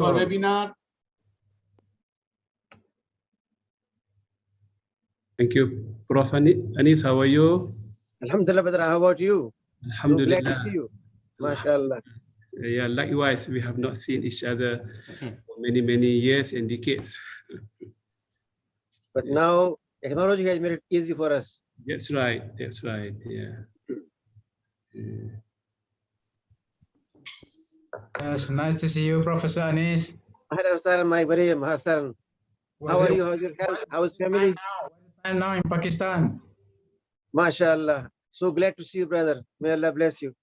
our webinar. Thank you, Prof. Anis, how are you? Alhamdulillah, brother. How about you? Alhamdulillah. So glad to see you. MashaAllah. Yeah, likewise, we have not seen each other for many, many years and decades. But now technology has made it easy for us. That's right. That's right. Yeah. Yes, nice to see you, Professor Anis. My buddy, Hassan. How are you? How's your health? How's family? I'm now in Pakistan. MashaAllah. So glad to see you, brother. May Allah bless you.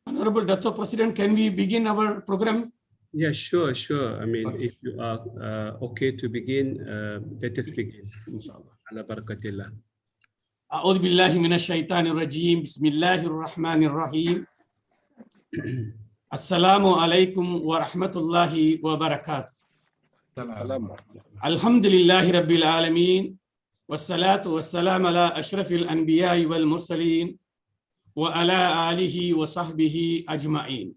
Honorable Dato President, can we begin our program? Yeah, sure, sure. I mean, if you are okay to begin, let us begin. Inshallah. Ala barakatillah. أعوذ بالله من الشيطان الرجيم بسم الله الرحمن الرحيم السلام عليكم ورحمة الله وبركاته الحمد لله رب العالمين والصلاة والسلام على أشرف الأنبياء والمرسلين وعلى آله وصحبه أجمعين.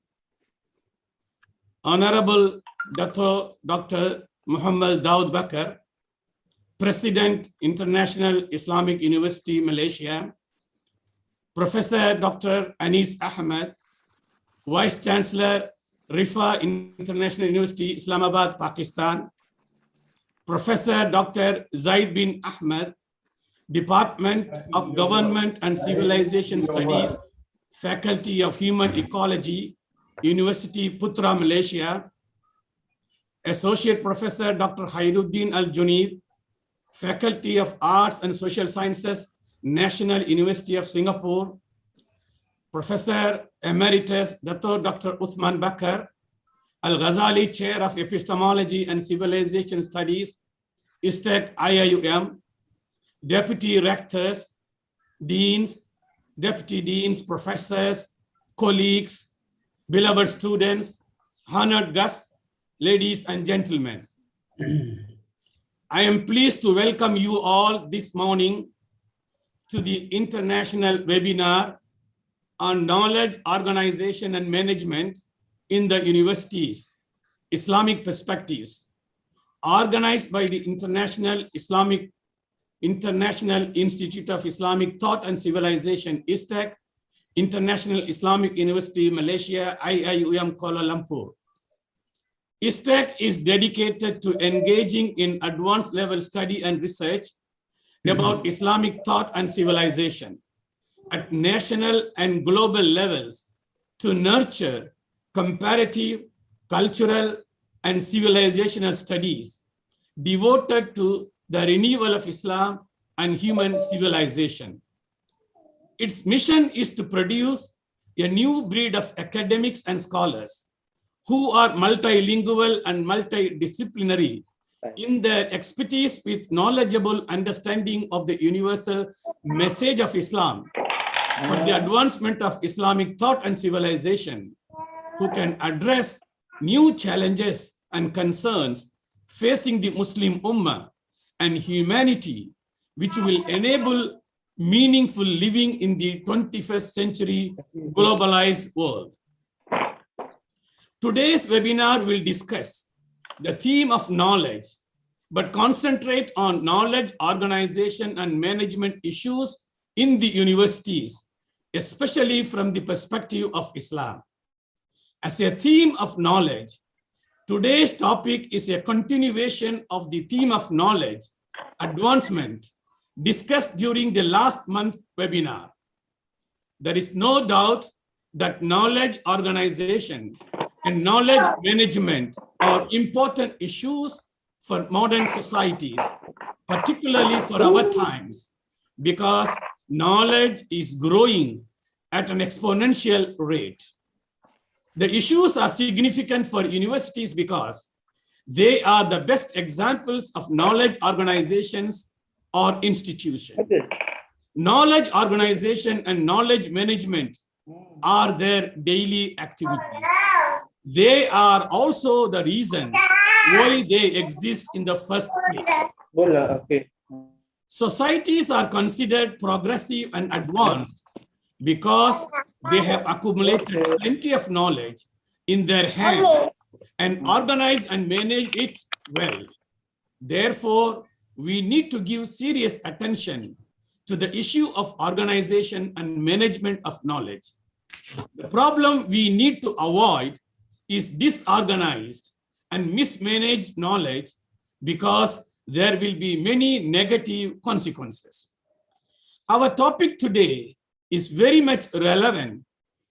Honorable Dr. Muhammad Daud Bakar, President, International Islamic University, Malaysia, Professor Dr. Anis Ahmed, Vice-Chancellor, Riphah International University, Islamabad, Pakistan, Professor Dr. Zaid Bin Ahmed, Department of Government and Civilization Studies, Faculty of Human Ecology, University Putra, Malaysia, Associate Professor Dr. KHAIRUDDIN Al-Junid, Faculty of Arts and Social Sciences, National University of Singapore, Professor Emeritus Dr. Uthman Bakar, Al-Ghazali Chair of Epistemology and Civilization Studies, ISTAC-IIUM, Deputy Rectors, Deans, Deputy Deans, Professors, colleagues, beloved students, honored guests, ladies and gentlemen. I am pleased to welcome you all this morning to the international webinar on knowledge, organization, and management in the universities, Islamic perspectives, organized by the International Institute of Islamic Thought and Civilization, ISTAC, International Islamic University, Malaysia, IIUM, Kuala Lumpur. ISTAC is dedicated to engaging in advanced level study and research about Islamic thought and civilization at national and global levels to nurture comparative, cultural, and civilizational studies devoted to the renewal of Islam and human civilization. Its mission is to produce a new breed of academics and scholars who are multilingual and multidisciplinary in their expertise with knowledgeable understanding of the universal message of Islam for the advancement of Islamic thought and civilization, who can address new challenges and concerns facing the Muslim Ummah and humanity, which will enable meaningful living in the 21st century globalized world. Today's webinar will discuss the theme of knowledge, but concentrate on knowledge, organization, and management issues in the universities, especially from the perspective of Islam. As a theme of knowledge, today's topic is a continuation of the theme of knowledge advancement discussed during the last month webinar. There is no doubt that knowledge organization and knowledge management are important issues for modern societies, particularly for our times, because knowledge is growing at an exponential rate. The issues are significant for universities because they are the best examples of knowledge organizations or institutions. Knowledge organization and knowledge management are their daily activities. They are also the reason why they exist in the first place. Societies are considered progressive and advanced because they have accumulated plenty of knowledge in their hand and organize and manage it well. Therefore, we need to give serious attention to the issue of organization and management of knowledge. The problem we need to avoid is disorganized and mismanaged knowledge, because there will be many negative consequences. Our topic today is very much relevant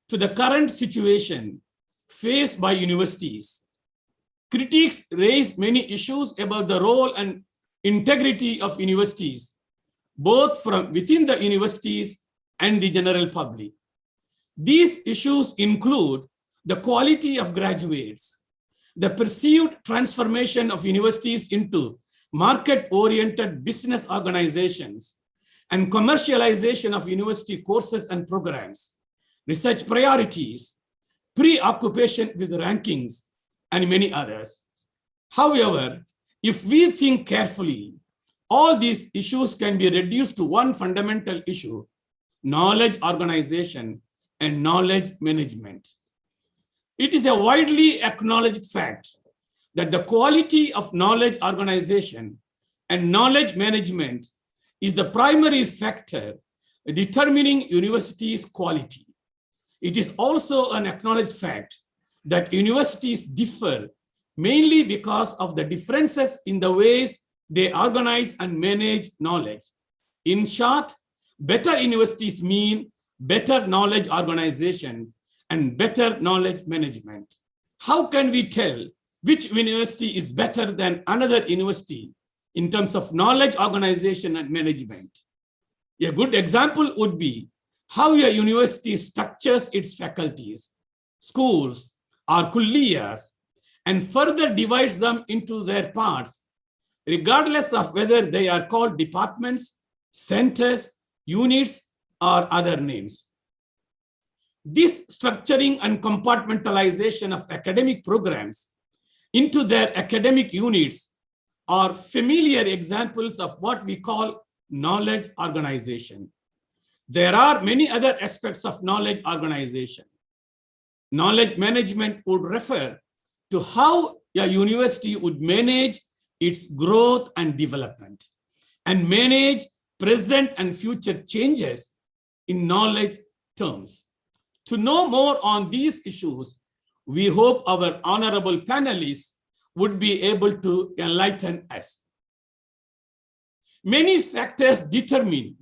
to the current situation faced by universities. Critics raise many issues about the role and integrity of universities, both from within the universities and the general public. These issues include the quality of graduates, the perceived transformation of universities into market-oriented business organizations, and commercialization of university courses and programs, research priorities, preoccupation with rankings, and many others. However, if we think carefully, all these issues can be reduced to one fundamental issue: knowledge organization and knowledge management. It is a widely acknowledged fact that the quality of knowledge organization and knowledge management is the primary factor determining universities' quality. It is also an acknowledged fact that universities differ mainly because of the differences in the ways they organize and manage knowledge. In short, better universities mean better knowledge organization and better knowledge management. How can we tell which university is better than another university in terms of knowledge organization and management? A good example would be how a university structures its faculties, schools, or kulliyas, and further divides them into their parts, regardless of whether they are called departments, centers, units, or other names. This structuring and compartmentalization of academic programs into their academic units are familiar examples of what we call knowledge organization. There are many other aspects of knowledge organization. Knowledge management would refer to how a university would manage its growth and development, and manage present and future changes in knowledge terms. To know more on these issues, we hope our honorable panelists would be able to enlighten us. Many factors determine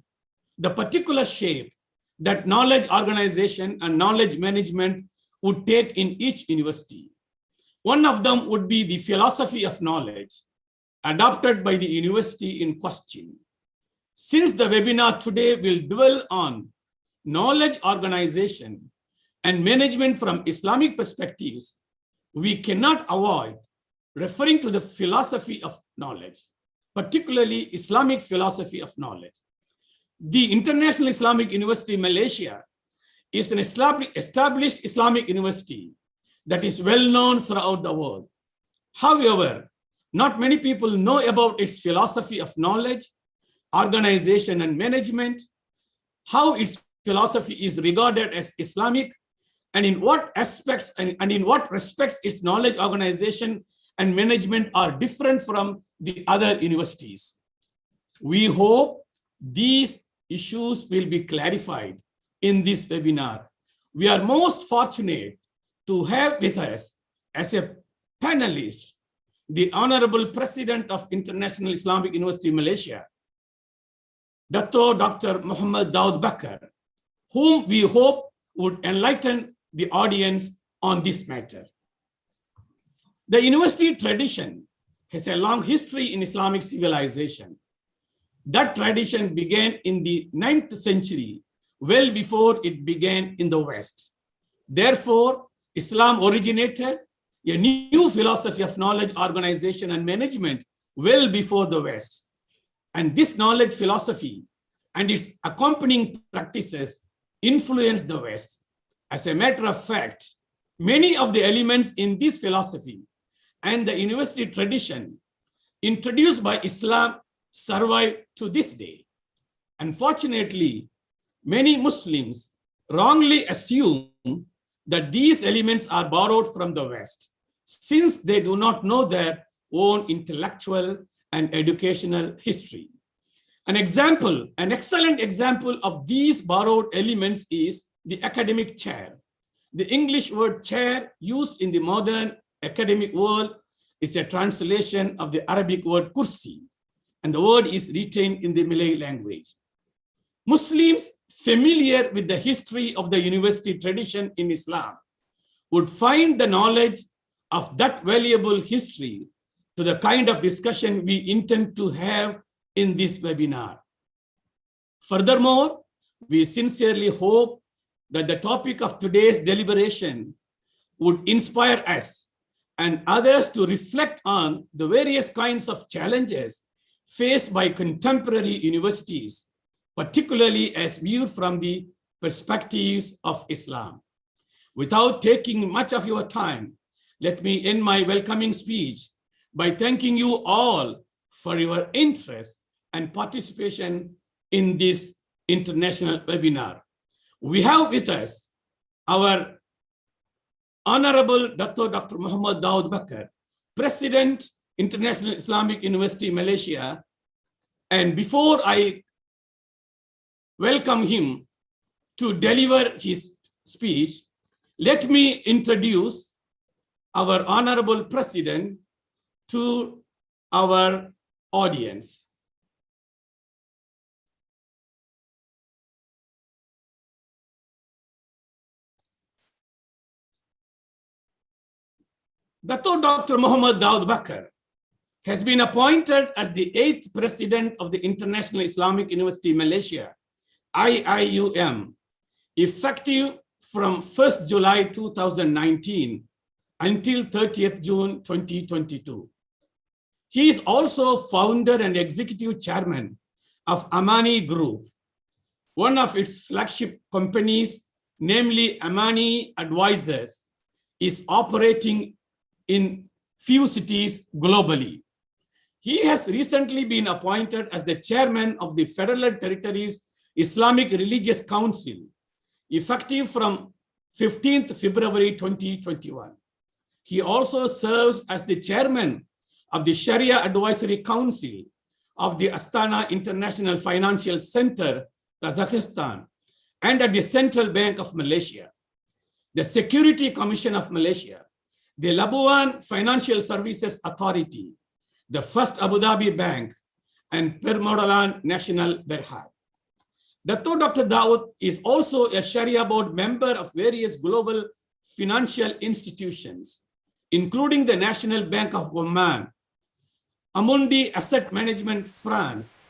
the particular shape that knowledge organization and knowledge management would take in each university. One of them would be the philosophy of knowledge adopted by the university in question. Since the webinar today will dwell on knowledge organization and management from Islamic perspectives, we cannot avoid referring to the philosophy of knowledge, particularly Islamic philosophy of knowledge. The International Islamic University Malaysia is an established Islamic university that is well known throughout the world. However, not many people know about its philosophy of knowledge, organization and management, how its philosophy is regarded as Islamic, and in what aspects and in what respects its knowledge organization and management are different from the other universities. We hope these issues will be clarified in this webinar. We are most fortunate to have with us as a panelist the Honorable President of International Islamic University Malaysia, Dr. Muhammad Daud Bakar, whom we hope would enlighten the audience on this matter. The university tradition has a long history in Islamic civilization. That tradition began in the 9th century, well before it began in the West. Therefore, Islam originated a new philosophy of knowledge organization and management well before the West. And this knowledge philosophy and its accompanying practices influenced the West. As a matter of fact, many of the elements in this philosophy and the university tradition introduced by Islam survive to this day. Unfortunately, many Muslims wrongly assume that these elements are borrowed from the West, since they do not know their own intellectual and educational history. An excellent example of these borrowed elements is the academic chair. The English word chair used in the modern academic world is a translation of the Arabic word kursi, and the word is retained in the Malay language. Muslims familiar with the history of the university tradition in Islam would find the knowledge of that valuable history to the kind of discussion we intend to have in this webinar. Furthermore, we sincerely hope that the topic of today's deliberation would inspire us and others to reflect on the various kinds of challenges faced by contemporary universities, particularly as viewed from the perspectives of Islam. Without taking much of your time, let me end my welcoming speech by thanking you all for your interest and participation in this international webinar. We have with us our Honorable Dr. Muhammad Daud Bakar, President, International Islamic University, Malaysia. And before I welcome him to deliver his speech, let me introduce our Honorable President to our audience. Dr. Muhammad Daud Bakar has been appointed as the 8th President of the International Islamic University, Malaysia, IIUM, effective from 1st July 2019 until 30th June 2022. He is also founder and executive chairman of Amani Group, one of its flagship companies, namely Amani Advisors, is operating in few cities globally. He has recently been appointed as the chairman of the Federal Territories Islamic Religious Council, effective from 15th February 2021. He also serves as the chairman of the Sharia Advisory Council of the Astana International Financial Center, Kazakhstan, and at the Central Bank of Malaysia, the Security Commission of Malaysia, the Labuan Financial Services Authority, the First Abu Dhabi Bank, and Permodalan National Berhad. Dr. Daud is also a Sharia board member of various global financial institutions, including the National Bank of Oman, Amundi Asset Management France,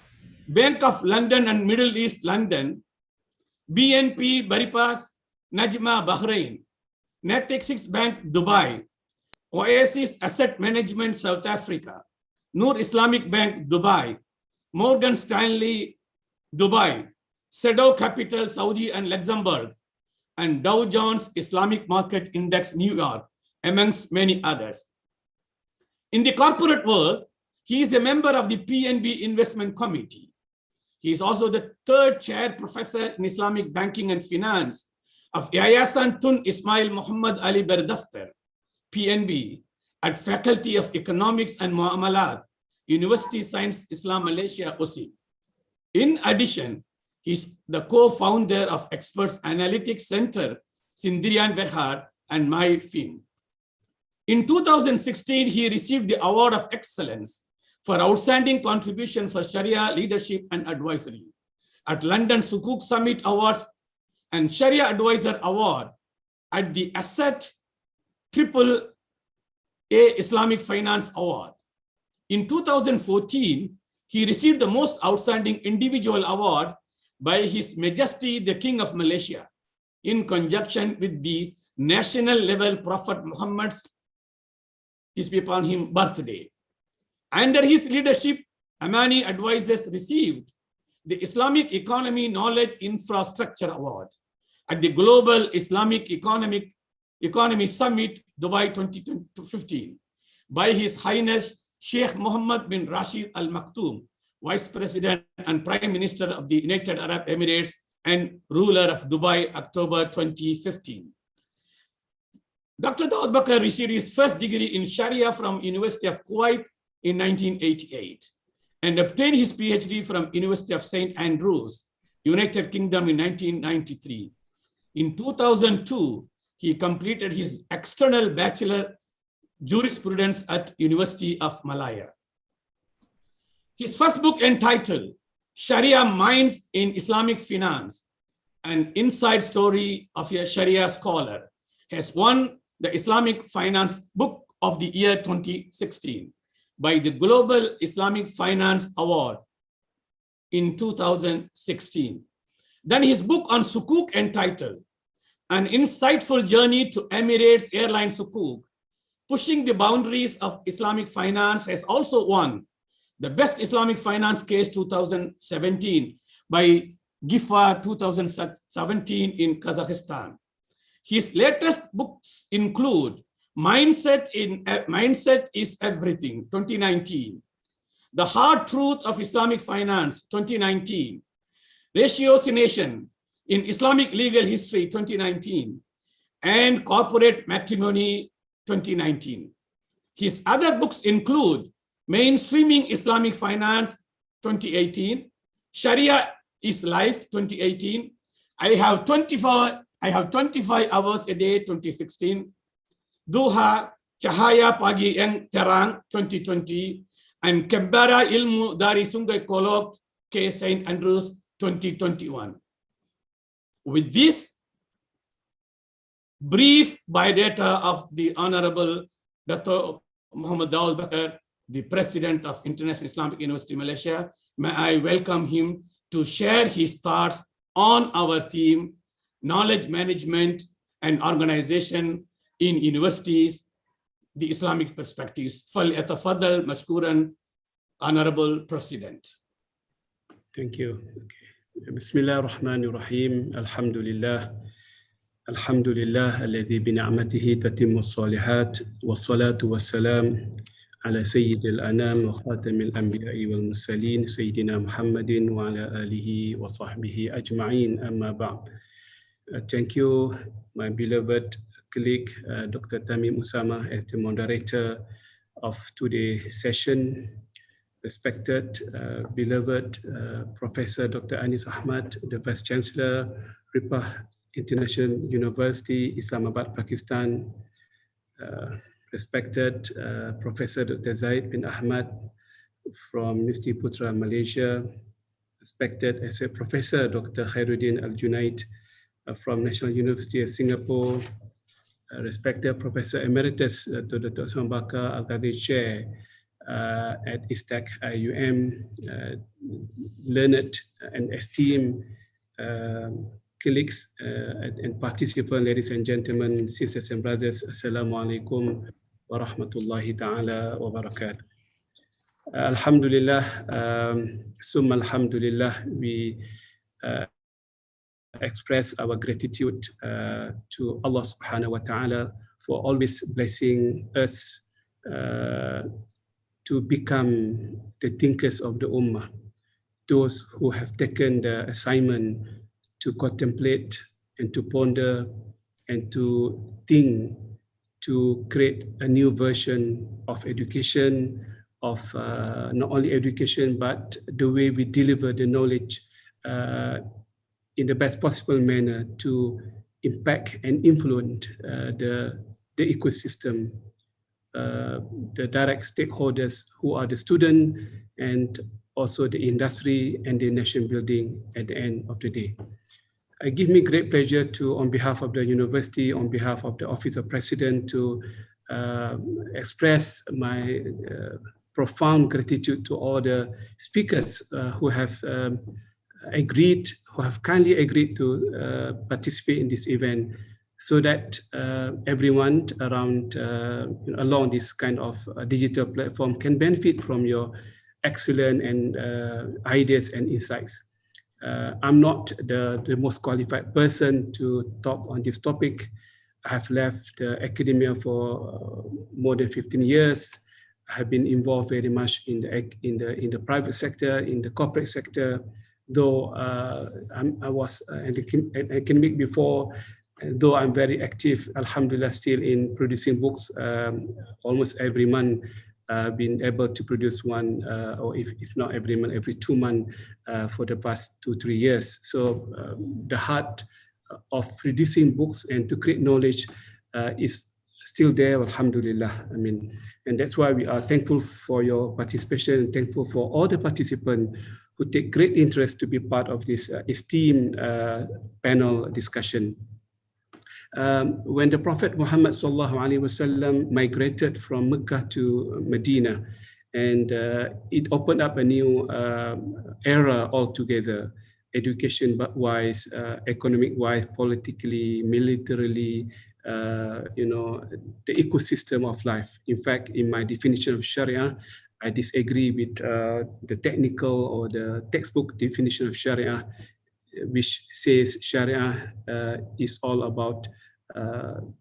Bank of London and Middle East London, BNP Paribas Najma Bahrain, Natixis Bank Dubai, Oasis Asset Management South Africa, Noor Islamic Bank Dubai, Morgan Stanley Dubai, Sedo Capital Saudi and Luxembourg, and Dow Jones Islamic Market Index New York, amongst many others. In the corporate world, he is a member of the PNB Investment Committee. He is also the 3rd chair professor in Islamic Banking and Finance of Yayasan Tun Ismail Muhammad Ali Berdaftar, PNB, at Faculty of Economics and Muamalat, University Science Islam Malaysia, OSI. In addition, he is the co-founder of Experts Analytics Center, Sindirian Berhad, and My Film. In 2016, he received the Award of Excellence for Outstanding Contribution for Sharia Leadership and Advisory at London Sukuk Summit Awards and Sharia Advisor Award at the Asset AAA Islamic Finance Award. In 2014, he received the Most Outstanding Individual Award by His Majesty the King of Malaysia in conjunction with the national level Prophet Muhammad's, peace be upon him, birthday. Under his leadership, Amani Advisors received the Islamic Economy Knowledge Infrastructure Award at the Global Islamic Economy Summit, Dubai 2015, by His Highness Sheikh Mohammed bin Rashid Al Maktoum, Vice President and Prime Minister of the United Arab Emirates and ruler of Dubai, October 2015. Dr. Daud Bakar received his first degree in Sharia from University of Kuwait in 1988 and obtained his PhD from University of St. Andrews, United Kingdom in 1993. In 2002, he completed his external bachelor jurisprudence at University of Malaya. His first book entitled Sharia Minds in Islamic Finance, an inside story of a Sharia scholar, has won the Islamic Finance Book of the Year 2016 by the Global Islamic Finance Award in 2016. Then his book on Sukuk entitled An Insightful Journey to Emirates Airline Sukuk, Pushing the Boundaries of Islamic Finance, has also won the Best Islamic Finance Case 2017 by Riphah 2017 in Kazakhstan. His latest books include Mindset is Everything, 2019, The Hard Truth of Islamic Finance, 2019, Ratiocination in Islamic Legal History, 2019, and Corporate Matrimony, 2019. His other books include Mainstreaming Islamic Finance, 2018, Sharia is Life, 2018, I have 25 hours a day, 2016, Duha, Cahaya Pagi Yang Terang, 2020, and Kembara Ilmu Dari Sungai Kolok, K. St. Andrews, 2021. With this brief biodata of the Honorable Dr. Muhammad Daud Bakar, the President of International Islamic University, Malaysia, may I welcome him to share his thoughts on our theme, knowledge management and organization in universities, the Islamic perspectives. فليتفضل مشكورا, Honorable President. Thank you. Okay. Bismillah ar-Rahman ar-Rahim. Alhamdulillah. Alhamdulillah alladhi bina'matihi tatimmu as-salihat was-salatu was-salam ala sayyidil anam wa khatamil anbiya'i wal mursalin sayyidina Muhammadin wa ala alihi wa sahbihi ajma'in, amma ba'd. Thank you, my beloved colleague, Dr. THAMEEM Usama, as the moderator of today's session. Respected, beloved Professor Dr. Anis Ahmad, the Vice-Chancellor, Riphah International University, Islamabad, Pakistan. Respected Professor Dr. Zaid Bin Ahmed from University Putra, Malaysia. Respected as a Professor Dr. KHAIRUDDIN Al-JUNIED from National University of Singapore. Respected Professor Emeritus Dr. Osman BAKAR, Al-Ghazali Chair at ISTAC-IIUM, learned and esteemed colleagues and participants, ladies and gentlemen, sisters and brothers, Assalamu alaikum wa rahmatullahi ta'ala wa barakatuh. Alhamdulillah, summa alhamdulillah, we express our gratitude to Allah subhanahu wa ta'ala for always blessing us to become the thinkers of the Ummah, those who have taken the assignment to contemplate and to ponder and to think, to create a new version of education, of not only education, but the way we deliver the knowledge in the best possible manner to impact and influence the ecosystem, the direct stakeholders who are the student and also the industry and the nation building at the end of the day. It gives me great pleasure to, on behalf of the university, on behalf of the Office of President, to express my profound gratitude to all the speakers who have agreed, who have kindly agreed to participate in this event, so that everyone around along this kind of digital platform can benefit from your excellent and ideas and insights. I'm not the most qualified person to talk on this topic. I have left academia for more than 15 years. have been involved very much in the private sector, in the corporate sector. Though I was an academic before, though I'm very active, alhamdulillah, still in producing books. Almost every month, been able to produce one, or if not every month, every 2 months for the past 2-3 years. So the heart of producing books and to create knowledge is still there, alhamdulillah. I mean, and that's why we are thankful for your participation and thankful for all the participants who take great interest to be part of this esteemed panel discussion. When the Prophet Muhammad sallallahu alaihi wasallam migrated from Mecca to Medina, and it opened up a new era altogether, education-wise, economic-wise, politically, militarily, the ecosystem of life. In fact, in my definition of Sharia, I disagree with the technical or the textbook definition of Sharia, which says Sharia is all about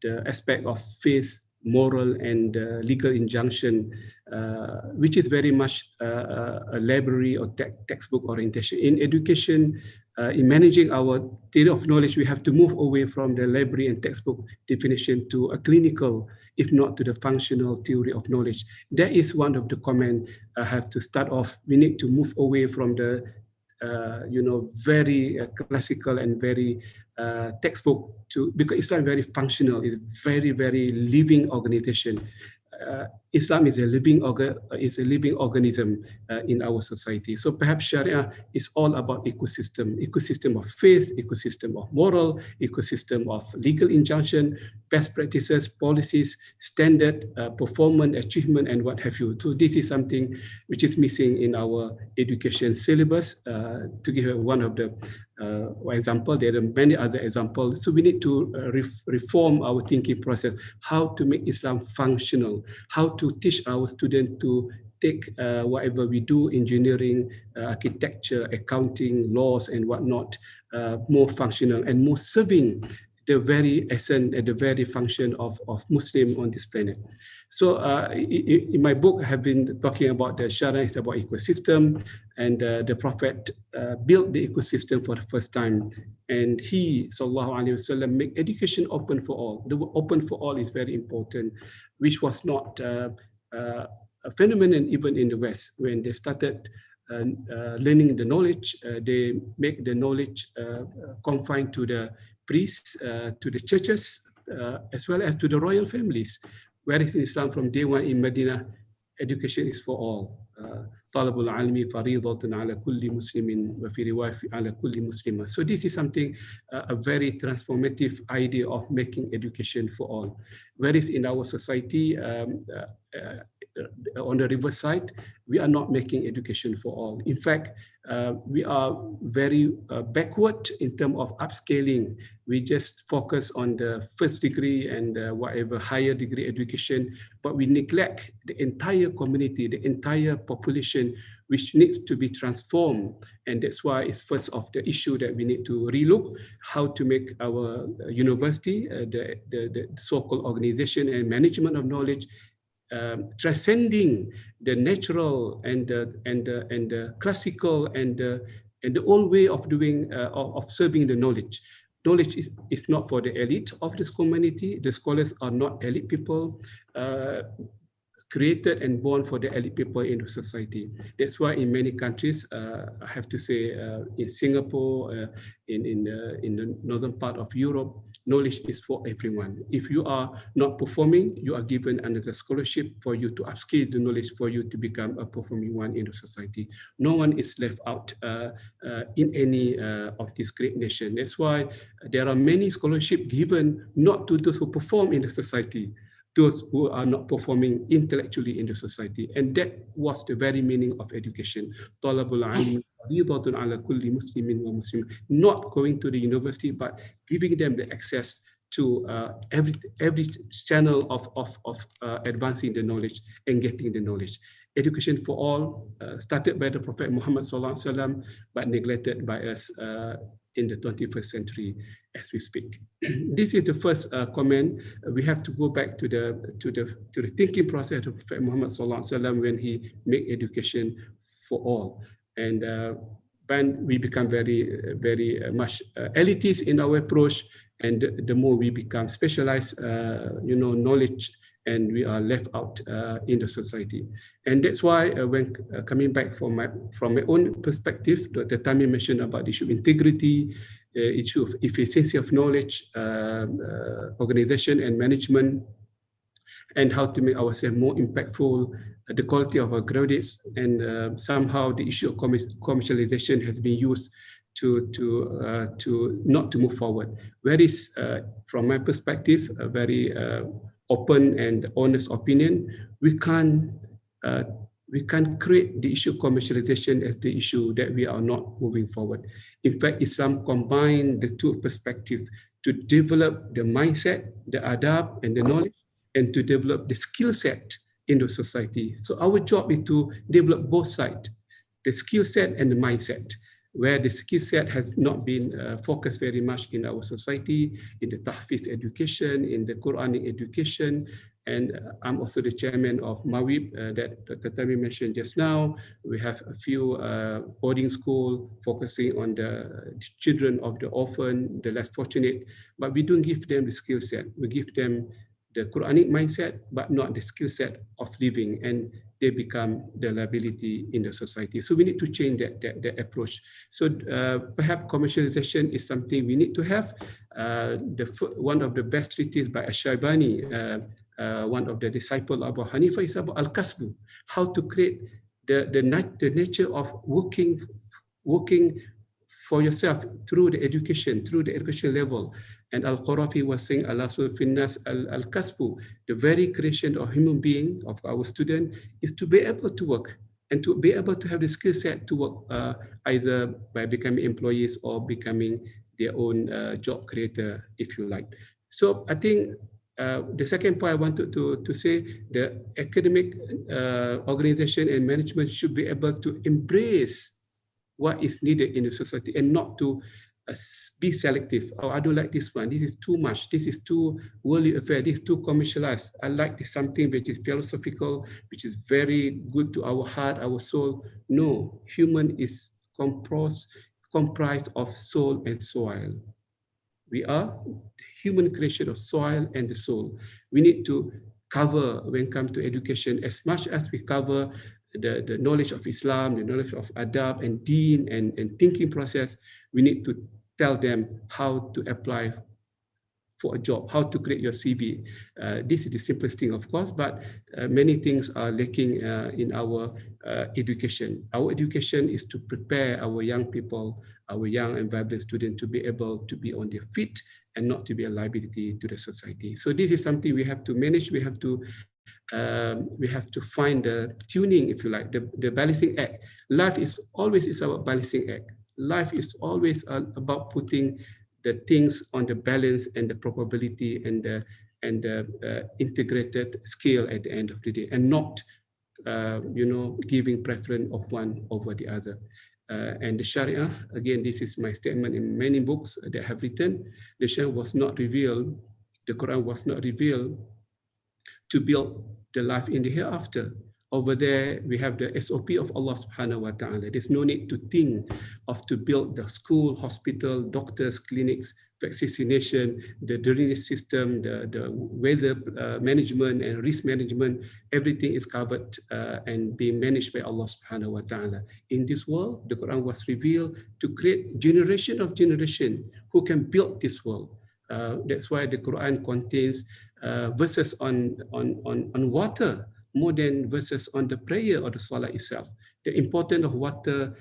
the aspect of faith, moral, and legal injunction, which is very much a library or textbook orientation. In education, in managing our theory of knowledge, we have to move away from the library and textbook definition to a clinical, if not to the functional theory of knowledge. That is one of the comments I have to start off. We need to move away from the very classical and very textbook because Islam is very functional. It's very, very living organization. Islam is a living organism in our society. So perhaps Sharia is all about ecosystem of faith, ecosystem of moral, ecosystem of legal injunction, best practices, policies, standard, performance, achievement, and what have you. So this is something which is missing in our education syllabus. To give one of the example, there are many other examples. So we need to reform our thinking process, how to make Islam functional, how to teach our students to take whatever we do, engineering, architecture, accounting, laws, and whatnot, more functional and more serving the very essence and the very function of Muslim on this planet. So in my book, I have been talking about the Sharia is about ecosystem, and the Prophet built the ecosystem for the first time. And he, sallallahu alaihi wasallam, make education open for all. The word open for all is very important, which was not a phenomenon even in the West. When they started learning the knowledge, they make the knowledge confined to the priests, to the churches, as well as to the royal families. Whereas in Islam, from day one in Medina, education is for all. Talabul almi faridatun ala kulli muslimin wa fi riwayah ala kulli muslima. So this is something, a very transformative idea of making education for all. Whereas in our society, on the reverse side, we are not making education for all. In fact, we are very backward in terms of upscaling. We just focus on the first degree and whatever higher degree education, but we neglect the entire community, the entire population, which needs to be transformed. And that's why it's first of the issue that we need to relook how to make our university, the so-called organization and management of knowledge, transcending the natural and the classical and the old way of doing of serving the knowledge. Knowledge is not for the elite of this community. The scholars are not elite people created and born for the elite people in the society. That's why in many countries, I have to say, in Singapore, in the northern part of Europe, knowledge is for everyone. If you are not performing, you are given another scholarship for you to upskill the knowledge for you to become a performing one in the society. No one is left out in any of this great nation. That's why there are many scholarships given not to those who perform in the society, those who are not performing intellectually in the society. And that was the very meaning of education. Talabul alim faridatun ala kulli muslimin wa muslim. Not going to the university, but giving them the access to every channel of advancing the knowledge and getting the knowledge. Education for all, started by the Prophet Muhammad sallallahu alaihi wasallam, but neglected by us in the 21st century as we speak. This is the first comment. We have to go back to the thinking process of Prophet Muhammad SAW when he made education for all. And when we become very much elitist in our approach, and the more we become specialized, knowledge, and we are left out in the society. And that's why when coming back from my own perspective, Dr. THAMEEM mentioned about the issue of integrity, issue of efficiency of knowledge, organization and management, and how to make ourselves more impactful, the quality of our graduates, and somehow the issue of commercialization has been used to not to move forward. Whereas from my perspective, a very open and honest opinion, we can't create the issue of commercialization as the issue that we are not moving forward. In fact, Islam combined the two perspectives to develop the mindset, the adab and the knowledge, and to develop the skill set in the society. So our job is to develop both sides, the skill set and the mindset, where the skill set has not been focused very much in our society, in the tahfiz education, in the Quranic education. And I'm also the chairman of MAWIB that Dr. THAMEEM mentioned just now. We have a few boarding schools focusing on the children of the orphan, the less fortunate, but we don't give them the skill set. We give them the Quranic mindset, but not the skill set of living, and they become the liability in the society. So we need to change that approach. So perhaps commercialization is something we need to have. One of the best treatises by Ash-Shaybani, one of the disciples of Abu Hanifa, is about Al-Kasbu, how to create the nature of working for yourself through the education level. And Al-Qurafi was saying, Al-Aslu Finnas Al-Kasbu, the very creation of human being, of our student, is to be able to work and to be able to have the skill set to work either by becoming employees or becoming their own job creator, if you like. So I think the second point I wanted to say, the academic organization and management should be able to embrace what is needed in the society and not to be selective. Oh, I don't like this one. This is too much. This is too worldly affair. This is too commercialized. I like something which is philosophical, which is very good to our heart, our soul. No, human is comprised of soul and soil. We are the human creation of soil and the soul. We need to cover, when it comes to education, as much as we cover the knowledge of Islam, the knowledge of adab and deen and thinking process, we need to tell them how to apply for a job, how to create your CV. This is the simplest thing, of course, but many things are lacking in our education. Our education is to prepare our young people, our young and vibrant students to be able to be on their feet and not to be a liability to the society. So this is something we have to manage. We have to find the tuning, if you like, the balancing act. Life is always about balancing act. Life is always about putting the things on the balance and the probability and the integrated scale at the end of the day, and not giving preference of one over the other. And the Sharia, again, this is my statement in many books that I have written. The Sharia was not revealed, the Quran was not revealed to build the life in the hereafter. Over there, we have the SOP of Allah subhanahu wa ta'ala. There's no need to think of to build the school, hospital, doctors, clinics, vaccination, the drainage system, the weather management and risk management. Everything is covered and being managed by Allah subhanahu wa ta'ala. In this world, the Quran was revealed to create generation of generation who can build this world. That's why the Quran contains verses on water more than verses on the prayer or the salah itself. The importance of water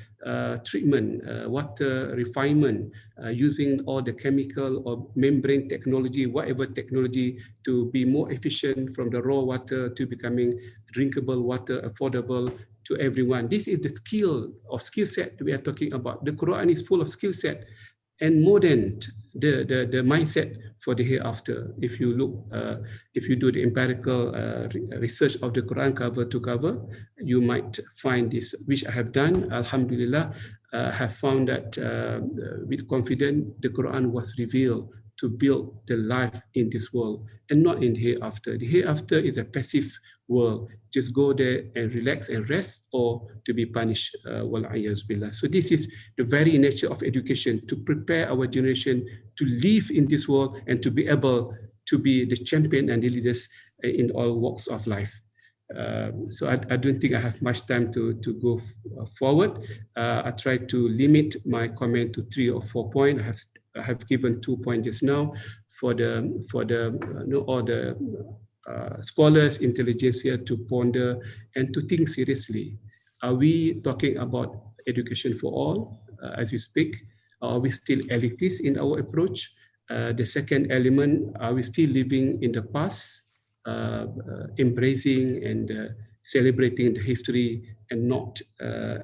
treatment, water refinement, using all the chemical or membrane technology, whatever technology, to be more efficient from the raw water to becoming drinkable water, affordable to everyone. This is the skill set we are talking about. The Quran is full of skill set and more than the mindset for the hereafter. If you look, if you do the empirical research of the Quran cover to cover, you might find this, which I have done, alhamdulillah. have found that with confidence, the Quran was revealed to build the life in this world and not in the hereafter. The hereafter is a passive world. Just go there and relax and rest, or to be punished. So this is the very nature of education, to prepare our generation to live in this world and to be able to be the champion and the leaders in all walks of life. So I don't think I have much time to go forward. I try to limit my comment to 3 or 4 points. I have given 2 points just now for all the scholars, intelligentsia to ponder and to think seriously. Are we talking about education for all as we speak? Are we still elitist in our approach? The second element, are we still living in the past, embracing and celebrating the history and not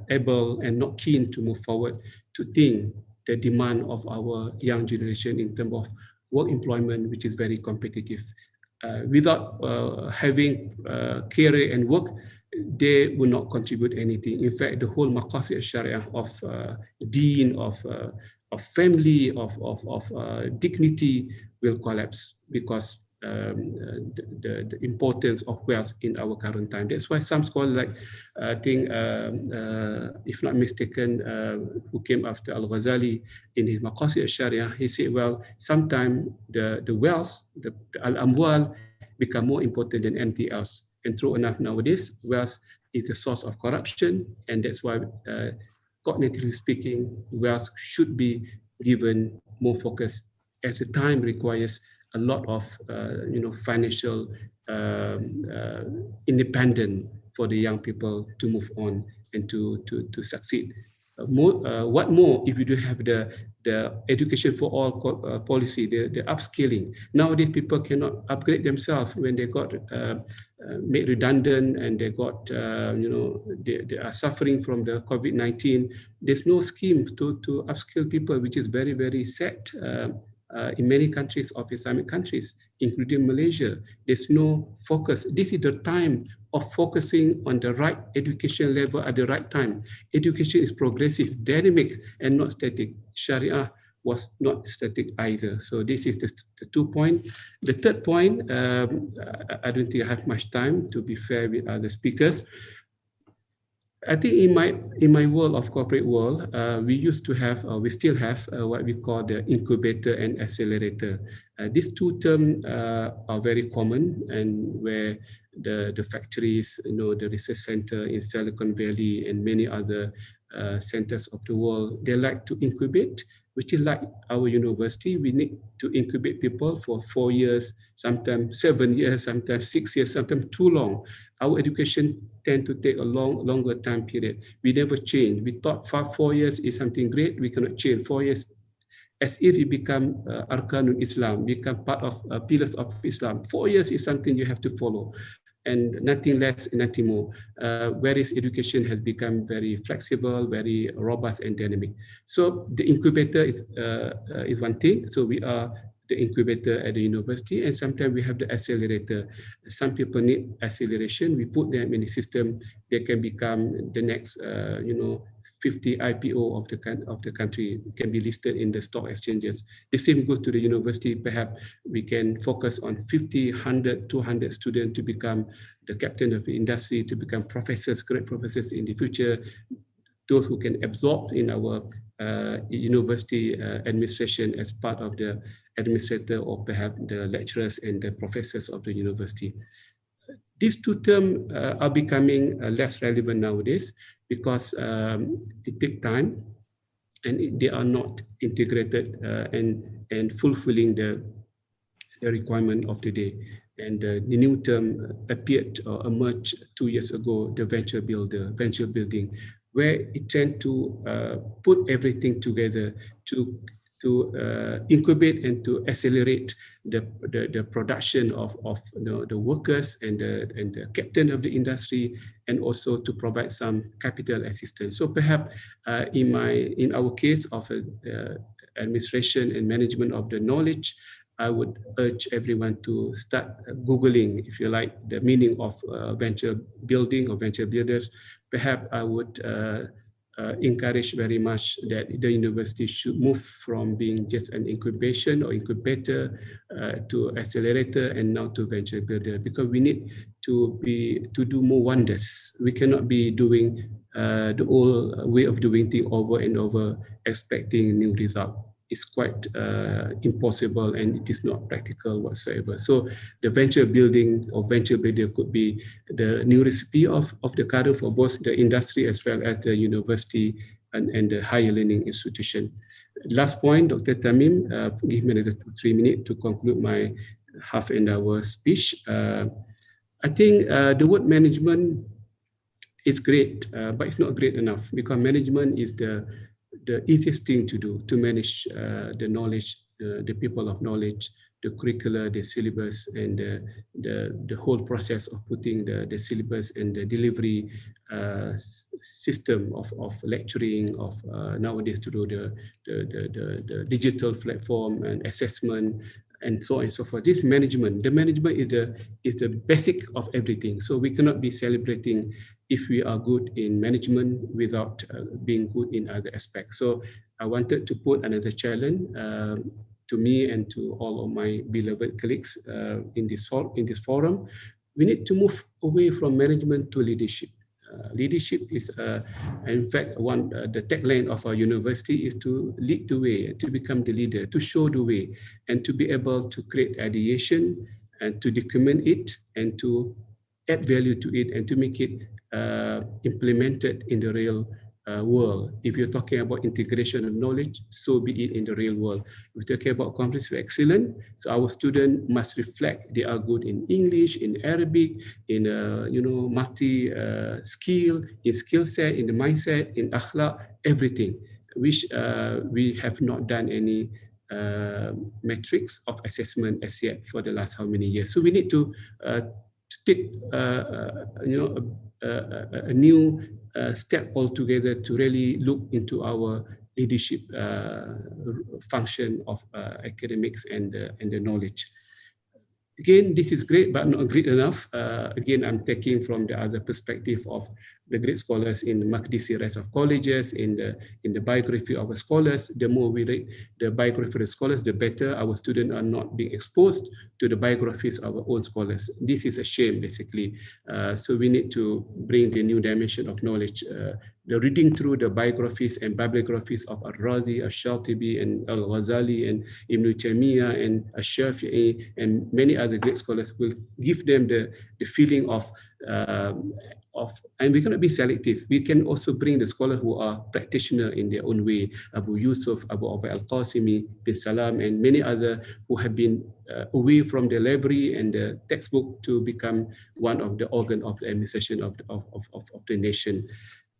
able and not keen to move forward to think the demand of our young generation in terms of work employment, which is very competitive. Without having career and work, they will not contribute anything. In fact, the whole maqasid sharia of deen, of family, of dignity will collapse because the importance of wealth in our current time. That's why some scholars, like I think, if not mistaken, who came after Al-Ghazali in his Maqasid al-Sharia, he said, well, sometimes the wealth, the al-amwal, become more important than anything else. And true enough, nowadays, wealth is the source of corruption, and that's why, cognitively speaking, wealth should be given more focus, as the time requires a lot of financial independence for the young people to move on and to succeed. What more if you do have the education for all policy, the upskilling? Nowadays, people cannot upgrade themselves when they got made redundant and they got, they are suffering from the COVID-19. There's no scheme to upskill people, which is very, very sad. In many countries of Islamic countries, including Malaysia, there's no focus. This is the time of focusing on the right education level at the right time. Education is progressive, dynamic, and not static. Sharia was not static either. So this is the 2 points. The third point, I don't think I have much time to be fair with other speakers. I think in my world of corporate world, we used to have, we still have what we call the incubator and accelerator. These two terms are very common, and where the factories, the research center in Silicon Valley and many other centers of the world, they like to incubate, which is like our university. We need to incubate people for 4 years, sometimes 7 years, sometimes 6 years, sometimes too long. Our education tend to take a longer time period. We never change. We thought 4 years is something great. We cannot change 4 years, as if it become Arkanul Islam, become part of pillars of Islam. 4 years is something you have to follow, and nothing less, nothing more. Whereas education has become very flexible, very robust and dynamic. So the incubator is one thing. So we are the incubator at the university, and sometimes we have the accelerator. Some people need acceleration. We put them in the system. They can become the next, 50 IPO of the country, can be listed in the stock exchanges. The same goes to the university. Perhaps we can focus on 50, 100, 200 students to become the captain of the industry, to become professors, great professors in the future. Those who can absorb in our university administration as part of the administrator, or perhaps the lecturers and the professors of the university. These two terms are becoming less relevant nowadays because it takes time, and they are not integrated and fulfilling the requirement of the day. And the new term appeared or emerged 2 years ago, the venture building, where it tends to put everything together to incubate and to accelerate the production of the workers and the captain of the industry, and also to provide some capital assistance. So perhaps in our case of administration and management of the knowledge, I would urge everyone to start Googling, if you like, the meaning of venture building or venture builders. Perhaps I would encourage very much that the university should move from being just an incubation or incubator to accelerator and now to venture builder, because we need to do more wonders. We cannot be doing the old way of doing things over and over, expecting new result. It's quite impossible, and it is not practical whatsoever. So the venture building or venture builder could be the new recipe of the current for both the industry as well as the university and the higher learning institution. Last point, Dr. THAMEEM, give me another 3 minutes to conclude my half an hour speech. I think the word management is great, but it's not great enough, because management is the easiest thing to do, to manage the knowledge, the people of knowledge, the curricula, the syllabus, and the whole process of putting the syllabus and the delivery system of lecturing, of nowadays to do the digital platform and assessment, and so on and so forth. This management, the management is the basic of everything. So we cannot be celebrating if we are good in management without being good in other aspects. So I wanted to put another challenge to me and to all of my beloved colleagues in this forum. We need to move away from management to leadership. Leadership is, in fact, the tagline of our university is to lead the way, to become the leader, to show the way, and to be able to create ideation and to document it and to add value to it and to make it implemented in the real world. If you're talking about integration of knowledge, so be it in the real world. If you're talking about competency excellence, so our students must reflect they are good in English, in Arabic, in multi skill, in skill set, in the mindset, in akhlaq, everything, which we have not done any metrics of assessment as yet for the last how many years. So we need to take a new step altogether to really look into our leadership function of academics and the knowledge. Again, this is great, but not great enough. Again, I'm taking from the other perspective of the great scholars in the Maqdisi Rise of Colleges, in the biography of the scholars. The more we read the biography of the scholars, the better our students are not being exposed to the biographies of our own scholars. This is a shame, basically. So we need to bring the new dimension of knowledge. The reading through the biographies and bibliographies of Al-Razi, Al-Shatibi, and Al-Ghazali, and Ibn Taymiyyah, and Al-Shafi'i, and many other great scholars will give them the feeling of, and we cannot be selective. We can also bring the scholars who are practitioners in their own way, Abu Yusuf, Abu Ubaid Al-Qasimi, bin Salam, and many other who have been away from the library and the textbook to become one of the organ of the administration of the nation.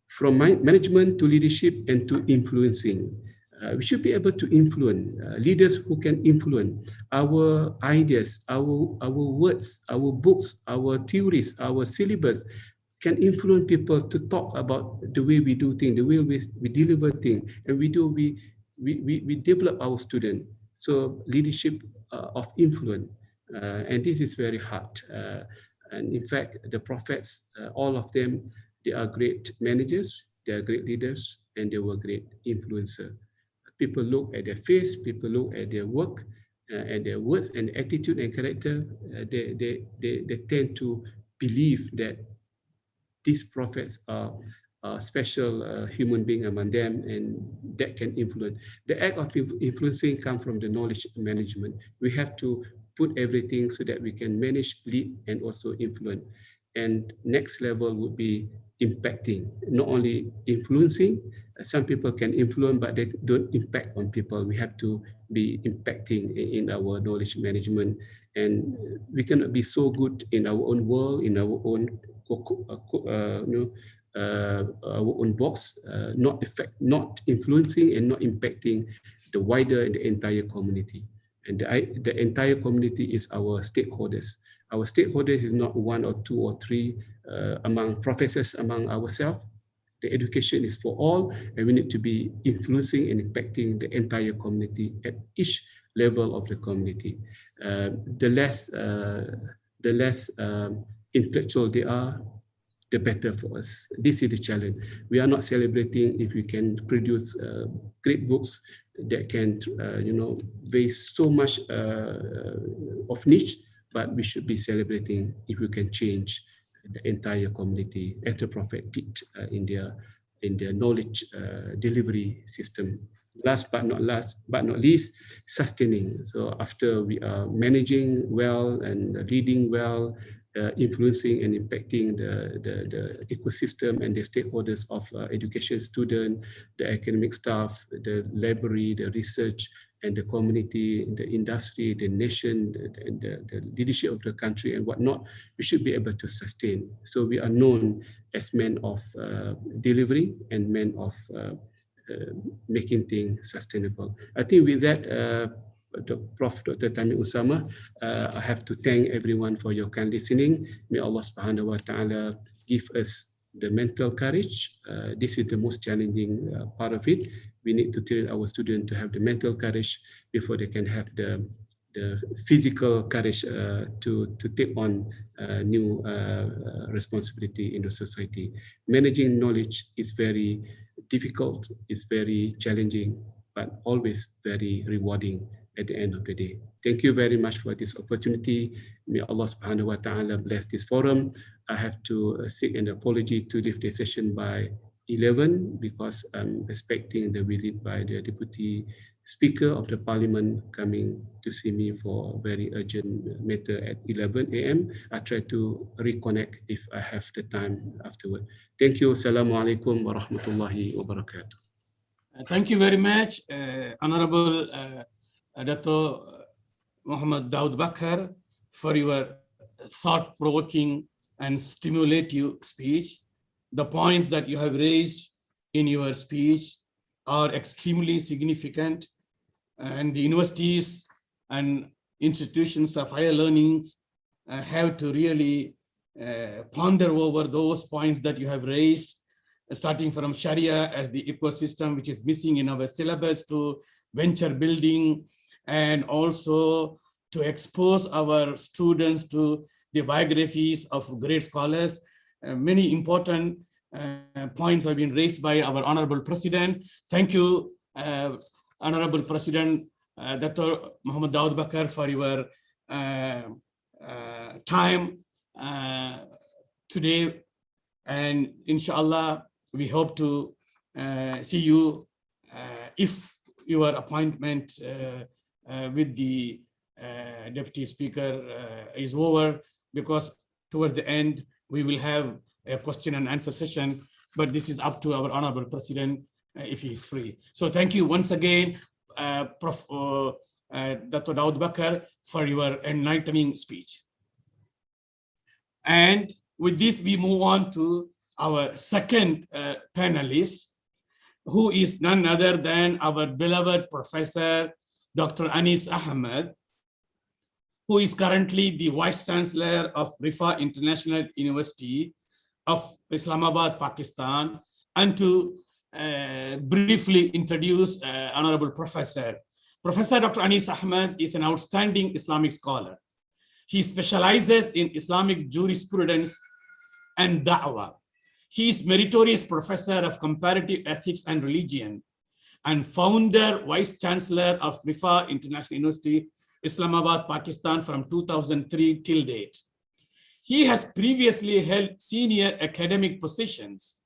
From management to leadership and to influencing. We should be able to influence leaders who can influence our ideas, our words, our books, our theories, our syllabus can influence people to talk about the way we do things, the way we deliver things, and we develop our students. So leadership of influence, and this is very hard. And in fact, the prophets, all of them, they are great managers, they are great leaders, and they were great influencers. People look at their face, people look at their work, at their words and attitude and character. They tend to believe that these prophets are special human being among them, and that can influence. The act of influencing comes from the knowledge management. We have to put everything so that we can manage, lead, and also influence. And next level would be impacting, not only influencing. Some people can influence, but they don't impact on people. We have to be impacting in our knowledge management, and we cannot be so good in our own world, in our own our own box, not influencing and not impacting the wider and the entire community. And the entire community is our stakeholders. Our stakeholders is not one or two or three among professors, among ourselves. The education is for all, and we need to be influencing and impacting the entire community at each level of the community. The less intellectual they are, the better for us. This is the challenge. We are not celebrating if we can produce great books that can, raise so much of niche, but we should be celebrating if we can change the entire community, as the Prophet did in their knowledge delivery system. Last but not least, sustaining. So after we are managing well and leading well, influencing and impacting the ecosystem and the stakeholders of education, student, the academic staff, the library, the research, and the community, the industry, the nation, the leadership of the country and whatnot, we should be able to sustain. So we are known as men of delivery and men of making things sustainable. I think with that, Prof. Dr. THAMEEM Usama, I have to thank everyone for your kind listening. May Allah subhanahu wa ta'ala give us the mental courage. This is the most challenging part of it. We need to train our students to have the mental courage before they can have the physical courage to take on new responsibility in the society. Managing knowledge is very difficult, it's very challenging, but always very rewarding at the end of the day. Thank you very much for this opportunity. May Allah subhanahu wa ta'ala bless this forum. I have to seek an apology to leave the session by 11 because I'm expecting the visit by the Deputy Speaker of the Parliament coming to see me for a very urgent matter at 11 a.m. I try to reconnect if I have the time afterward. Thank you. Assalamu alaikum wa rahmatullahi wa barakatuh. Thank you very much, Honorable Dr. Muhammad Daud Bakar, for your thought-provoking and stimulative speech. The points that you have raised in your speech are extremely significant, and the universities and institutions of higher learning have to really ponder over those points that you have raised, starting from Sharia as the ecosystem which is missing in our syllabus, to venture building, and also to expose our students to the biographies of great scholars. Many important points have been raised by our Honorable President. Thank you, Honorable President Dr. Muhammad Daud Bakar, for your time today. And inshallah, we hope to see you if your appointment with the Deputy Speaker is over, because towards the end, we will have a question and answer session, but this is up to our Honorable President if he is free. So thank you once again, Prof. Dr. Daud Bakar, for your enlightening speech. And with this, we move on to our second panelist, who is none other than our beloved Professor Dr. Anis Ahmed, who is currently the Vice-Chancellor of Riphah International University of Islamabad, Pakistan. And to briefly introduce Honorable Professor. Professor Dr. Anis Ahmed is an outstanding Islamic scholar. He specializes in Islamic jurisprudence and da'wah. He is Meritorious Professor of Comparative Ethics and Religion and founder, Vice-Chancellor of Riphah International University, Islamabad, Pakistan from 2003 till date. He has previously held senior academic positions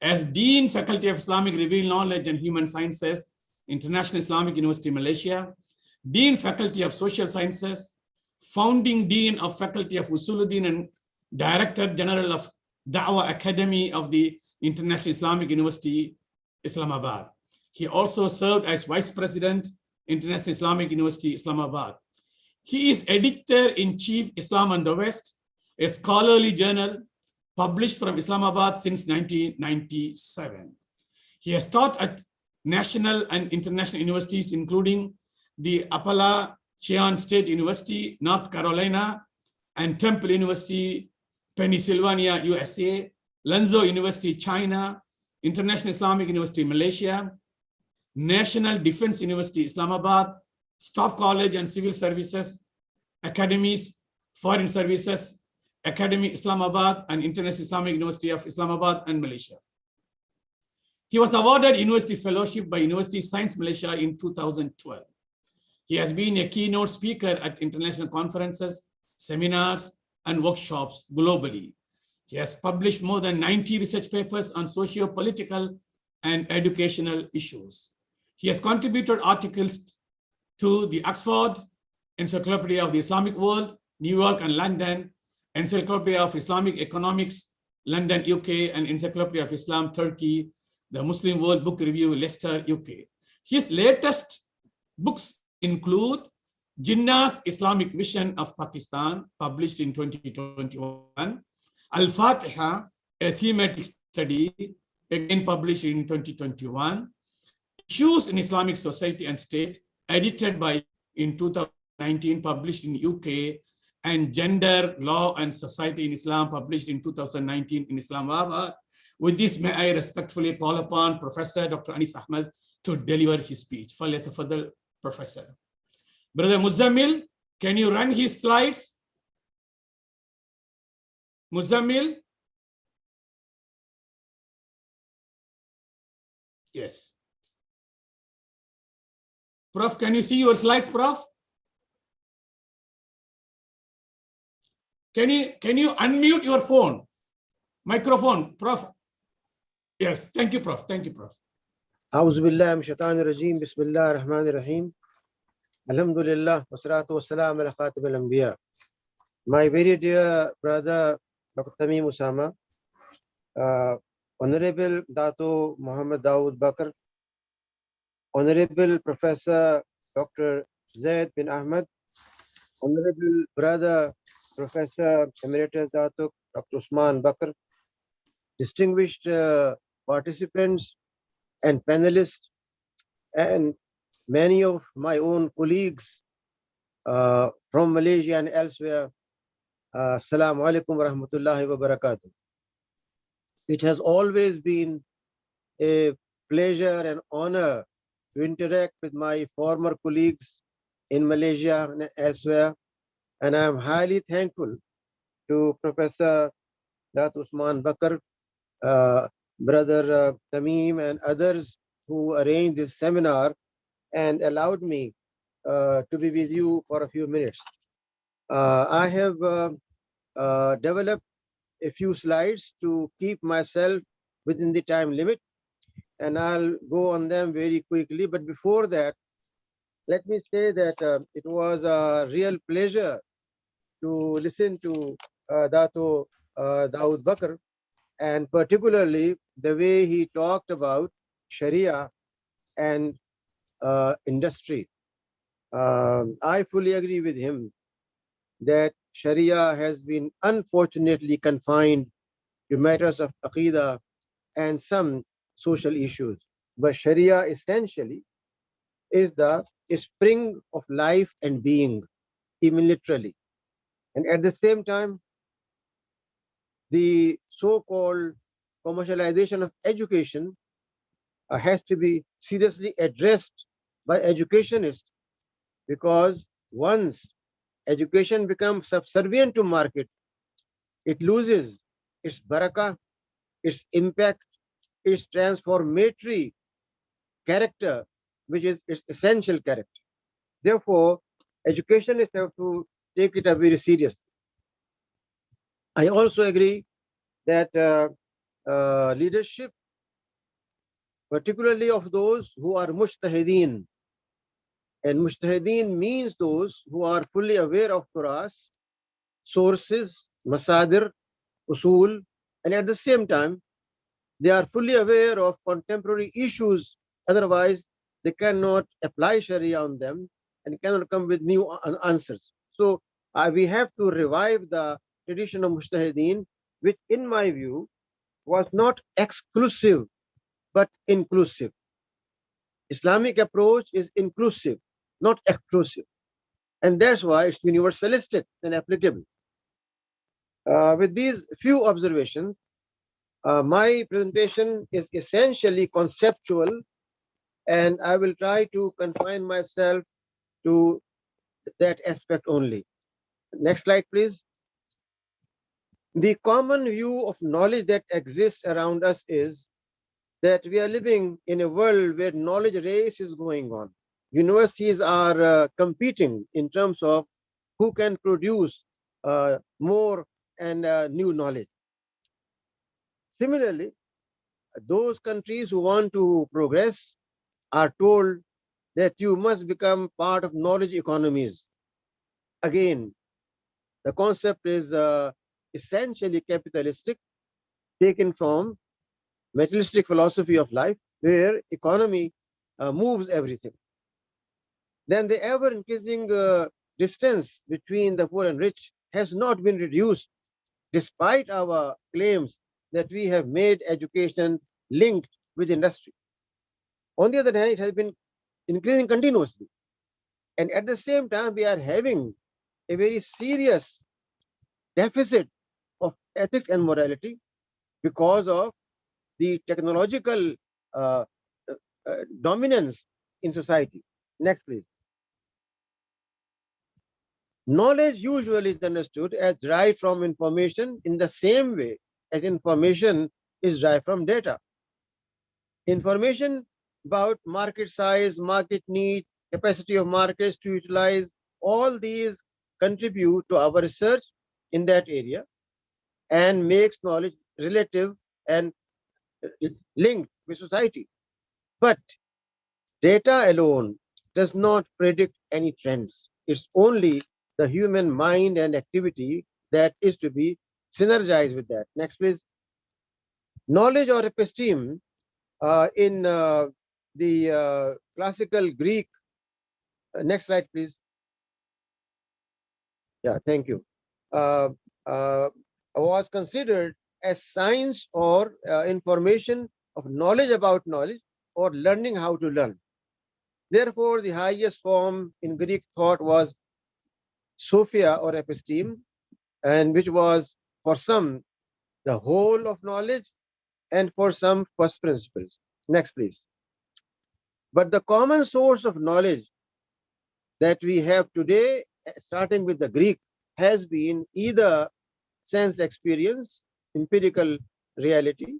as Dean, Faculty of Islamic Revealed Knowledge and Human Sciences, International Islamic University, Malaysia, Dean, Faculty of Social Sciences, Founding Dean of Faculty of Usuluddin and Director General of Da'wah Academy of the International Islamic University, Islamabad. He also served as Vice President, International Islamic University, Islamabad. He is Editor-in-Chief, Islam and the West, a scholarly journal published from Islamabad since 1997. He has taught at national and international universities, including the Appalachian State University, North Carolina, and Temple University, Pennsylvania, USA, Lanzhou University, China, International Islamic University, Malaysia, National Defense University, Islamabad, Staff College and Civil Services, Academies, Foreign Services, Academy Islamabad, and International Islamic University of Islamabad and Malaysia. He was awarded University Fellowship by University of Science Malaysia in 2012. He has been a keynote speaker at international conferences, seminars, and workshops globally. He has published more than 90 research papers on socio-political and educational issues. He has contributed articles to the Oxford Encyclopedia of the Islamic World, New York and London, Encyclopedia of Islamic Economics, London, UK, and Encyclopedia of Islam, Turkey, the Muslim World Book Review, Leicester, UK. His latest books include Jinnah's Islamic Vision of Pakistan, published in 2021, Al-Fatiha, a thematic study, again published in 2021, Issues in Islamic Society and State, edited by in 2019, published in UK, and Gender, Law and Society in Islam, published in 2019 in Islamabad. With this, may I respectfully call upon Professor Dr. Anis Ahmed to deliver his speech. Falyatafaddal, Professor. Brother Muzammil, can you run his slides? Muzammil? Yes. Prof, can you see your slides, Prof? Can you unmute your phone? Microphone, Prof. Yes, thank you, Prof. Thank you, Prof. أعوذ بالله من الشيطان الرجيم بسم الله الرحمن الرحيم الحمد لله والصلاة والسلام على خاتم الأنبياء. My very dear brother Dr. THAMEEM Usama, Honorable Dato Muhammad Daud Bakar, Honorable Professor Dr. Zaid Bin Ahmed, Honorable Brother Professor Emeritus DATUK Dr. Usman Bakar, distinguished participants and panelists, and many of my own colleagues from Malaysia and elsewhere. Assalamu alaikum wa rahmatullahi wa barakatuh. It has always been a pleasure and honor to interact with my former colleagues in Malaysia and elsewhere, and I am highly thankful to Professor Dr. Usman Bakar, Brother THAMEEM, and others who arranged this seminar and allowed me to be with you for a few minutes. I have developed a few slides to keep myself within the time limit, and I'll go on them very quickly. But before that, let me say that it was a real pleasure to listen to Dato Daud Bakar, and particularly the way he talked about Sharia and industry. I fully agree with him that Sharia has been unfortunately confined to matters of Aqidah and some social issues. But Sharia essentially is the spring of life and being, even literally. And at the same time, the so-called commercialization of education has to be seriously addressed by educationists, because once education becomes subservient to market, it loses its barakah, its impact, its transformatory character, which is its essential character. Therefore, educationists have to take it up very seriously. I also agree that leadership, particularly of those who are mujtahideen, and mujtahideen means those who are fully aware of Qur'an, sources, masadir, usul, and at the same time, they are fully aware of contemporary issues. Otherwise, they cannot apply Sharia on them and cannot come with new answers. So we have to revive the tradition of mujtahideen, which in my view was not exclusive, but inclusive. Islamic approach is inclusive, not exclusive. And that's why it's universalistic and applicable. With these few observations, my presentation is essentially conceptual, and I will try to confine myself to that aspect only. Next slide, please. The common view of knowledge that exists around us is that we are living in a world where knowledge race is going on. Universities are competing in terms of who can produce more and new knowledge. Similarly, those countries who want to progress are told that you must become part of knowledge economies. Again, the concept is essentially capitalistic, taken from materialistic philosophy of life, where economy moves everything. Then the ever increasing distance between the poor and rich has not been reduced, despite our claims that we have made education linked with industry. On the other hand, it has been increasing continuously. And at the same time, we are having a very serious deficit of ethics and morality because of the technological uh, dominance in society. Next, please. Knowledge usually is understood as derived from information in the same way as information is derived from data. Information about market size, market need, capacity of markets to utilize, all these contribute to our research in that area and makes knowledge relative and linked with society. But data alone does not predict any trends. It's only the human mind and activity that is to be synergized with that. Next, please. Knowledge or episteme in the classical Greek. Next slide, please. Yeah, thank you. Uh, uh, was considered as science or information of knowledge about knowledge or learning how to learn. Therefore, the highest form in Greek thought was Sophia or episteme, and which was for some the whole of knowledge and for some first principles. Next, please. But the common source of knowledge that we have today, starting with the Greek, has been either sense experience, empirical reality,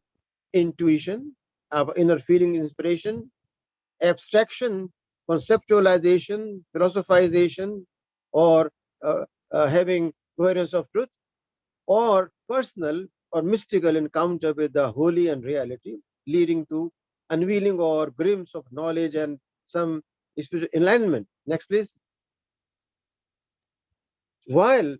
intuition, our inner feeling, inspiration, abstraction, conceptualization, philosophization, or having coherence of truth, or personal or mystical encounter with the holy and reality, leading to unveiling or glimpse of knowledge and some spiritual enlightenment. Next, please. While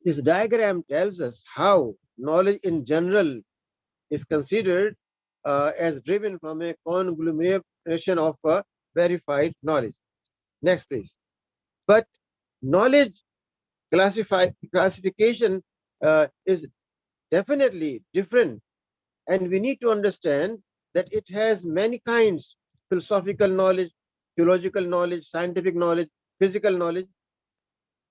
this diagram tells us how knowledge in general is considered as driven from a conglomeration of verified knowledge. Next, please. But knowledge classification is definitely different, and we need to understand that it has many kinds: philosophical knowledge, theological knowledge, scientific knowledge, physical knowledge.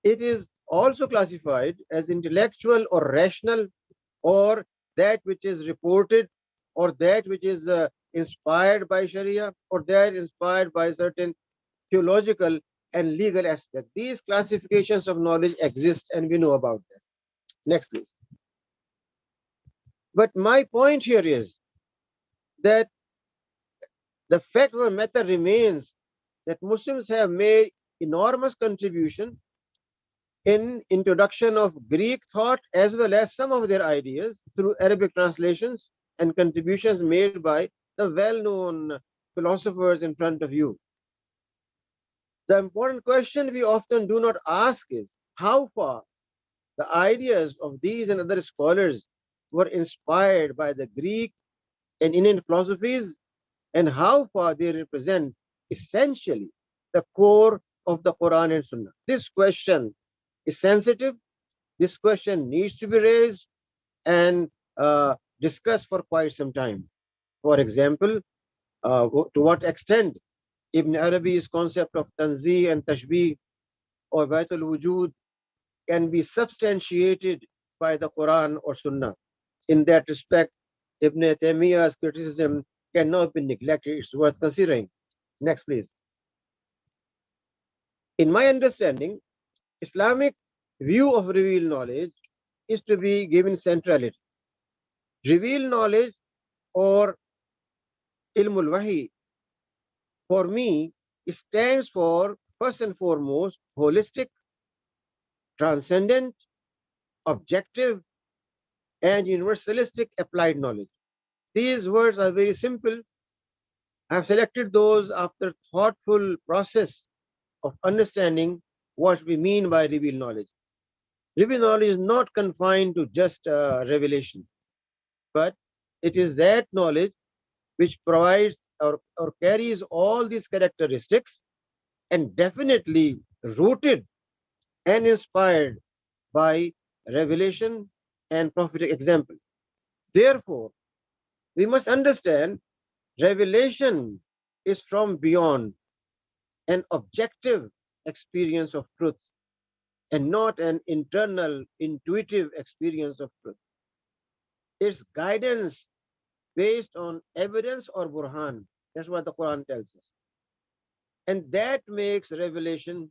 It is also classified as intellectual or rational, or that which is reported, or that which is inspired by Sharia, or that inspired by certain theological and legal aspect. These classifications of knowledge exist, and we know about that. Next, please. But my point here is that the fact of the matter remains that Muslims have made enormous contribution in introduction of Greek thought as well as some of their ideas through Arabic translations and contributions made by the well-known philosophers in front of you. The important question we often do not ask is how far the ideas of these and other scholars were inspired by the Greek and Indian philosophies, and how far they represent essentially the core of the Quran and Sunnah. This question is sensitive. This question needs to be raised and discussed for quite some time. For example, to what extent Ibn Arabi's concept of Tanzih and Tashbih or Baitul Wujud can be substantiated by the Quran or Sunnah. In that respect, Ibn Taymiyyah's criticism cannot be neglected. It's worth considering. Next, please. In my understanding, Islamic view of revealed knowledge is to be given centrality. Revealed knowledge or ilmul wahi, for me, it stands for first and foremost holistic, transcendent, objective, and universalistic applied knowledge. These words are very simple. I have selected those after thoughtful process of understanding what we mean by revealed knowledge. Revealed knowledge is not confined to just revelation, but it is that knowledge which provides or carries all these characteristics and definitely rooted and inspired by revelation and prophetic example. Therefore, we must understand revelation is from beyond an objective experience of truth and not an internal intuitive experience of truth. It's guidance based on evidence or burhan. That's what the Quran tells us. And that makes revelation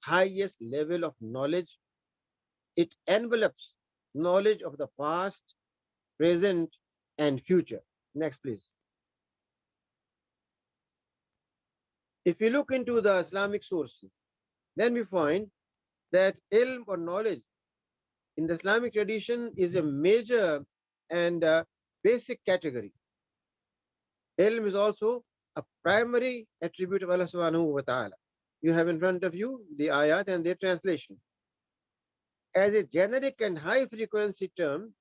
highest level of knowledge. It envelops knowledge of the past, present, and future. Next, please. If you look into the Islamic sources, then we find that ilm or knowledge in the Islamic tradition is a major and basic category. Ilm is also a primary attribute of Allah subhanahu wa ta'ala. You have in front of you the ayat and their translation. As a generic and high frequency term,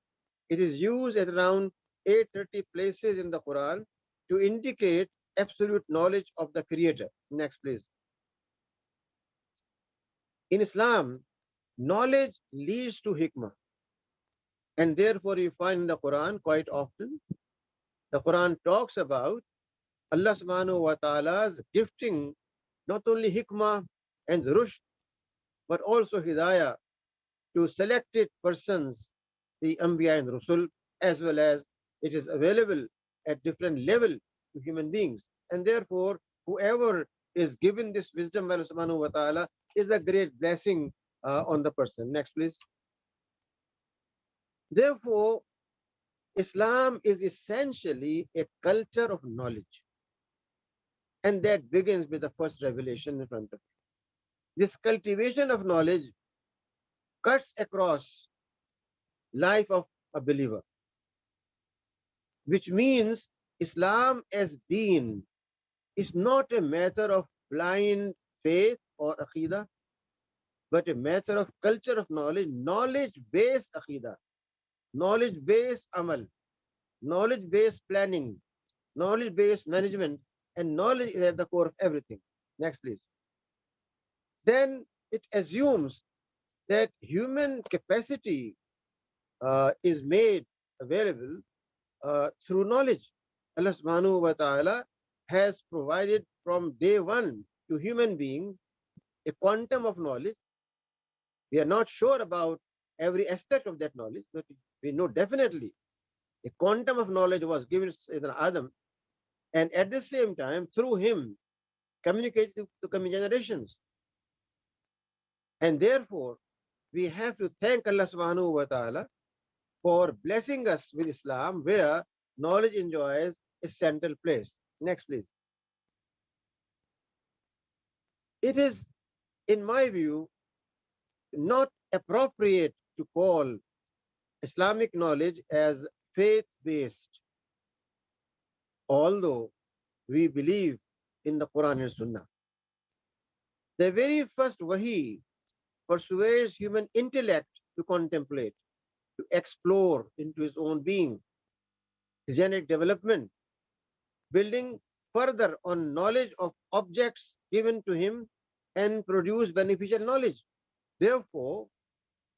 it is used at around 830 places in the Quran to indicate absolute knowledge of the Creator. Next, please. In Islam, knowledge leads to hikmah. And therefore, you find in the Quran quite often, the Quran talks about Allah subhanahu wa ta'ala's gifting not only hikmah and rushd, but also hidayah to selected persons, the Anbiya and Rasul, as well as it is available at different level to human beings. And therefore, whoever is given this wisdom by Allah subhanahu wa ta'ala is a great blessing on the person. Next, please. Therefore, Islam is essentially a culture of knowledge. And that begins with the first revelation in front of you. This cultivation of knowledge cuts across life of a believer, which means Islam as deen is not a matter of blind faith or aqidah, but a matter of culture of knowledge, knowledge-based aqidah, knowledge-based amal, knowledge-based planning, knowledge-based management, and knowledge is at the core of everything. Next, please. Then it assumes that human capacity is made available through knowledge. Allah subhanahu wa ta'ala has provided from day one to human being a quantum of knowledge. We are not sure about every aspect of that knowledge, but we know definitely a quantum of knowledge was given to Adam, and at the same time, through him, communicated to coming generations. And therefore, we have to thank Allah subhanahu wa ta'ala for blessing us with Islam, where knowledge enjoys a central place. Next, please. It is, in my view, not appropriate to call Islamic knowledge as faith-based, although we believe in the Quran and Sunnah. The very first wahi persuades human intellect to contemplate, to explore into his own being, his genetic development, building further on knowledge of objects given to him and produce beneficial knowledge. Therefore,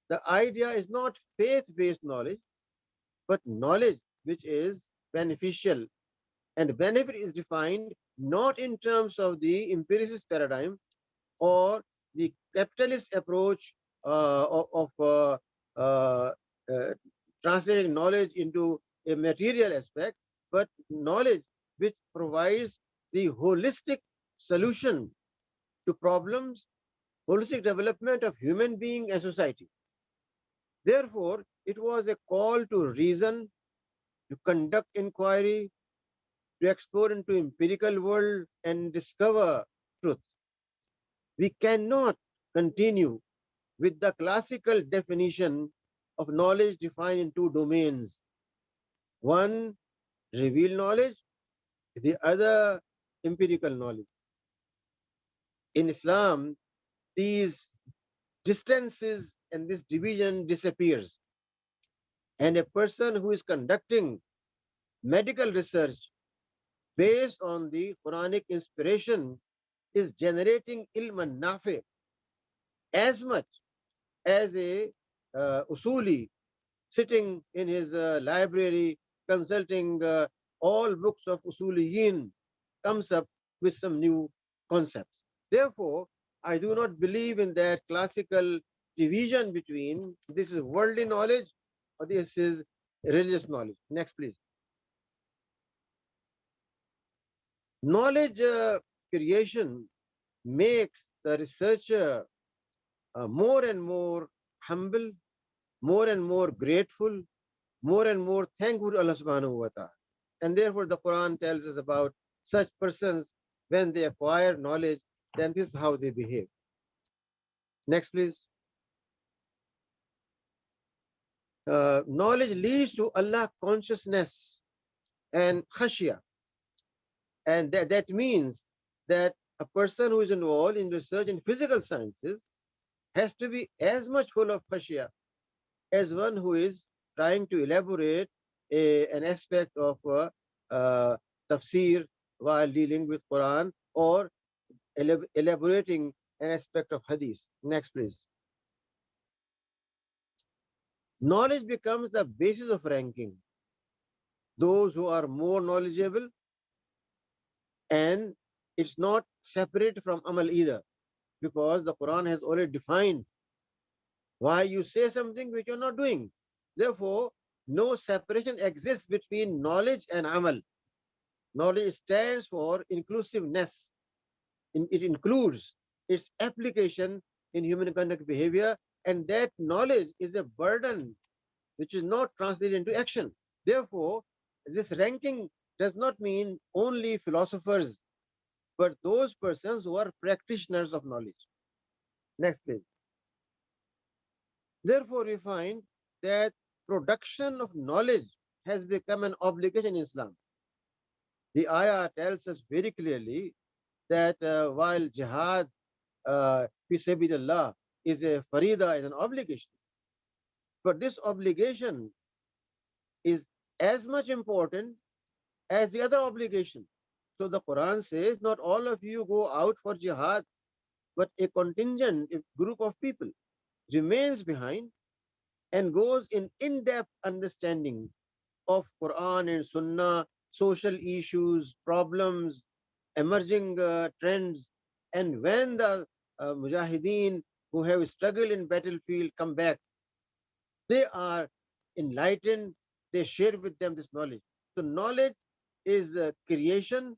the idea is not faith-based knowledge, but knowledge which is beneficial. And benefit is defined not in terms of the empiricist paradigm or the capitalist approach of translating knowledge into a material aspect, but knowledge which provides the holistic solution to problems, holistic development of human being and society. Therefore, it was a call to reason, to conduct inquiry, to explore into empirical world and discover truth. We cannot continue with the classical definition of knowledge defined in two domains. One, revealed knowledge, the other, empirical knowledge. In Islam, these distances and this division disappears. And a person who is conducting medical research based on the Quranic inspiration is generating ilm nafi as much as a usuli sitting in his library consulting all books of usuliyin comes up with some new concepts. Therefore, I do not believe in that classical division between this is worldly knowledge or this is religious knowledge. Next, please. Knowledge creation makes the researcher more and more humble, more and more grateful, more and more thankful to Allah subhanahu wa ta'ala. And therefore the Quran tells us about such persons when they acquire knowledge, then this is how they behave. Next, please. Knowledge leads to Allah consciousness and khashya. And that means that a person who is involved in research in physical sciences has to be as much full of khashya as one who is trying to elaborate an aspect of tafsir while dealing with Quran or elaborating an aspect of hadith. Next, please. Knowledge becomes the basis of ranking. Those who are more knowledgeable, and it's not separate from amal either, because the Quran has already defined why you say something which you're not doing. Therefore, no separation exists between knowledge and amal. Knowledge stands for inclusiveness. It includes its application in human conduct behavior, and that knowledge is a burden which is not translated into action. Therefore, this ranking does not mean only philosophers, but those persons who are practitioners of knowledge. Next, please. Therefore, we find that production of knowledge has become an obligation in Islam. The ayah tells us very clearly that while jihad fi sabilillah is a farida, is an obligation, but this obligation is as much important as the other obligation. So the Quran says, not all of you go out for jihad, but a contingent, a group of people remains behind and goes in-depth understanding of Quran and Sunnah, social issues, problems, emerging trends. And when the mujahideen who have struggled in battlefield come back, they are enlightened, they share with them this knowledge. So knowledge is creation,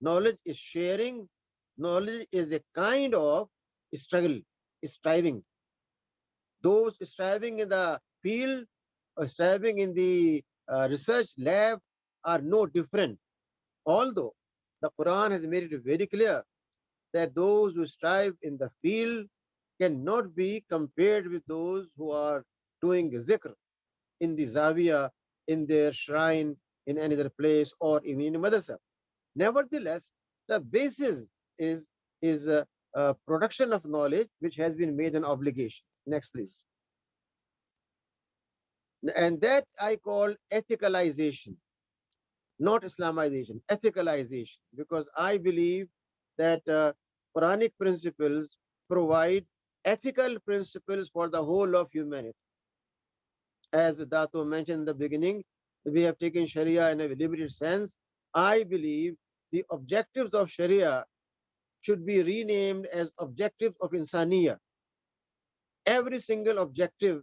knowledge is sharing, knowledge is a kind of struggle, striving. Those striving in the field or striving in the research lab are no different. Although the Quran has made it very clear that those who strive in the field cannot be compared with those who are doing zikr in the zawiya, in their shrine, in any other place, or even in madrasa. Nevertheless, the basis is production of knowledge, which has been made an obligation. Next, please. And that I call ethicalization, not Islamization, ethicalization, because I believe that Quranic principles provide ethical principles for the whole of humanity. As Dato mentioned in the beginning, we have taken Sharia in a limited sense. I believe the objectives of Sharia should be renamed as objectives of Insaniya. Every single objective,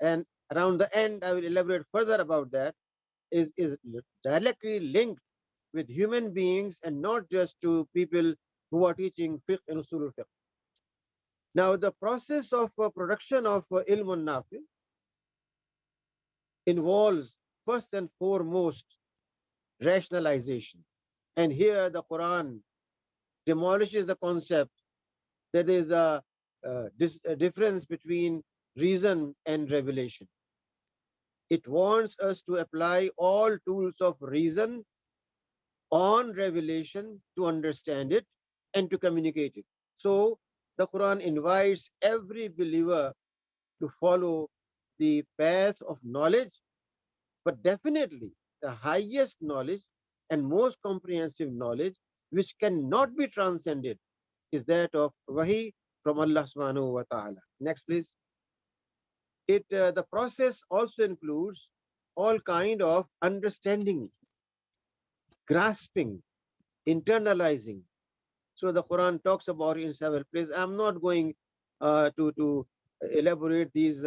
and around the end I will elaborate further about that, is directly linked with human beings and not just to people who are teaching fiqh and usul fiqh. Now the process of production of ilm nafi involves first and foremost rationalization. And here the Quran demolishes the concept that there is a difference between reason and revelation. It wants us to apply all tools of reason on revelation to understand it and to communicate it. So the Quran invites every believer to follow the path of knowledge, but definitely the highest knowledge and most comprehensive knowledge, which cannot be transcended, is that of Wahi from Allah subhanahu wa ta'ala. Next, please. The process also includes all kind of understanding, grasping, internalizing. So the Quran talks about it in several places. I'm not going to elaborate these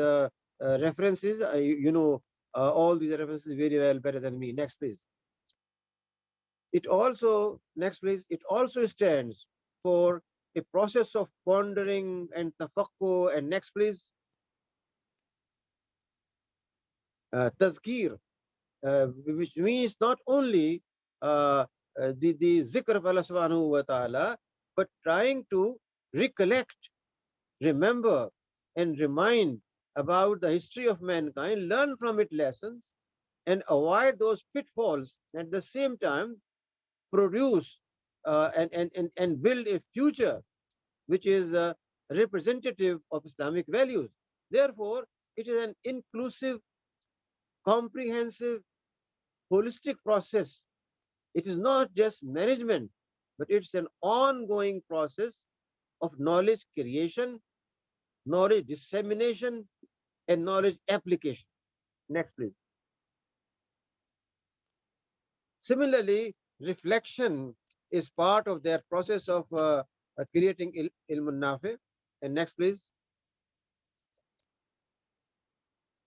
references. You know all these references very well, better than me. Next, please. It also, next please, it also stands for a process of pondering and tafakkur. And next, please, tazkir, which means not only the zikr of Allah subhanahu wa ta'ala, but trying to recollect, remember, and remind about the history of mankind, learn from it lessons, and avoid those pitfalls. At the same time, produce and build a future which is representative of Islamic values. Therefore, it is an inclusive, comprehensive, holistic process. It is not just management, but it's an ongoing process of knowledge creation, knowledge dissemination, and knowledge application. Next, please. Similarly, reflection is part of their process of creating ilmun nafi. And next, please.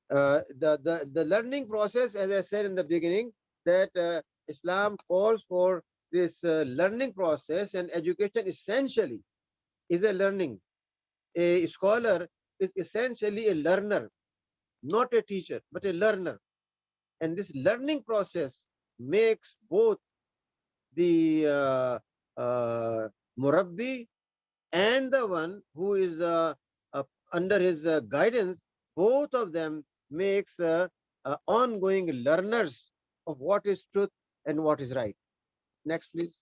The learning process, as I said in the beginning, that Islam calls for this learning process, and education essentially is a learning. A scholar is essentially a learner, not a teacher, but a learner. And this learning process makes both the murabbi and the one who is under his guidance, both of them makes ongoing learners of what is truth and what is right. Next, please.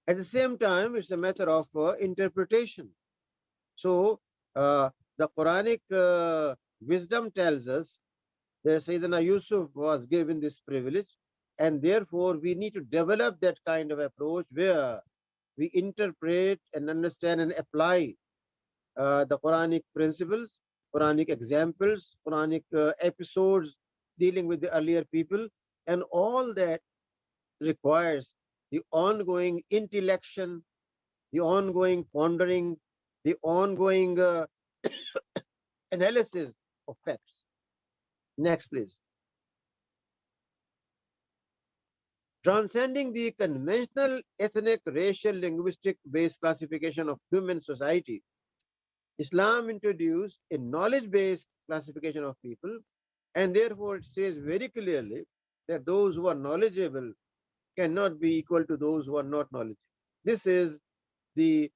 At the same time, it's a matter of interpretation. So the Quranic wisdom tells us that Sayyidina Yusuf was given this privilege, and therefore we need to develop that kind of approach where we interpret and understand and apply the Quranic principles, Quranic examples, Quranic episodes dealing with the earlier people, and all that requires the ongoing intellection, the ongoing pondering, the ongoing analysis of facts. Next, please. Transcending the conventional ethnic, racial, linguistic-based classification of human society, Islam introduced a knowledge-based classification of people, and therefore it says very clearly that those who are knowledgeable cannot be equal to those who are not knowledgeable. This is the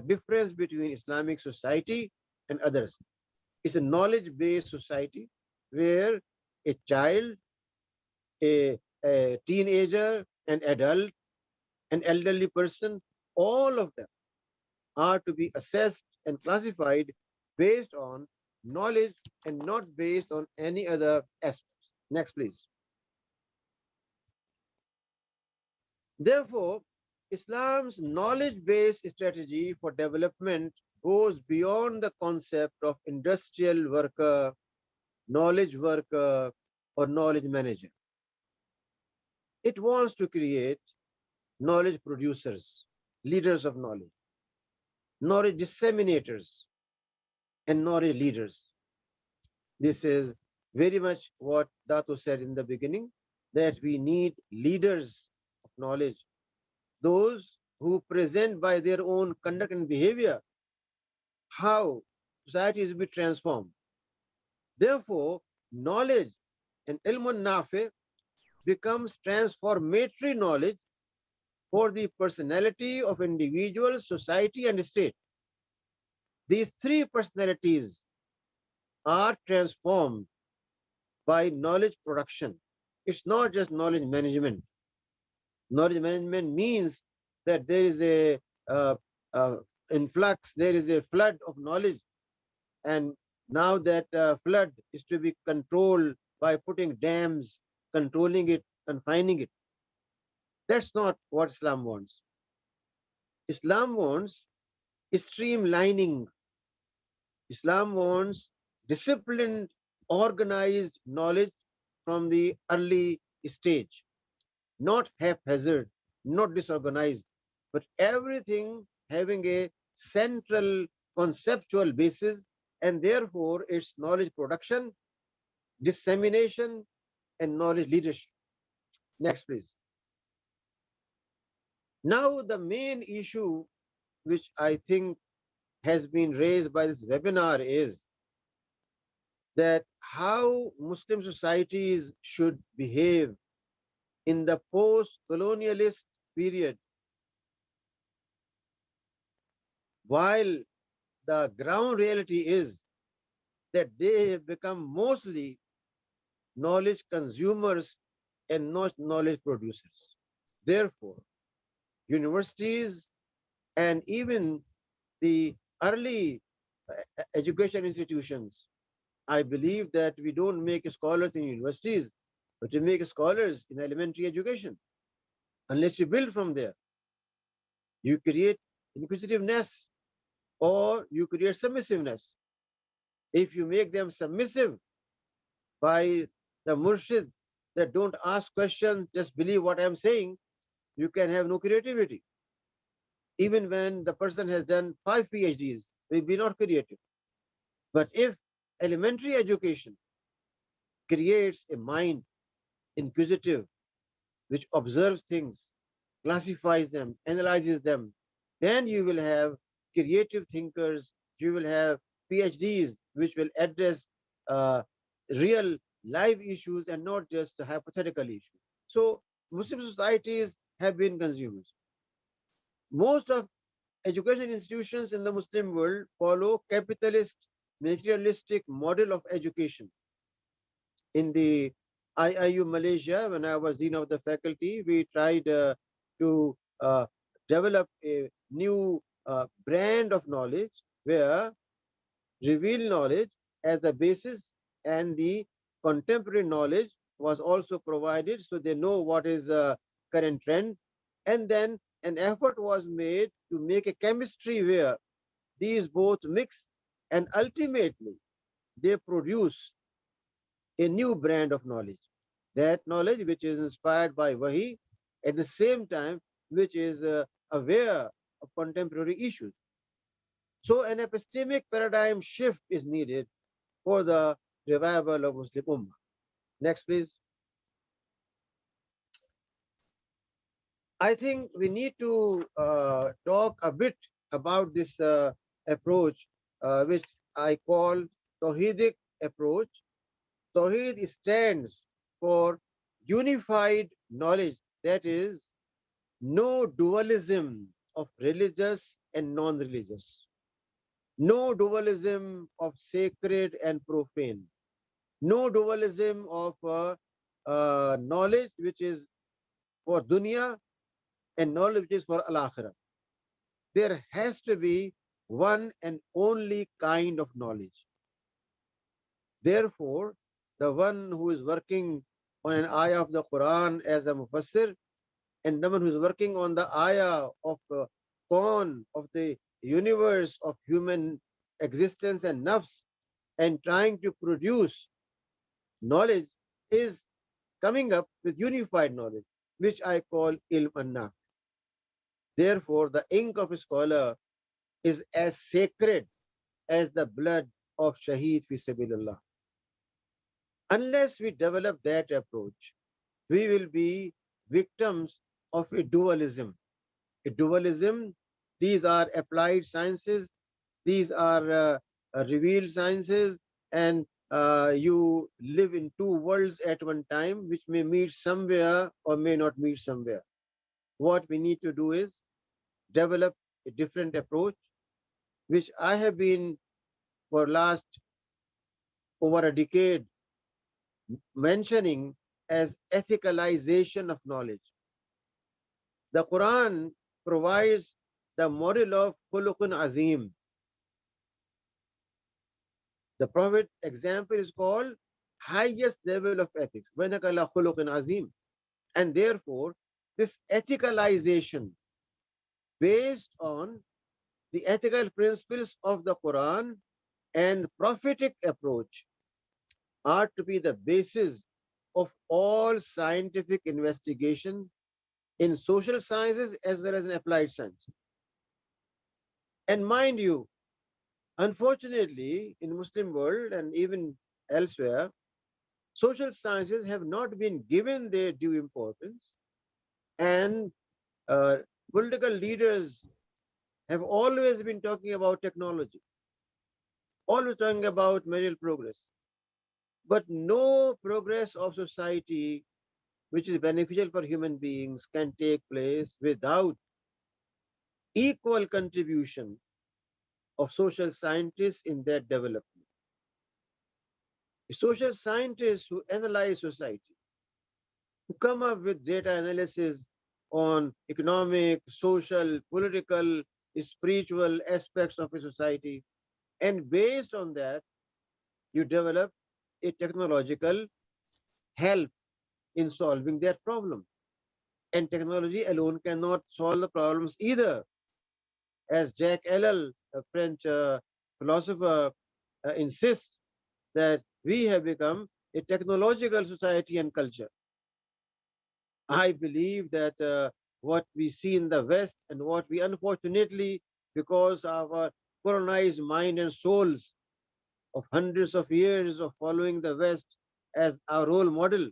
difference between Islamic society and others. It's a knowledge-based society where a child, a teenager, an adult, an elderly person, all of them are to be assessed and classified based on knowledge and not based on any other aspects. Next, please. Therefore, Islam's knowledge-based strategy for development goes beyond the concept of industrial worker, knowledge worker, or knowledge manager. It wants to create knowledge producers, leaders of knowledge, knowledge disseminators, and knowledge leaders. This is very much what Dato said in the beginning, that we need leaders of knowledge, those who present by their own conduct and behavior how society is to be transformed. Therefore, knowledge and ilmun nafi becomes transformatory knowledge for the personality of individual, society, and state. These three personalities are transformed by knowledge production. It's not just knowledge management. Knowledge management means that there is a uh, influx, there is a flood of knowledge, and now that flood is to be controlled by putting dams, controlling it, confining it. That's not what Islam wants. Islam wants streamlining. Islam wants disciplined, organized knowledge from the early stage, not haphazard, not disorganized, but everything having a central conceptual basis, and therefore its knowledge production, dissemination, and knowledge leadership. Next, please. Now, the main issue which I think has been raised by this webinar is that how Muslim societies should behave in the post-colonialist period, while the ground reality is that they have become mostly knowledge consumers and not knowledge producers. Therefore, universities and even the early education institutions, I believe that we don't make scholars in universities, but we make scholars in elementary education. Unless you build from there, you create inquisitiveness or you create submissiveness. If you make them submissive by the murshid that don't ask questions, just believe what I'm saying, you can have no creativity. Even when the person has done 5 PhDs, will be not creative. But if elementary education creates a mind inquisitive, which observes things, classifies them, analyzes them, then you will have creative thinkers, you will have PhDs, which will address real live issues and not just hypothetical issues. So Muslim societies have been consumers. Most of education institutions in the Muslim world follow capitalist, materialistic model of education. In the IIU Malaysia, when I was dean of the faculty, we tried to develop a new brand of knowledge where revealed knowledge as the basis and the contemporary knowledge was also provided, so they know what is current trend. And then an effort was made to make a chemistry where these both mix, and ultimately they produce a new brand of knowledge. That knowledge which is inspired by Wahi, at the same time which is aware of contemporary issues. So an epistemic paradigm shift is needed for the revival of Muslim Ummah. Next, please. I think we need to talk a bit about this approach, which I call Tawhidic approach. Tawhid stands for unified knowledge, that is, no dualism of religious and non-religious, no dualism of sacred and profane, no dualism of knowledge which is for dunya and knowledge which is for al-akhirah. There has to be one and only kind of knowledge. Therefore, the one who is working on an ayah of the Quran as a mufassir, and the one who is working on the ayah of Qawn, of the universe of human existence and nafs, and trying to produce knowledge, is coming up with unified knowledge, which I call ilm an-naf. Therefore, the ink of a scholar is as sacred as the blood of Shaheed fi sabilillah. Unless we develop that approach, we will be victims of a dualism. A dualism, these are applied sciences, these are revealed sciences, and you live in two worlds at one time, which may meet somewhere or may not meet somewhere. What we need to do is develop a different approach, which I have been for last over a decade mentioning as ethicalization of knowledge. The Quran provides the model of khuluqun azim. The Prophet example is called highest level of ethics. وَإِنَّكَ لَخُلُقٍ azim. And therefore, this ethicalization based on the ethical principles of the Quran and prophetic approach are to be the basis of all scientific investigation in social sciences as well as in applied science. And mind you, unfortunately, in Muslim world and even elsewhere, social sciences have not been given their due importance, and political leaders have always been talking about technology, always talking about material progress. But no progress of society which is beneficial for human beings can take place without equal contribution of social scientists in their development. Social scientists who analyze society, who come up with data analysis on economic, social, political, spiritual aspects of a society, and based on that, you develop a technological help in solving their problem. And technology alone cannot solve the problems either. As Jacques Ellul, a French philosopher, insists that we have become a technological society and culture. I believe that what we see in the West and what we unfortunately, because of our colonized mind and souls of hundreds of years of following the West as our role model,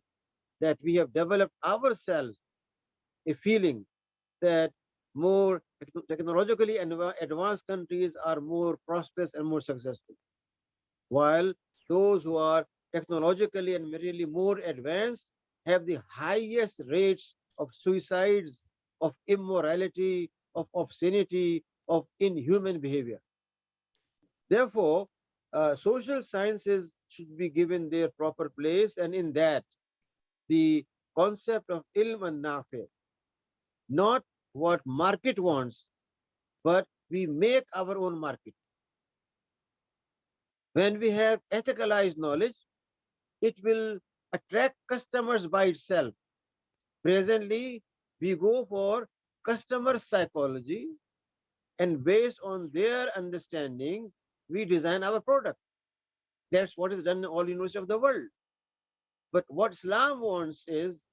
that we have developed ourselves a feeling that more technologically advanced countries are more prosperous and more successful, while those who are technologically and materially more advanced have the highest rates of suicides, of immorality, of obscenity, of inhuman behavior. Therefore, social sciences should be given their proper place, and in that, the concept of ilm and nafi, not what market wants, but we make our own market. When we have ethicalized knowledge, it will attract customers by itself. Presently, we go for customer psychology, and based on their understanding, we design our product. That's what is done in all universities of the world. But what Islam wants is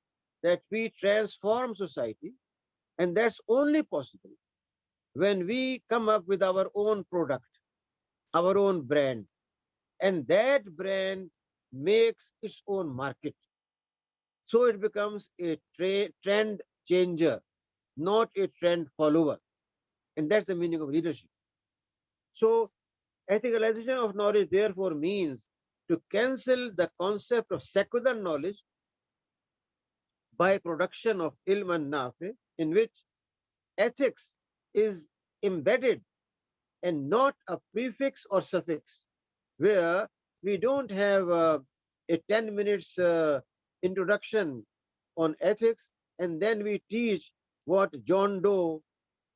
that we transform society, and that's only possible when we come up with our own product, our own brand, and that brand makes its own market. So it becomes a trend changer, not a trend follower. And that's the meaning of leadership. So ethicalization of knowledge therefore means to cancel the concept of secular knowledge by production of ilm and nafi, in which ethics is embedded and not a prefix or suffix, where we don't have a 10 minutes introduction on ethics, and then we teach what John Doe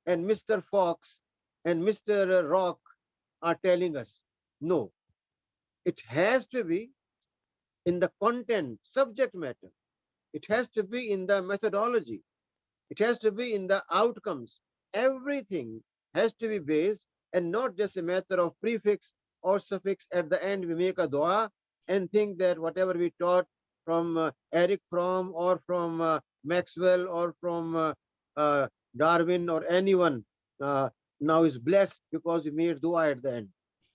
and Mr. Fox and Mr. Rock are telling us. No, it has to be in the content, subject matter. It has to be in the methodology. It has to be in the outcomes. Everything has to be based and not just a matter of prefix or suffix. At the end, we make a dua and think that whatever we taught from Eric Fromm or from Maxwell or from Darwin or anyone now is blessed because we made dua at the end.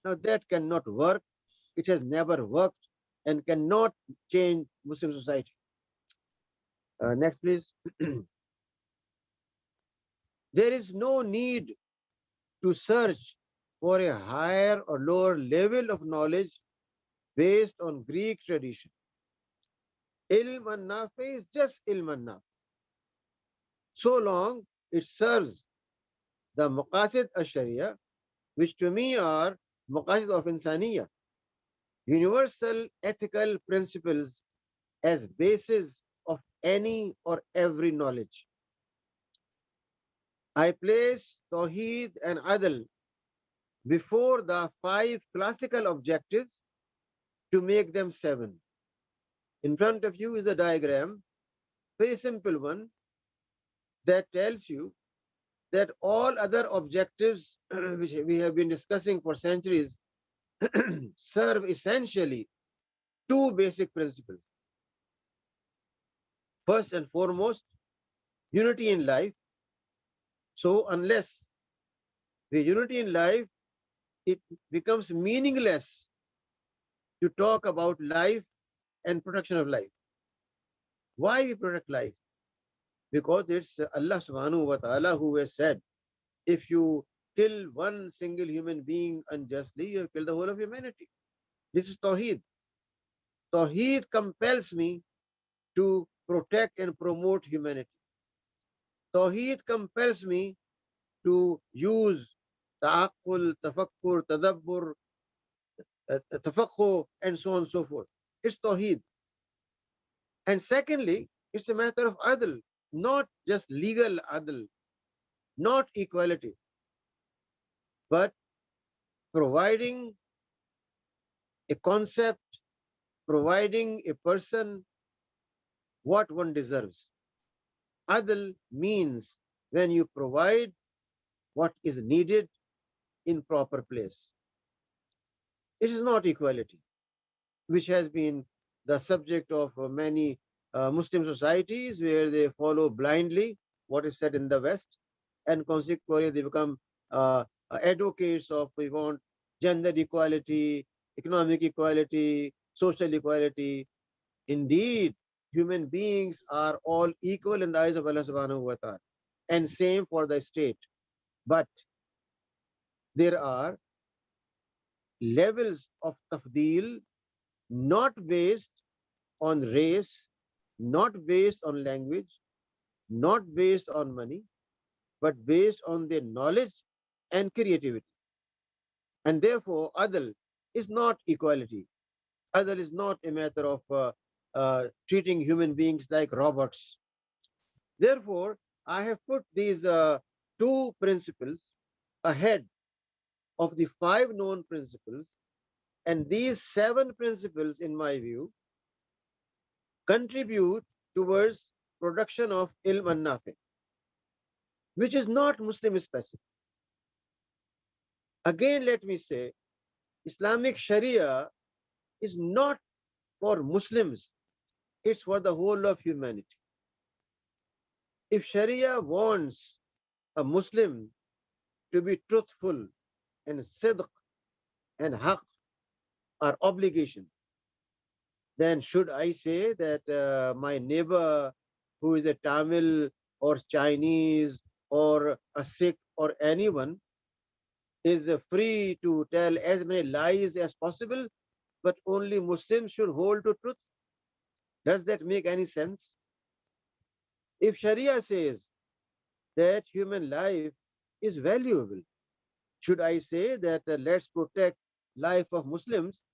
Now that cannot work. It has never worked and cannot change Muslim society. Next, please. There is no need to search for a higher or lower level of knowledge based on Greek tradition. Ilm an-nafi is just ilm an-nafi. So long it serves the maqasid al-sharia, which to me are maqasid of insaniya, universal ethical principles as basis of any or every knowledge. I place Tawheed and Adl before the 5 classical objectives to make them 7. In front of you is a diagram, very simple one, that tells you that all other objectives which we have been discussing for centuries serve essentially 2 basic principles. First and foremost, unity in life. So unless the unity in life, it becomes meaningless to talk about life and protection of life. Why we protect life? Because it's Allah subhanahu wa ta'ala who has said, if you kill one single human being unjustly, you have killed the whole of humanity. This is Tawheed. Tawheed compels me to protect and promote humanity. Tawheed compels me to use ta'aqqul, tafakkur, tadabbur, tafakkur, and so on and so forth. It's Tawheed. And secondly, it's a matter of adl, not just legal adl, not equality, but providing a concept, providing a person what one deserves. Adl means when you provide what is needed in proper place. It is not equality, which has been the subject of many Muslim societies where they follow blindly what is said in the West, and consequently they become advocates of, we want gender equality, economic equality, social equality. Indeed, human beings are all equal in the eyes of Allah subhanahu wa ta'ala, and same for the state. But there are levels of tafdeel not based on race, not based on language, not based on money, but based on their knowledge and creativity. And therefore, adl is not equality. Adl is not a matter of treating human beings like robots. Therefore, I have put these 2 principles ahead of the 5 known principles, and these 7 principles, in my view, contribute towards production of ilm an-nafi, which is not Muslim specific. Again, let me say, Islamic Sharia is not for Muslims, it's for the whole of humanity. If Sharia wants a Muslim to be truthful and sidq and haqq are obligation, then should I say that my neighbor who is a Tamil or Chinese or a Sikh or anyone is free to tell as many lies as possible, but only Muslims should hold to truth? Does that make any sense? If Sharia says that human life is valuable, should I say that let's protect life of Muslims,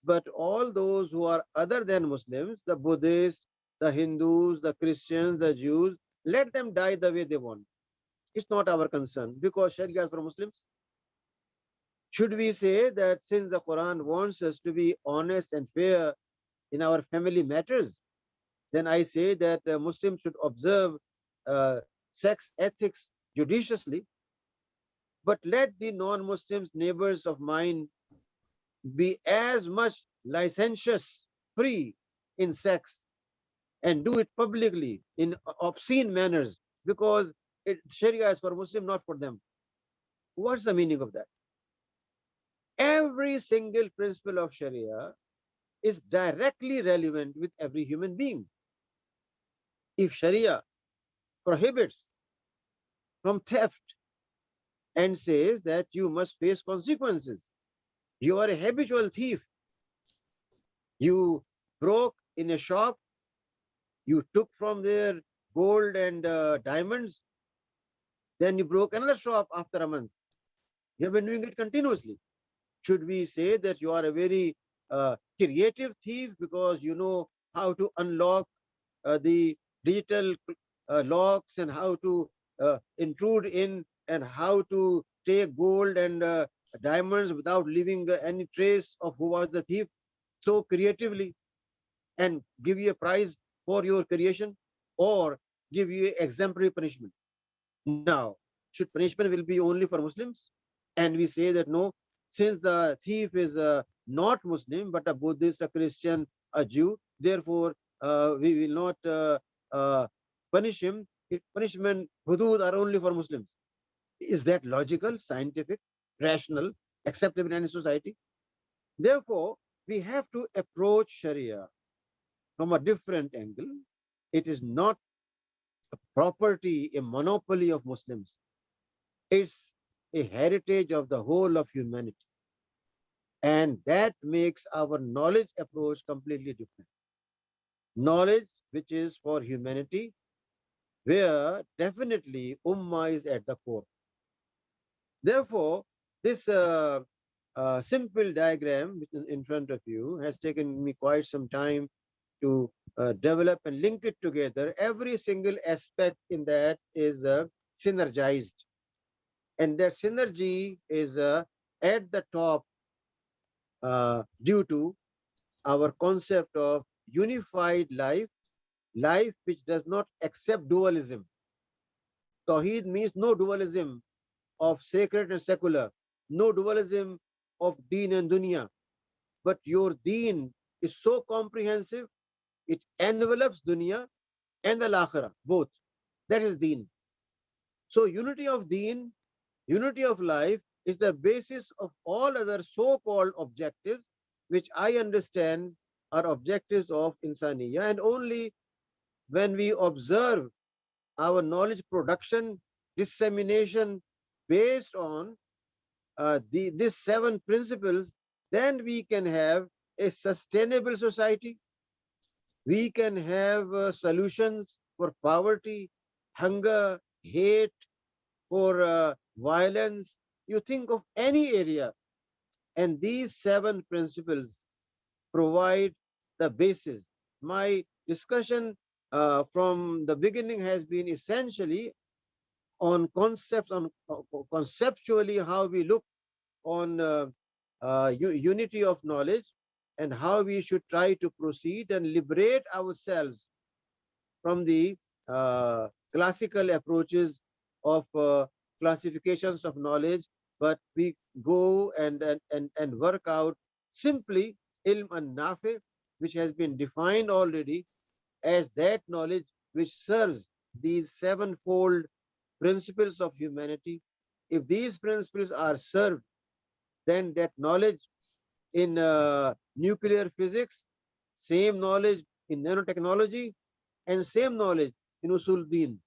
but all those who are other than Muslims, the Buddhists, the Hindus, the Christians, the Jews, let them die the way they want? It's not our concern because Sharia is for Muslims. Should we say that since the Quran wants us to be honest and fair in our family matters, then I say that Muslims should observe sex ethics judiciously, but let the non-Muslims neighbors of mine be as much licentious, free in sex, and do it publicly in obscene manners, because Sharia is for Muslim, not for them. What's the meaning of that? Every single principle of Sharia is directly relevant with every human being. If Sharia prohibits from theft and says that you must face consequences, you are a habitual thief, You broke in a shop, you took from there gold and diamonds, then you broke another shop after a month. You have been doing it continuously. Should we say that you are a very creative thief because you know how to unlock the digital locks and how to intrude in and how to take gold and diamonds without leaving any trace of who was the thief so creatively, and give you a prize for your creation, or give you exemplary punishment? Now, should punishment will be only for Muslims? And we say that no, since the thief is not Muslim but a Buddhist, a Christian, a Jew, therefore we will not punish him. Punishment hudud are only for Muslims. Is that logical, scientific, rational, acceptable in any society? Therefore, we have to approach Sharia from a different angle. It is not a property, a monopoly of Muslims. It's a heritage of the whole of humanity. And that makes our knowledge approach completely different. Knowledge which is for humanity, where definitely Ummah is at the core. Therefore, this simple diagram which is in front of you has taken me quite some time to develop and link it together. Every single aspect in that is synergized. And that synergy is at the top due to our concept of unified life, life which does not accept dualism. Tawheed means no dualism of sacred and secular, no dualism of deen and dunya. But your deen is so comprehensive, it envelops dunya and al-akhirah, both. That is deen. So unity of deen, unity of life is the basis of all other so-called objectives, which I understand are objectives of insaniya. And only when we observe our knowledge production, dissemination based on these 7 principles, then we can have a sustainable society. We can have solutions for poverty, hunger, hate, for violence. You think of any area, and these 7 principles provide the basis. My discussion from the beginning has been essentially on concepts, on conceptually how we look on unity of knowledge and how we should try to proceed and liberate ourselves from the classical approaches of classifications of knowledge, but we go and work out simply ilm an-nafi, which has been defined already as that knowledge which serves these 7-fold principles of humanity. If these principles are served, then that knowledge in nuclear physics, same knowledge in nanotechnology, and same knowledge in usul deen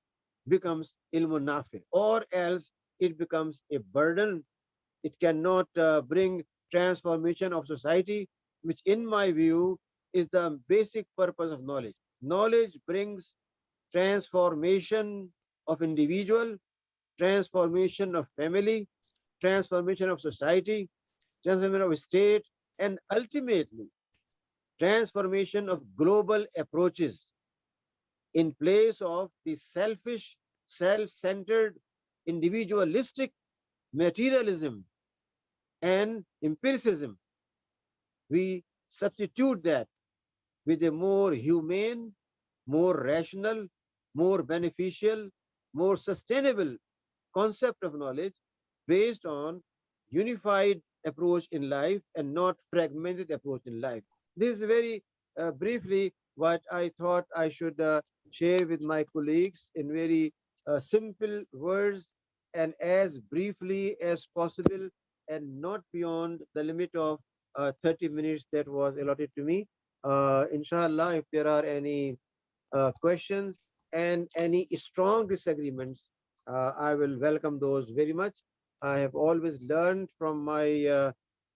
becomes ilmun nafi, or else it becomes a burden. It cannot bring transformation of society, which in my view is the basic purpose of knowledge. Knowledge brings transformation of individual, transformation of family, transformation of society, transformation of state, and ultimately transformation of global approaches in place of the selfish, self-centered, individualistic materialism and empiricism. We substitute that with a more humane, more rational, more beneficial, more sustainable concept of knowledge based on unified approach in life and not fragmented approach in life. This is very briefly what I thought I should share with my colleagues in very simple words and as briefly as possible, and not beyond the limit of 30 minutes that was allotted to me. Inshallah, if there are any questions and any strong disagreements, I will welcome those very much. I have always learned from my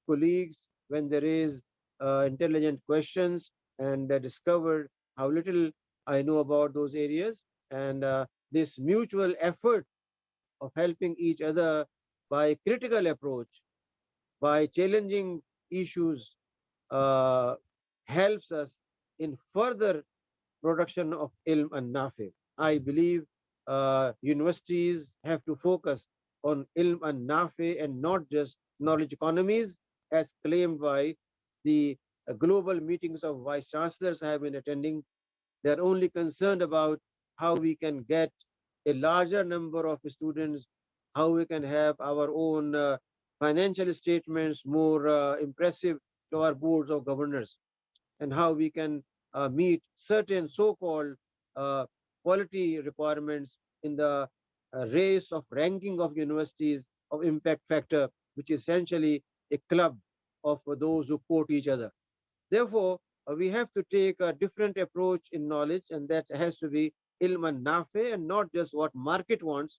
colleagues when there is intelligent questions and discovered how little I know about those areas. And this mutual effort of helping each other by critical approach, by challenging issues, helps us in further production of ilm and nafi. I believe universities have to focus on ilm and nafi and not just knowledge economies as claimed by the global meetings of vice chancellors I have been attending. They're only concerned about how we can get a larger number of students, how we can have our own financial statements more impressive to our boards of governors, and how we can meet certain so-called quality requirements in the race of ranking of universities of impact factor, which is essentially a club of those who quote each other. Therefore, we have to take a different approach in knowledge, and that has to be ilm and nafe, and not just what market wants,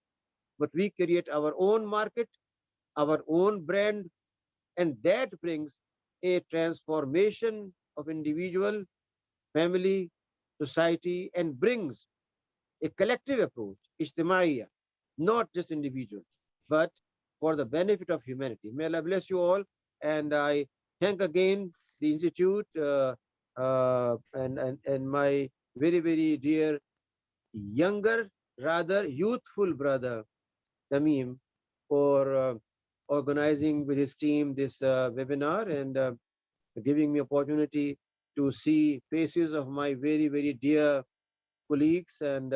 but we create our own market, our own brand, and that brings a transformation of individual, family, society, and brings a collective approach, ijtimaiya, not just individual, but for the benefit of humanity. May Allah bless you all, and I thank again the Institute and my very, very dear younger, rather youthful brother, THAMEEM, for organizing with his team this webinar and giving me opportunity to see faces of my very, very dear colleagues and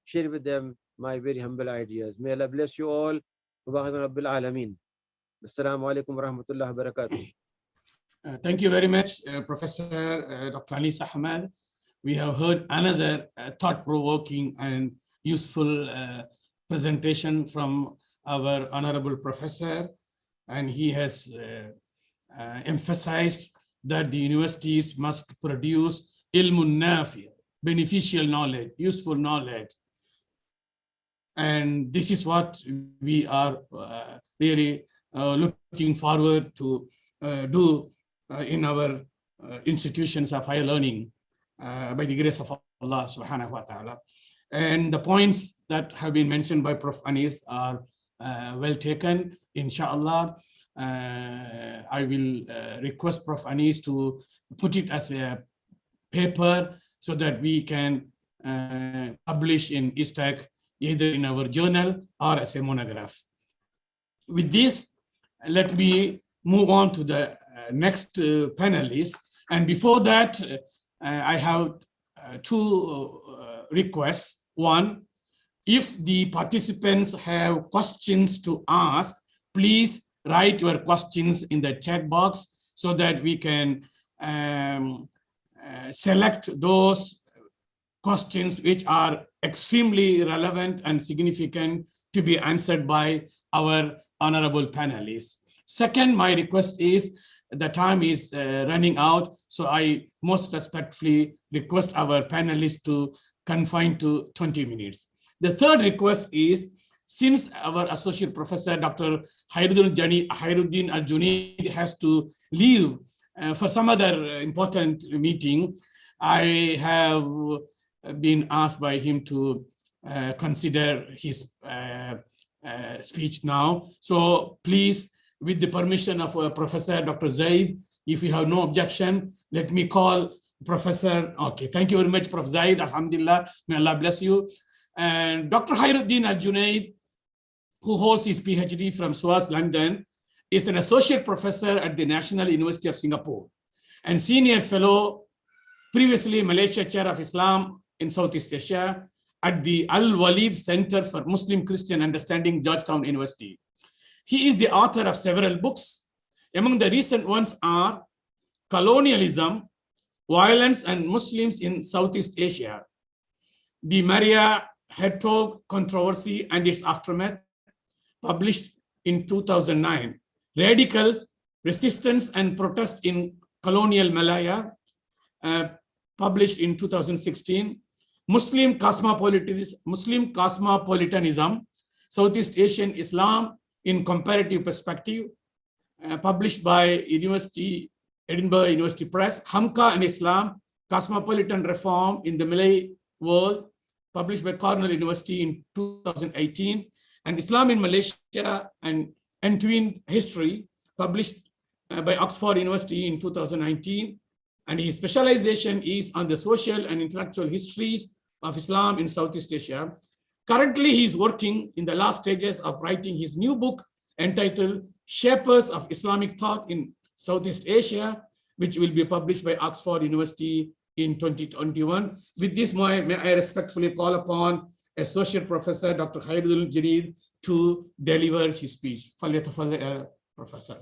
share with them my very humble ideas. May Allah bless you all. Rabbil Alameen. Assalamu alaikum wa rahmatullahi wa barakatuh. Thank you very much, Professor Dr. Anis Ahmed. We have heard another thought-provoking and useful presentation from our honorable professor, and he has emphasized that the universities must produce ilmun nafi, beneficial knowledge, useful knowledge. And this is what we are really looking forward to do in our institutions of higher learning by the grace of Allah subhanahu wa ta'ala. And the points that have been mentioned by Prof. Anis are well taken. Inshallah, I will request Prof. Anis to put it as a paper so that we can publish in ISTAC, either in our journal or as a monograph. With this, let me move on to the next panelist. And before that, I have two requests. One, if the participants have questions to ask, please write your questions in the chat box so that we can select those questions which are extremely relevant and significant to be answered by our honorable panelists. Second, my request is the time is running out, so I most respectfully request our panelists to confine to 20 minutes. The third request is, since our associate professor, Dr. KHAIRUDDIN Al-Junaid, has to leave for some other important meeting, I have been asked by him to consider his speech now. So please, with the permission of Professor Dr. Zaid, if you have no objection, let me call Professor. Okay, thank you very much, Prof. Zaid. Alhamdulillah, may Allah bless you. And Dr. KHAIRUDDIN Al-Junaid, who holds his PhD from SOAS, London, is an associate professor at the National University of Singapore and senior fellow, previously Malaysia Chair of Islam in Southeast Asia at the Al-Walid Center for Muslim Christian Understanding, Georgetown University. He is the author of several books. Among the recent ones are Colonialism, Violence and Muslims in Southeast Asia, the Maria Hertog Controversy and its Aftermath, published in 2009, Radicals, Resistance and Protest in Colonial Malaya, published in 2016, Muslim Cosmopolitanism, Southeast Asian Islam in Comparative Perspective, published by University Edinburgh University Press, Hamka and Islam, Cosmopolitan Reform in the Malay World, published by Cornell University in 2018, and Islam in Malaysia and Entwined History, published by Oxford University in 2019. And his specialization is on the social and intellectual histories of Islam in Southeast Asia. Currently, he is working in the last stages of writing his new book entitled Shapers of Islamic Thought in Southeast Asia, which will be published by Oxford University in 2021. With this, may I respectfully call upon Associate Professor Dr. KHAIRUDDIN to deliver his speech. Professor.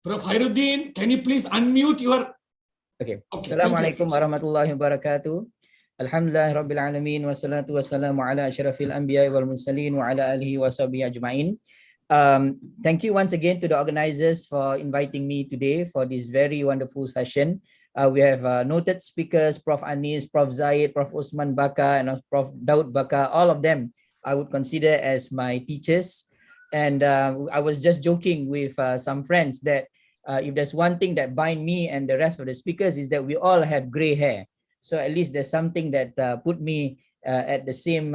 Prof. KHAIRUDDIN, can you please unmute your... Okay. Assalamualaikum warahmatullahi wabarakatuh. Alhamdulillah rabbil alamin wassalatu wassalamu ala asyrafil anbiya wal mursalin wa ala alihi wa sahbihi ajma'in. Thank you once again to the organizers for inviting me today for this very wonderful session. We have noted speakers, Prof. Anis, Prof. Zaid, Prof. Osman BAKAR, and Prof. DAUD BAKAR. All of them I would consider as my teachers. And I was just joking with some friends that if there's one thing that bind me and the rest of the speakers is that we all have gray hair. So at least there's something that put me at the same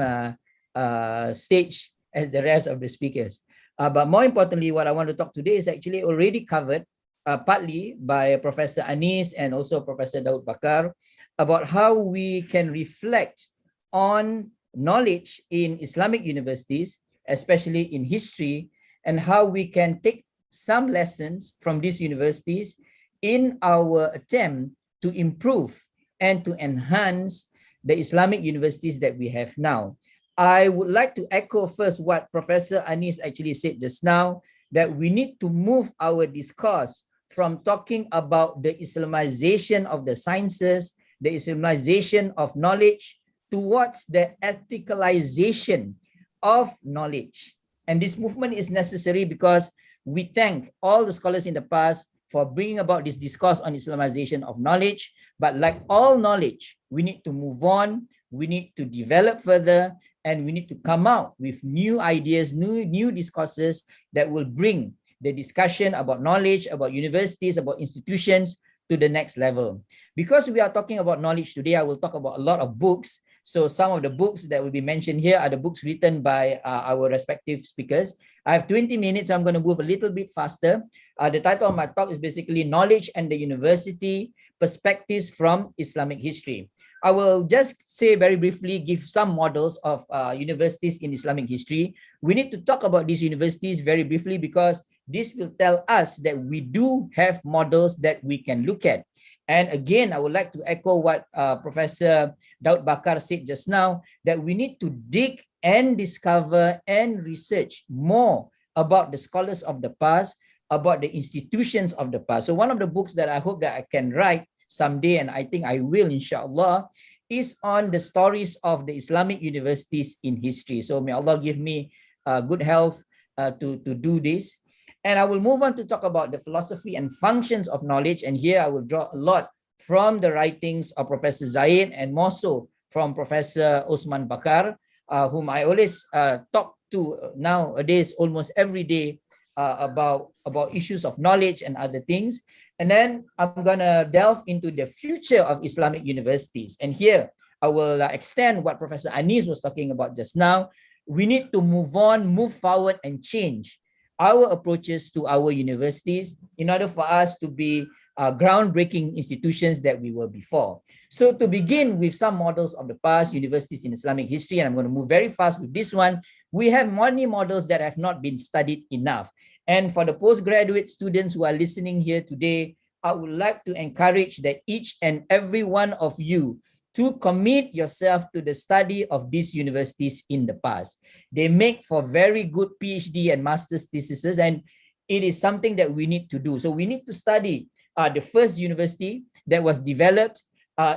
stage as the rest of the speakers. But more importantly, what I want to talk today is actually already covered partly by Professor Anis and also Professor DAUD BAKAR about how we can reflect on knowledge in Islamic universities, especially in history, and how we can take some lessons from these universities in our attempt to improve and to enhance the Islamic universities that we have now. I would like to echo first what Professor Anis actually said just now, that we need to move our discourse from talking about the Islamization of the sciences, the Islamization of knowledge, towards the ethicalization of knowledge. And this movement is necessary because we thank all the scholars in the past for bringing about this discourse on Islamization of knowledge. But like all knowledge, we need to move on, we need to develop further, and we need to come out with new ideas, new discourses that will bring the discussion about knowledge, about universities, about institutions to the next level. Because we are talking about knowledge today, I will talk about a lot of books. So some of the books that will be mentioned here are the books written by our respective speakers. I have 20 minutes, so I'm going to move a little bit faster. The title of my talk is basically Knowledge and the University, Perspectives from Islamic History. I will just say very briefly, give some models of universities in Islamic history. We need to talk about these universities very briefly because this will tell us that we do have models that we can look at. And again, I would like to echo what Professor DAUD BAKAR said just now, that we need to dig and discover and research more about the scholars of the past, about the institutions of the past. So one of the books that I hope that I can write someday, and I think I will, inshallah, is on the stories of the Islamic universities in history. So may Allah give me good health to do this. And I will move on to talk about the philosophy and functions of knowledge. And here I will draw a lot from the writings of Professor Zaid and more so from Professor Osman BAKAR, whom I always talk to nowadays almost every day about issues of knowledge and other things. And then I'm going to delve into the future of Islamic universities. And here I will extend what Professor Anis was talking about just now. We need to move on, move forward, and change our approaches to our universities in order for us to be groundbreaking institutions that we were before. So to begin with some models of the past universities in Islamic history, and I'm going to move very fast with this one, we have many models that have not been studied enough. And for the postgraduate students who are listening here today, I would like to encourage that each and every one of you to commit yourself to the study of these universities in the past. They make for very good PhD and master's theses, and it is something that we need to do. So we need to study the first university that was developed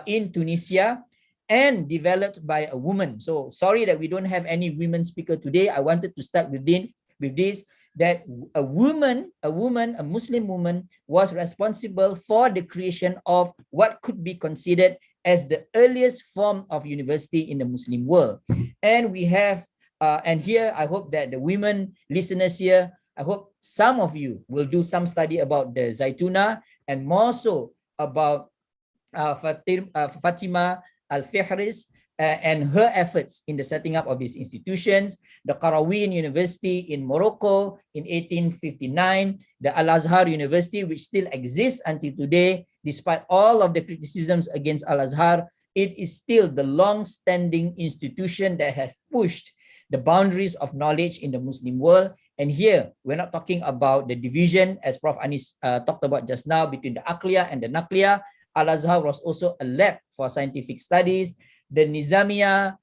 in Tunisia and developed by a woman. So sorry that we don't have any women speaker today. I wanted to start with this, that a Muslim woman was responsible for the creation of what could be considered as the earliest form of university in the Muslim world. And we have, and here I hope that the women listeners here, I hope some of you will do some study about the Zaytuna and more so about Fatima Al-Fihris and her efforts in the setting up of these institutions, the Qarawiyyin University in Morocco in 1859, the Al-Azhar University, which still exists until today, despite all of the criticisms against Al-Azhar, it is still the long-standing institution that has pushed the boundaries of knowledge in the Muslim world. And here, we're not talking about the division, as Prof. Anis talked about just now, between the Aqliya and the Naqliya. Al-Azhar was also a lab for scientific studies. The Nizamiya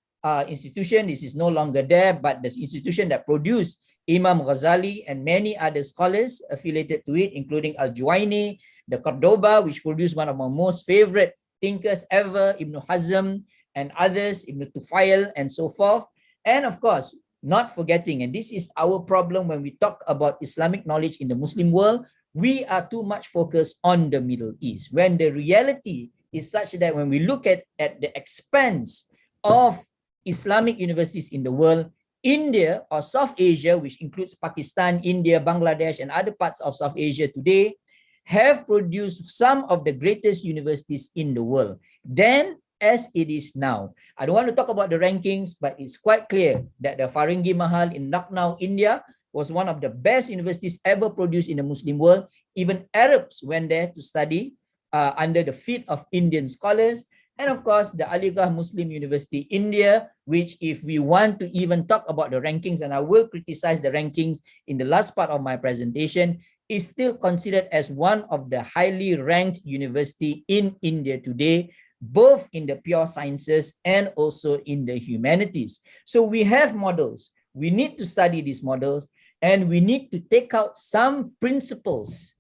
institution, this is no longer there, but the institution that produced Imam Ghazali and many other scholars affiliated to it, including Al-Juwaini, the Cordoba, which produced one of my most favorite thinkers ever, Ibn Hazm and others, Ibn Tufail and so forth. And of course, not forgetting, and this is our problem when we talk about Islamic knowledge in the Muslim world, we are too much focused on the Middle East, when the reality is such that when we look at the expanse of Islamic universities in the world, India or South Asia, which includes Pakistan, India, Bangladesh, and other parts of South Asia today, have produced some of the greatest universities in the world then as it is now. I don't want to talk about the rankings, but it's quite clear that the Farangi Mahal in Lucknow, India, was one of the best universities ever produced in the Muslim world. Even Arabs went there to study under the feet of Indian scholars. And of course, the Aligarh Muslim University, India, which if we want to even talk about the rankings, and I will criticize the rankings in the last part of my presentation, is still considered as one of the highly ranked university in India today, both in the pure sciences and also in the humanities. So we have models. We need to study these models, and we need to take out some principles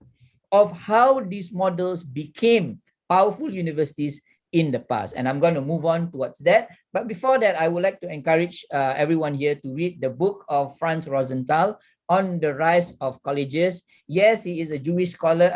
of how these models became powerful universities in the past. And I'm going to move on towards that. But before that, I would like to encourage everyone here to read the book of Franz Rosenthal on the rise of colleges. Yes, he is a Jewish scholar,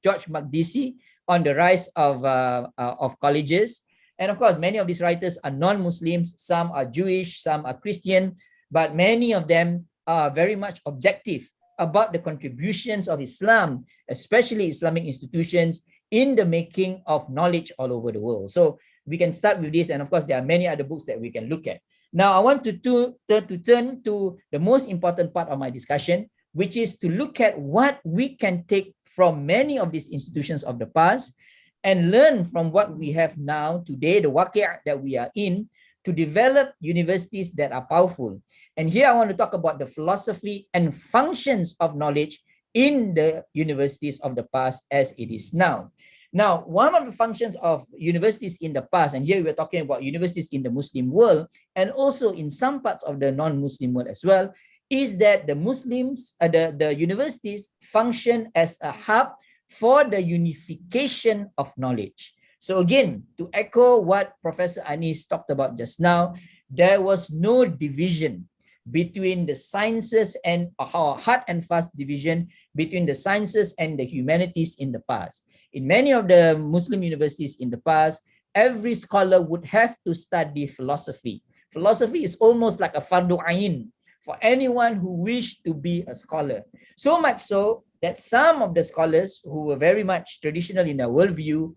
George Makdisi, on the rise of colleges. And of course, many of these writers are non-Muslims. Some are Jewish, some are Christian, but many of them are very much objective about the contributions of Islam, especially Islamic institutions, in the making of knowledge all over the world. So we can start with this, and of course, there are many other books that we can look at. Now, I want to turn to the most important part of my discussion, which is to look at what we can take from many of these institutions of the past and learn from what we have now today, the waqi' that we are in, to develop universities that are powerful. And here I want to talk about the philosophy and functions of knowledge in the universities of the past as it is now. Now, one of the functions of universities in the past, and here we're talking about universities in the Muslim world and also in some parts of the non-Muslim world as well, is that the Muslims, the universities function as a hub for the unification of knowledge. So again, to echo what Professor Anis talked about just now, there was no division between the sciences and hard and fast division between the sciences and the humanities in the past. In many of the Muslim universities in the past, every scholar would have to study philosophy. Philosophy is almost like a fardu ain for anyone who wished to be a scholar. So much so that some of the scholars who were very much traditional in their worldview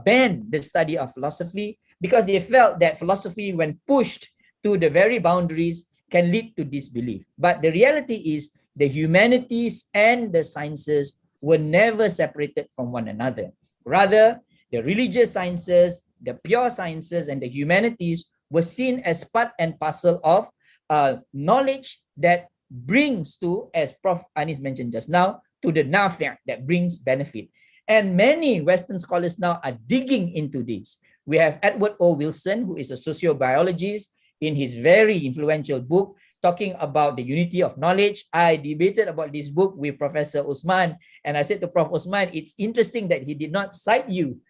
banned the study of philosophy because they felt that philosophy, when pushed to the very boundaries, can lead to disbelief. But the reality is the humanities and the sciences were never separated from one another. Rather, the religious sciences, the pure sciences, and the humanities were seen as part and parcel of knowledge that brings to, as Prof. Anis mentioned just now, to the nafi' that brings benefit. And many Western scholars now are digging into this. We have Edward O. Wilson, who is a sociobiologist, in his very influential book talking about the unity of knowledge. I debated about this book with Professor Osman, and I said to Prof. Osman, it's interesting that he did not cite you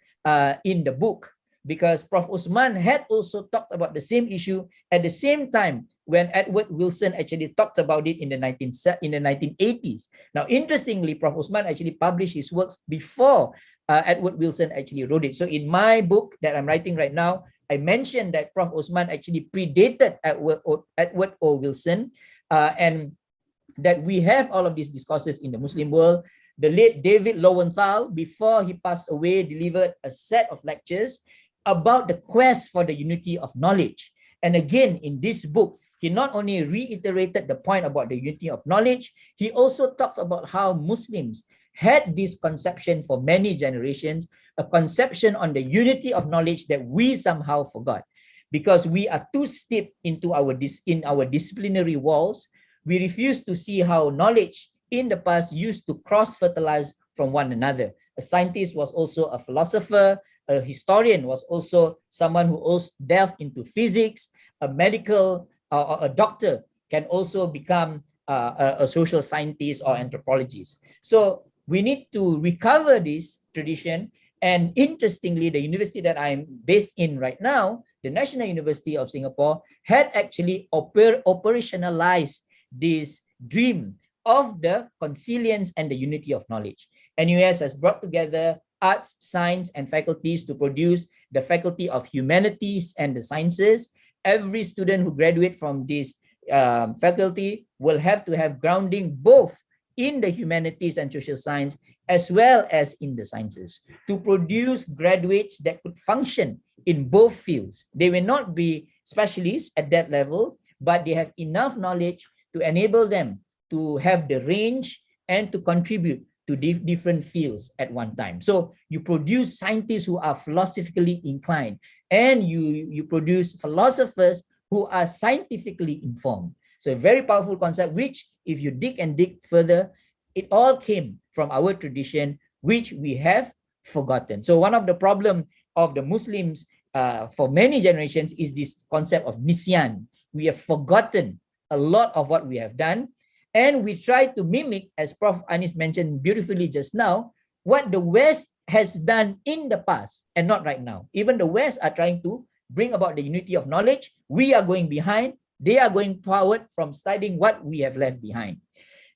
in the book, because Prof. Osman had also talked about the same issue at the same time when Edward Wilson actually talked about it in the 1980s. Now, interestingly, Prof. Osman actually published his works before Edward Wilson actually wrote it. So in my book that I'm writing right now, I mentioned that Prof. Osman actually predated Edward O. Wilson, and that we have all of these discourses in the Muslim world. The late David Lowenthal, before he passed away, delivered a set of lectures about the quest for the unity of knowledge. And again, in this book, he not only reiterated the point about the unity of knowledge, he also talked about how Muslims had this conception for many generations, a conception on the unity of knowledge that we somehow forgot. Because we are too steeped into our disciplinary walls, we refuse to see how knowledge in the past used to cross-fertilize from one another. A scientist was also a philosopher, a historian was also someone who also delved into physics, a medical or a doctor can also become a social scientist or anthropologist. So we need to recover this tradition. And interestingly, the university that I'm based in right now, the National University of Singapore, had actually operationalized this dream of the consilience and the unity of knowledge. NUS has brought together arts, science, and faculties to produce the Faculty of Humanities and the Sciences. Every student who graduates from this faculty will have to have grounding both in the humanities and social science as well as in the sciences to produce graduates that could function in both fields. They may not be specialists at that level, but they have enough knowledge to enable them to have the range and to contribute to different fields at one time. So you produce scientists who are philosophically inclined, and you produce philosophers who are scientifically informed. So a very powerful concept, which if you dig further, it all came from our tradition, which we have forgotten. So one of the problems of the Muslims for many generations is this concept of nisyan. We have forgotten a lot of what we have done, and we try to mimic, as Prof. Anis mentioned beautifully just now, what the West has done in the past and not right now. Even the West are trying to bring about the unity of knowledge. We are going behind. They are going forward from studying what we have left behind.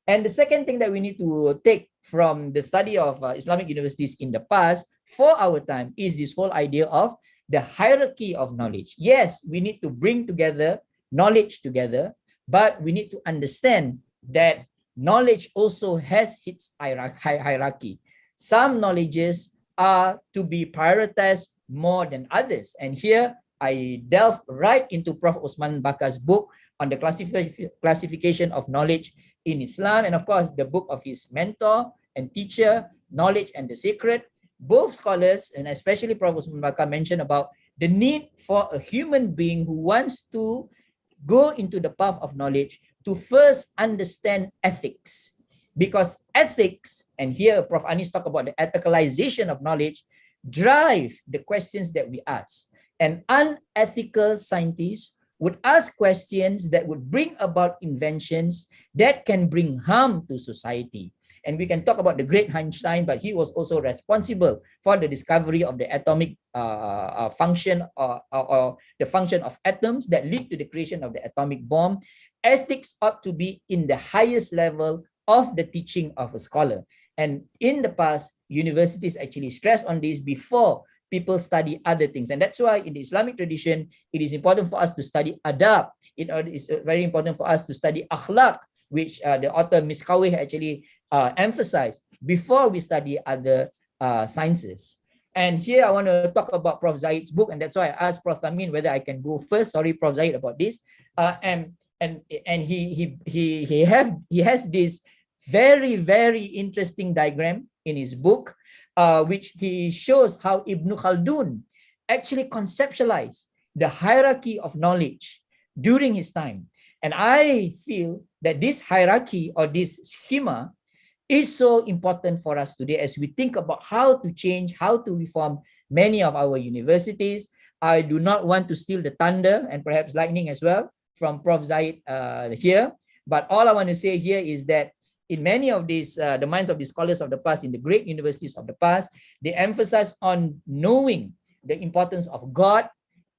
And the second thing that we need to take from the study of Islamic universities in the past for our time is this whole idea of the hierarchy of knowledge. Yes, we need to bring together knowledge together, but we need to understand that knowledge also has its hierarchy. Some knowledges are to be prioritized more than others. And here I delve right into Prof. Osman Bakar's book on the classification of knowledge in Islam, and of course the book of his mentor and teacher, Knowledge and the Sacred. Both scholars, and especially Prof. Osman Bakar, mentioned about the need for a human being who wants to go into the path of knowledge to first understand ethics. Because ethics, and here Prof. Anis talked about the ethicalization of knowledge, drive the questions that we ask. An unethical scientist would ask questions that would bring about inventions that can bring harm to society. And we can talk about the great Einstein, but he was also responsible for the discovery of the atomic function or the function of atoms that lead to the creation of the atomic bomb. Ethics ought to be in the highest level of the teaching of a scholar. And in the past, universities actually stress on this before people study other things. And that's why in the Islamic tradition, it is important for us to study adab. It is very important for us to study akhlaq, which the author Miskawih actually emphasized before we study other sciences. And here I want to talk about Prof. Zaid's book, and that's why I asked Prof. Thameem whether I can go first. Sorry, Prof. Zaid, about this. And he has this very, very interesting diagram in his book, which he shows how Ibn Khaldun actually conceptualized the hierarchy of knowledge during his time. And I feel that this hierarchy or this schema is so important for us today as we think about how to change, how to reform many of our universities. I do not want to steal the thunder and perhaps lightning as well from Prof. Zaid here. But all I want to say here is that in many of these, the minds of the scholars of the past, in the great universities of the past, they emphasize on knowing the importance of God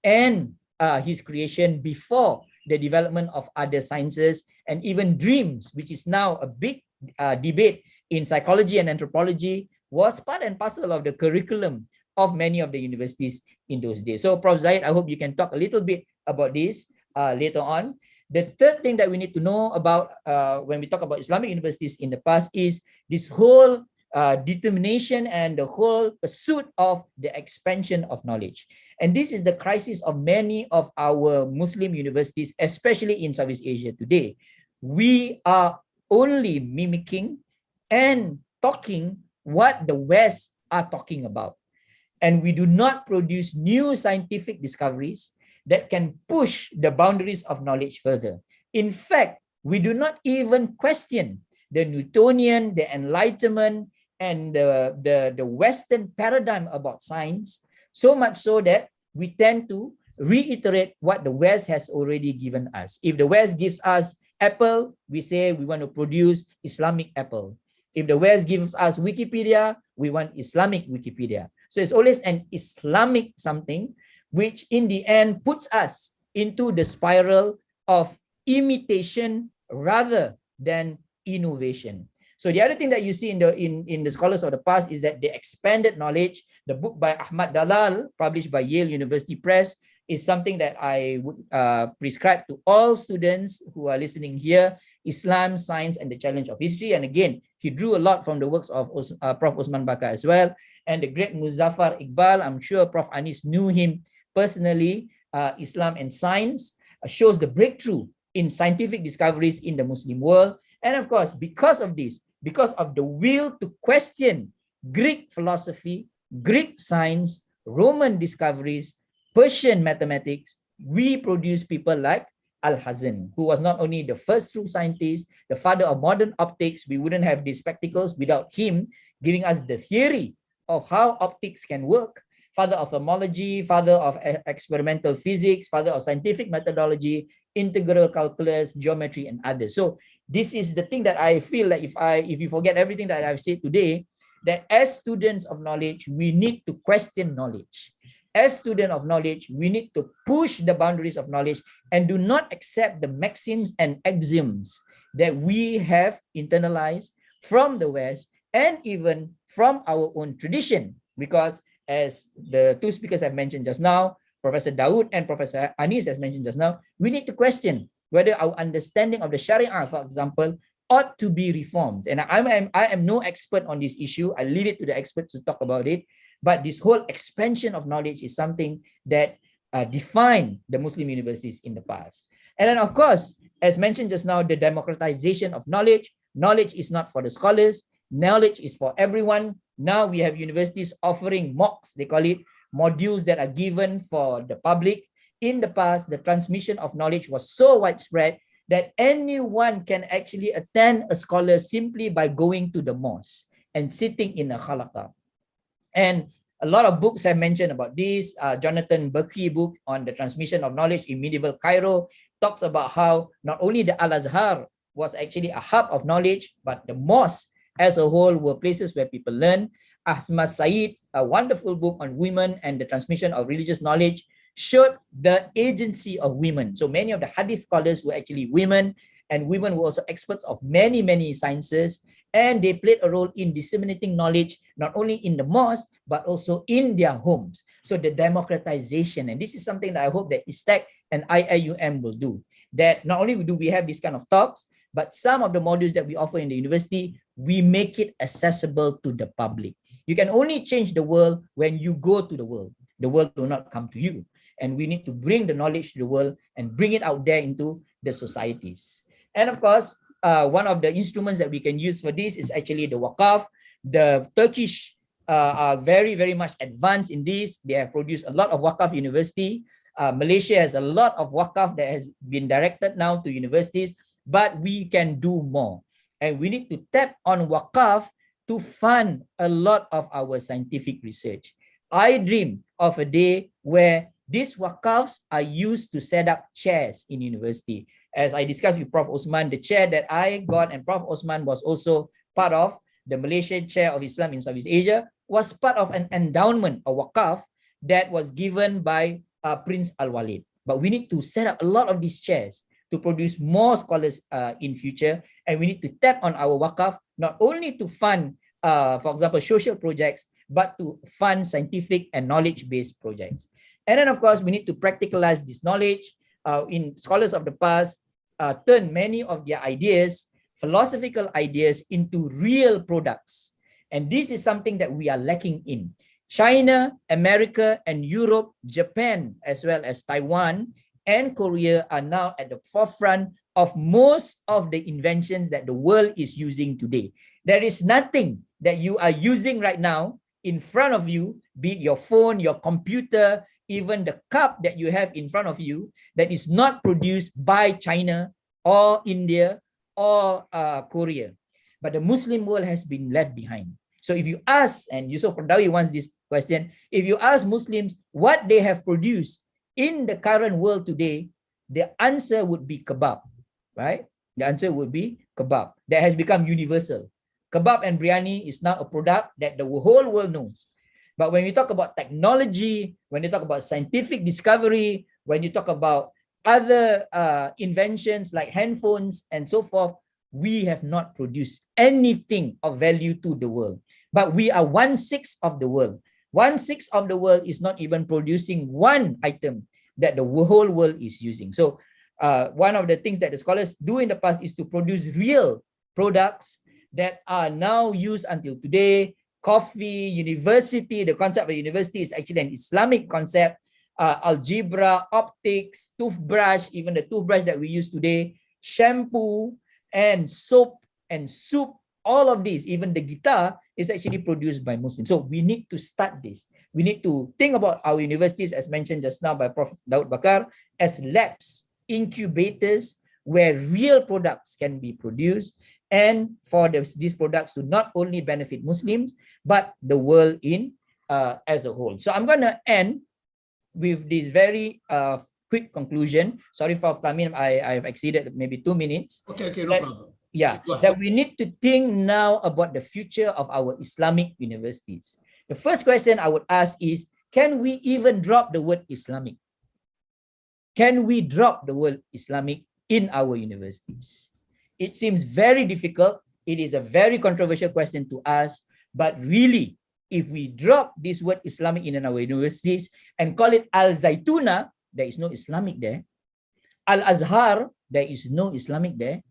and his creation before the development of other sciences, and even dreams, which is now a big debate in psychology and anthropology, was part and parcel of the curriculum of many of the universities in those days. So Prof. Zaid, I hope you can talk a little bit about this later on. The third thing that we need to know about when we talk about Islamic universities in the past is this whole determination and the whole pursuit of the expansion of knowledge. And this is the crisis of many of our Muslim universities, especially in Southeast Asia today. We are only mimicking and talking what the West are talking about. And we do not produce new scientific discoveries that can push the boundaries of knowledge further. In fact, we do not even question the Newtonian, the Enlightenment, and the Western paradigm about science, so much so that we tend to reiterate what the West has already given us. If the West gives us Apple, we say we want to produce Islamic Apple. If the West gives us Wikipedia, we want Islamic Wikipedia. So it's always an Islamic something, which in the end puts us into the spiral of imitation rather than innovation. So the other thing that you see in the scholars of the past is that they expanded knowledge. The book by Ahmad Dalal, published by Yale University Press, is something that I would prescribe to all students who are listening here: Islam, Science, and the Challenge of History. And again, he drew a lot from the works of Prof. Osman Bakar as well. And the great Muzaffar Iqbal, I'm sure Prof. Anis knew him personally. Islam and Science shows the breakthrough in scientific discoveries in the Muslim world. And of course, because of this, because of the will to question Greek philosophy, Greek science, Roman discoveries, Persian mathematics, we produce people like Al-Hazen, who was not only the first true scientist, the father of modern optics. We wouldn't have these spectacles without him giving us the theory of how optics can work. Father of thermology, father of experimental physics, father of scientific methodology, integral calculus, geometry, and others. So this is the thing that I feel like if you forget everything that I've said today, that as students of knowledge, we need to question knowledge. As students of knowledge, we need to push the boundaries of knowledge and do not accept the maxims and axioms that we have internalized from the West and even from our own tradition. Because as the two speakers have mentioned just now, Professor DAUD and Professor Anis has mentioned just now, we need to question whether our understanding of the Sharia, for example, ought to be reformed. And I am no expert on this issue. I leave it to the experts to talk about it. But this whole expansion of knowledge is something that defined the Muslim universities in the past. And then, of course, as mentioned just now, the democratization of knowledge. Knowledge is not for the scholars. Knowledge is for everyone. Now we have universities offering MOOCs, they call it, modules that are given for the public. In the past, the transmission of knowledge was so widespread that anyone can actually attend a scholar simply by going to the mosque and sitting in a halaqah. And a lot of books have mentioned about this. Jonathan Berkey book on the transmission of knowledge in medieval Cairo talks about how not only the Al-Azhar was actually a hub of knowledge, but the mosque as a whole were places where people learn. Ahmad Said, a wonderful book on women and the transmission of religious knowledge, showed the agency of women. So many of the hadith scholars were actually women, and women were also experts of many, many sciences, and they played a role in disseminating knowledge, not only in the mosque, but also in their homes. So the democratization, and this is something that I hope that ISTAC and IIUM will do, that not only do we have these kind of talks, but some of the modules that we offer in the university, we make it accessible to the public. You can only change the world when you go to the world. The world will not come to you. And we need to bring the knowledge to the world and bring it out there into the societies. And of course, one of the instruments that we can use for this is actually the Waqaf. The Turkish are very, very much advanced in this. They have produced a lot of Waqaf university. Malaysia has a lot of Waqaf that has been directed now to universities, but we can do more. And we need to tap on Waqaf to fund a lot of our scientific research. I dream of a day where these wakafs are used to set up chairs in university. As I discussed with Prof. Osman, the chair that I got, and Prof. Osman was also part of, the Malaysian Chair of Islam in Southeast Asia, was part of an endowment, a wakaf, that was given by Prince Al-Walid. But we need to set up a lot of these chairs to produce more scholars in future, and we need to tap on our wakaf, not only to fund, for example, social projects, but to fund scientific and knowledge-based projects. And then, of course, we need to practicalize this knowledge. In scholars of the past, turn many of their ideas, philosophical ideas, into real products. And this is something that we are lacking in. China, America, and Europe, Japan, as well as Taiwan and Korea are now at the forefront of most of the inventions that the world is using today. There is nothing that you are using right now in front of you, be it your phone, your computer, even the cup that you have in front of you, that is not produced by China or India or Korea. But the Muslim world has been left behind. So if you ask, and Yusuf Qaradawi wants this question, if you ask Muslims what they have produced in the current world today, the answer would be kebab, right? The answer would be kebab. That has become universal. Kebab and biryani is now a product that the whole world knows. But when we talk about technology, when you talk about scientific discovery, when you talk about other inventions like handphones and so forth, we have not produced anything of value to the world. But we are 1/6 of the world. 1/6 of the world is not even producing one item that the whole world is using. So one of the things that the scholars do in the past is to produce real products that are now used until today. Coffee, university, the concept of university is actually an Islamic concept. Algebra, optics, toothbrush, even the toothbrush that we use today, shampoo and soap and soup, all of these, even the guitar, is actually produced by Muslims. So we need to start this. We need to think about our universities, as mentioned just now by Prof. Daud Bakar, as labs, incubators, where real products can be produced, and for these products to not only benefit Muslims, but the world in as a whole. So I'm going to end with this very quick conclusion. Sorry for THAMEEM, I've exceeded maybe 2 minutes. Okay, no problem. Yeah, that we need to think now about the future of our Islamic universities. The first question I would ask is, can we even drop the word Islamic? Can we drop the word Islamic in our universities? It seems very difficult. It is a very controversial question to ask, but really, if we drop this word Islamic in our universities and call it Al-Zaituna, there is no Islamic there. Al-Azhar, there is no Islamic there.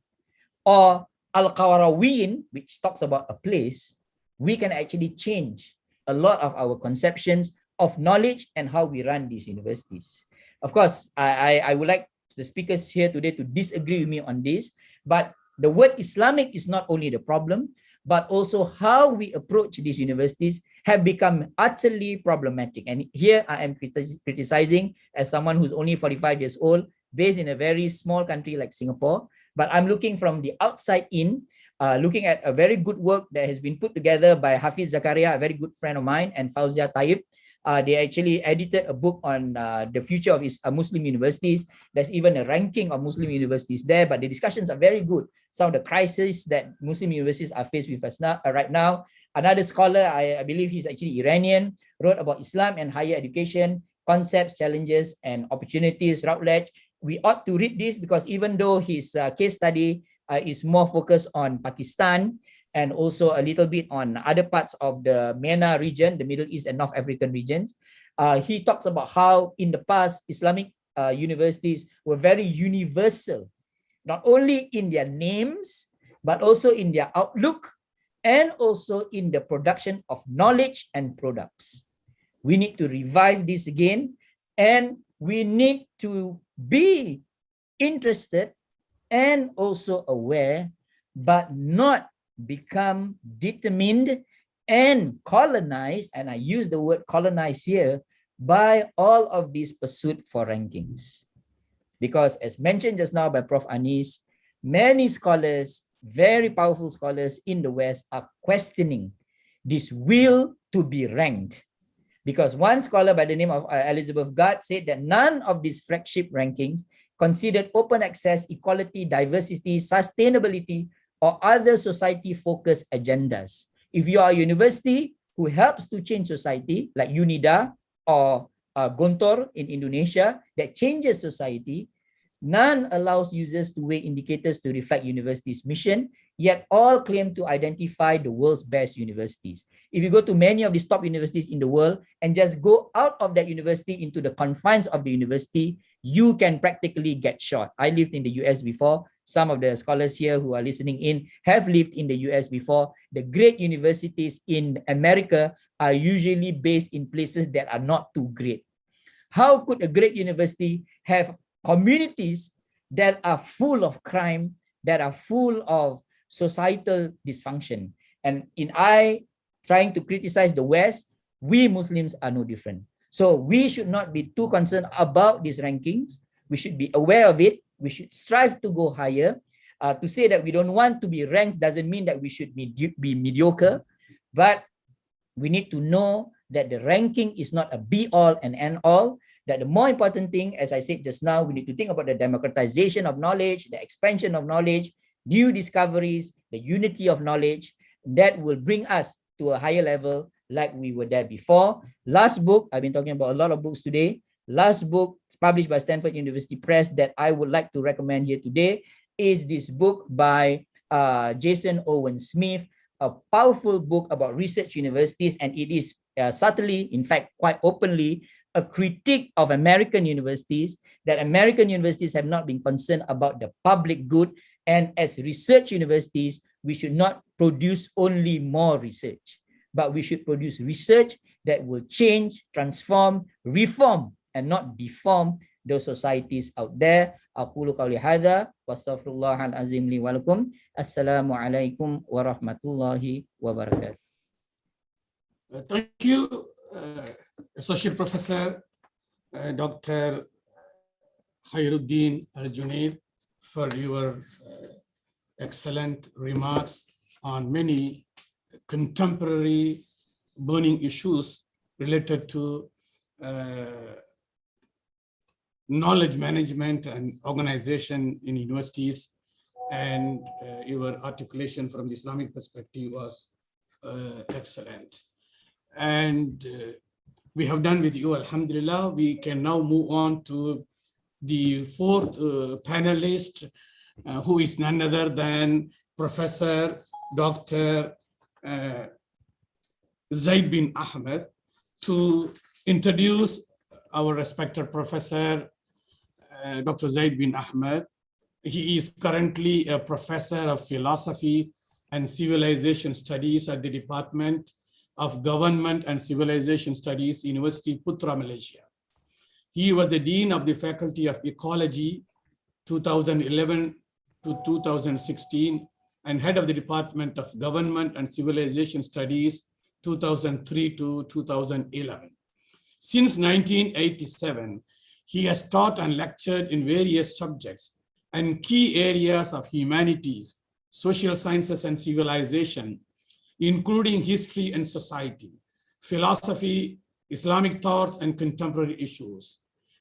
Or Al-Qarawiyyin, which talks about a place, we can actually change a lot of our conceptions of knowledge and how we run these universities. Of course, I would like the speakers here today to disagree with me on this, but the word Islamic is not only the problem, but also how we approach these universities have become utterly problematic. And here I am criticizing as someone who's only 45 years old, based in a very small country like Singapore, but I'm looking from the outside in, looking at a very good work that has been put together by Hafiz Zakaria, a very good friend of mine, and Fauzia Taib. They actually edited a book on the future of Muslim universities. There's even a ranking of Muslim universities there, but the discussions are very good. Some of the crises that Muslim universities are faced with right now. Another scholar, I believe he's actually Iranian, wrote about Islam and higher education, concepts, challenges, and opportunities, Routledge. We ought to read this because even though his case study is more focused on Pakistan, and also a little bit on other parts of the MENA region, the Middle East and North African regions. He talks about how in the past, Islamic universities were very universal, not only in their names, but also in their outlook, and also in the production of knowledge and products. We need to revive this again, and we need to be interested and also aware, but not become determined and colonized, and I use the word colonized here, by all of these pursuit for rankings. Because as mentioned just now by Prof. Anis, many scholars, very powerful scholars in the West, are questioning this will to be ranked. Because one scholar by the name of Elizabeth Gard said that none of these flagship rankings considered open access, equality, diversity, sustainability, or other society-focused agendas. If you are a university who helps to change society, like UNIDA or Gontor in Indonesia, that changes society, none allows users to weigh indicators to reflect university's mission, yet all claim to identify the world's best universities. If you go to many of these top universities in the world and just go out of that university into the confines of the university, you can practically get shot. I lived in the US before. Some of the scholars here who are listening in have lived in the US before. The great universities in America are usually based in places that are not too great. How could a great university have communities that are full of crime, that are full of societal dysfunction? And in trying to criticize the West, we Muslims are no different. So we should not be too concerned about these rankings. We should be aware of it. We should strive to go higher. To say that we don't want to be ranked doesn't mean that we should be mediocre, but we need to know that the ranking is not a be-all and end-all, that the more important thing, as I said just now, we need to think about the democratization of knowledge, the expansion of knowledge, new discoveries, the unity of knowledge, that will bring us to a higher level like we were there before. Last book, I've been talking about a lot of books today. Last book published by Stanford University Press that I would like to recommend here today is this book by Jason Owen Smith, a powerful book about research universities, and it is subtly, in fact, quite openly, a critique of American universities, that American universities have not been concerned about the public good, and as research universities, we should not produce only more research, but we should produce research that will change, transform, reform, and not deform those societies out there. Aqulu qawli hadha wa astaghfirullahal azim li wa lakum. Assalamu alaikum wa rahmatullahi wa barakatuh. Thank you, Associate Professor Dr. KHAIRUDDIN ALJUNIED, for your excellent remarks on many contemporary burning issues related to knowledge management and organization in universities, and your articulation from the Islamic perspective was excellent. And we have done with you, alhamdulillah. We can now move on to the fourth panelist, who is none other than Professor Dr. Zaid Bin Ahmed, to introduce our respected Professor Dr. Zaid Bin Ahmed. He is currently a Professor of Philosophy and Civilization Studies at the Department of Government and Civilization Studies, University Putra, Malaysia. He was the Dean of the Faculty of Ecology 2011 to 2016 and Head of the Department of Government and Civilization Studies 2003 to 2011. Since 1987, he has taught and lectured in various subjects and key areas of humanities, social sciences and civilization, including history and society, philosophy, Islamic thoughts and contemporary issues,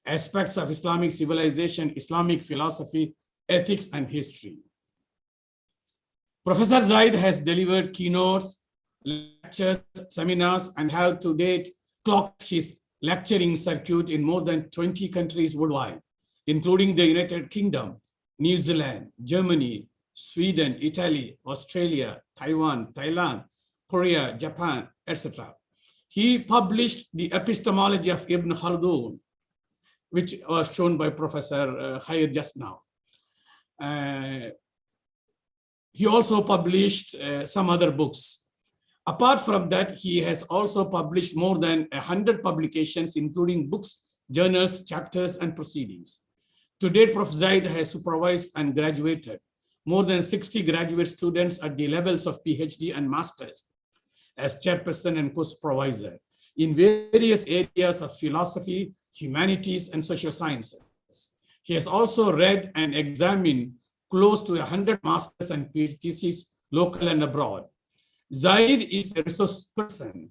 aspects of Islamic civilization, Islamic philosophy, ethics and history. Professor Zaid has delivered keynotes, lectures, seminars, and have to date clocked his lecturing circuit in more than 20 countries worldwide, including the United Kingdom, New Zealand, Germany, Sweden, Italy, Australia, Taiwan, Thailand, Korea, Japan, etc. He published the Epistemology of Ibn Khaldun, which was shown by Professor Khair just now. He also published some other books. Apart from that, he has also published more than 100 publications, including books, journals, chapters, and proceedings. To date, Prof. Zaid has supervised and graduated more than 60 graduate students at the levels of PhD and Masters as chairperson and co-supervisor in various areas of philosophy, humanities, and social sciences. He has also read and examined close to 100 masters and PhD theses, local and abroad. Zaid is a resource person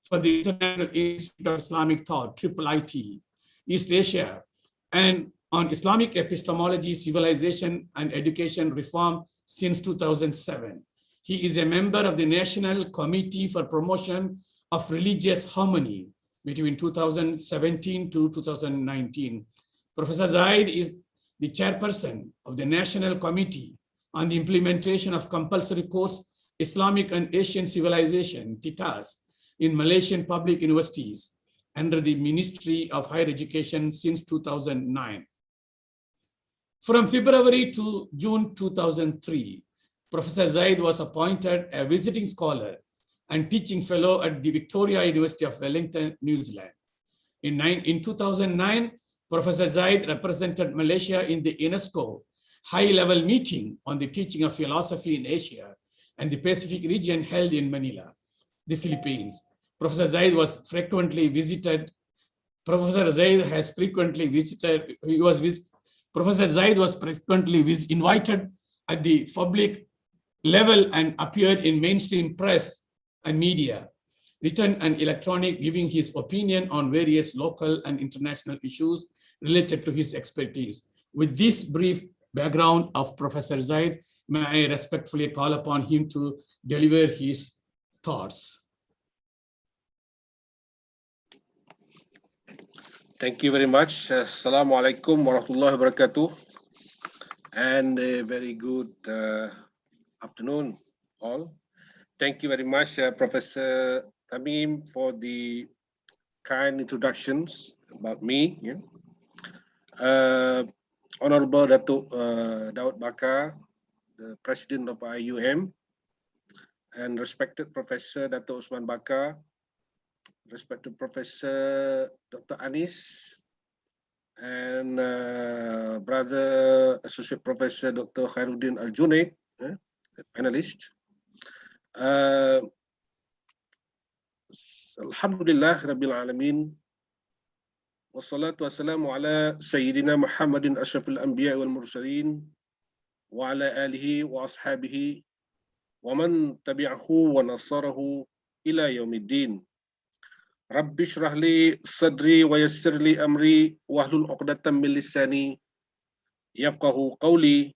for the International Institute of Islamic Thought, IIIT, East Asia, and on Islamic Epistemology, Civilization, and Education Reform since 2007. He is a member of the National Committee for Promotion of Religious Harmony between 2017 to 2019. Professor Zaid is the chairperson of the National Committee on the Implementation of Compulsory Course Islamic and Asian Civilization, TITAS, in Malaysian public universities under the Ministry of Higher Education since 2009. From February to June 2003, Professor Zaid was appointed a visiting scholar and teaching fellow at the Victoria University of Wellington, New Zealand. In 2009, Professor Zaid represented Malaysia in the UNESCO high-level meeting on the teaching of philosophy in Asia and the Pacific region held in Manila, the Philippines. Professor Zaid was frequently visited. Professor Zaid has frequently visited. Professor Zaid was frequently invited at the public level and appeared in mainstream press and media, written and electronic, giving his opinion on various local and international issues related to his expertise. With this brief background of Professor Zaid, may I respectfully call upon him to deliver his thoughts. Thank you very much. Assalamu alaikum warahmatullahi wabarakatuh. And a very good afternoon, all. Thank you very much, Professor THAMEEM, for the kind introductions about me. Honorable Datuk DAUD BAKAR, the President of IIUM, and respected Professor Datuk Osman BAKAR, respected Professor Dr. Anis, and Brother Associate Professor Dr. KHAIRUDDIN ALJUNIED, panelist. Alhamdulillah Rabbil Alamin. Wassalatu wassalamu ala Sayyidina Muhammadin Ashrafil Anbiya wal Mursalin wa ala alihi wa ashabihi wa man tabi'ahu wa nasarahu ila yaumiddin. Rabbi shrah li sadri wa yassir li amri wahlul 'uqdatam min lisani yafqahu qawli.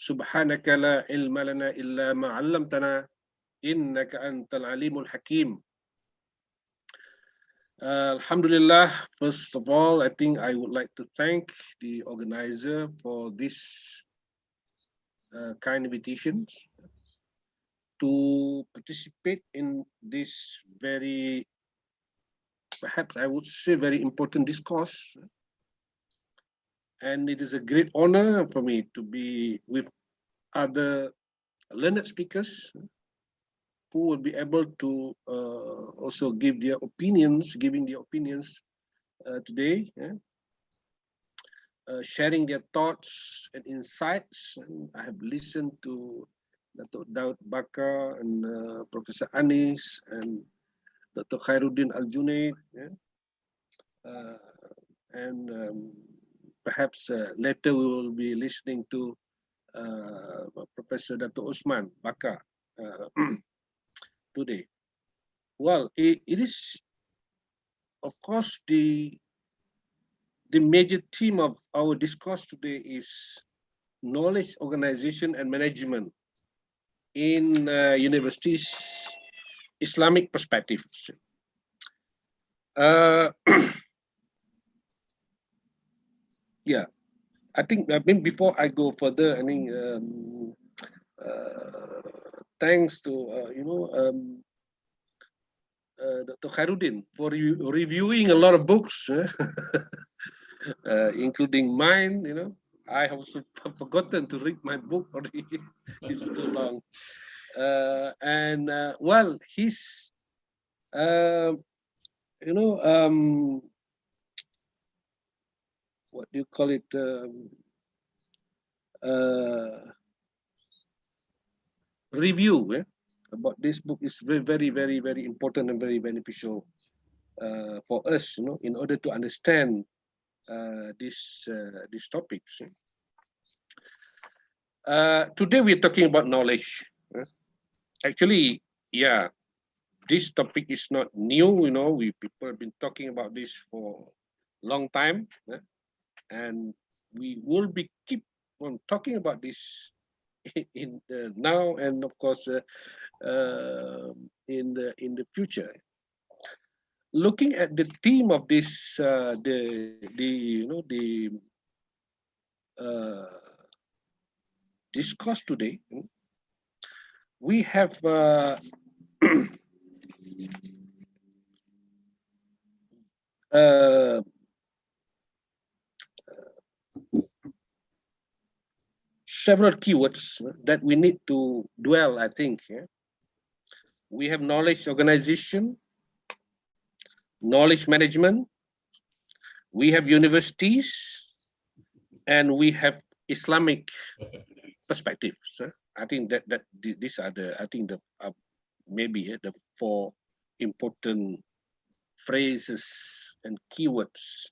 Subhanaka la ilma lana illa ma 'allamtana innaka antal alimul hakim. Alhamdulillah, first of all, I think I would like to thank the organizer for this kind invitations to participate in this very, perhaps I would say, very important discourse. And it is a great honor for me to be with other learned speakers who will be able to also give their opinions, today, sharing their thoughts and insights. And I have listened to Dr. DAUD BAKAR and Professor Anis and Dr. KHAIRUDDIN ALJUNIED, and perhaps later we will be listening to Professor Dr. Osman BAKAR today. Well, it is, of course, the major theme of our discourse today is knowledge organization and management in universities, Islamic perspectives. Yeah, I think before I go further, I think thanks to Dr. KHAIRUDDIN for reviewing a lot of books, including mine. I have also forgotten to read my book already. It's too long. Well, his what do you call it? Review about this book is very, very, very important and very beneficial for us, in order to understand these topics. Today we're talking about knowledge. Actually, yeah, this topic is not new. People have been talking about this for a long time, and we will be keep on talking about this in now and of course in the future. Looking at the theme of this, the discourse today, we have several keywords that we need to dwell, I think. We have knowledge organization, knowledge management, we have universities, and we have Islamic perspectives. I think that these are maybe the four important phrases and keywords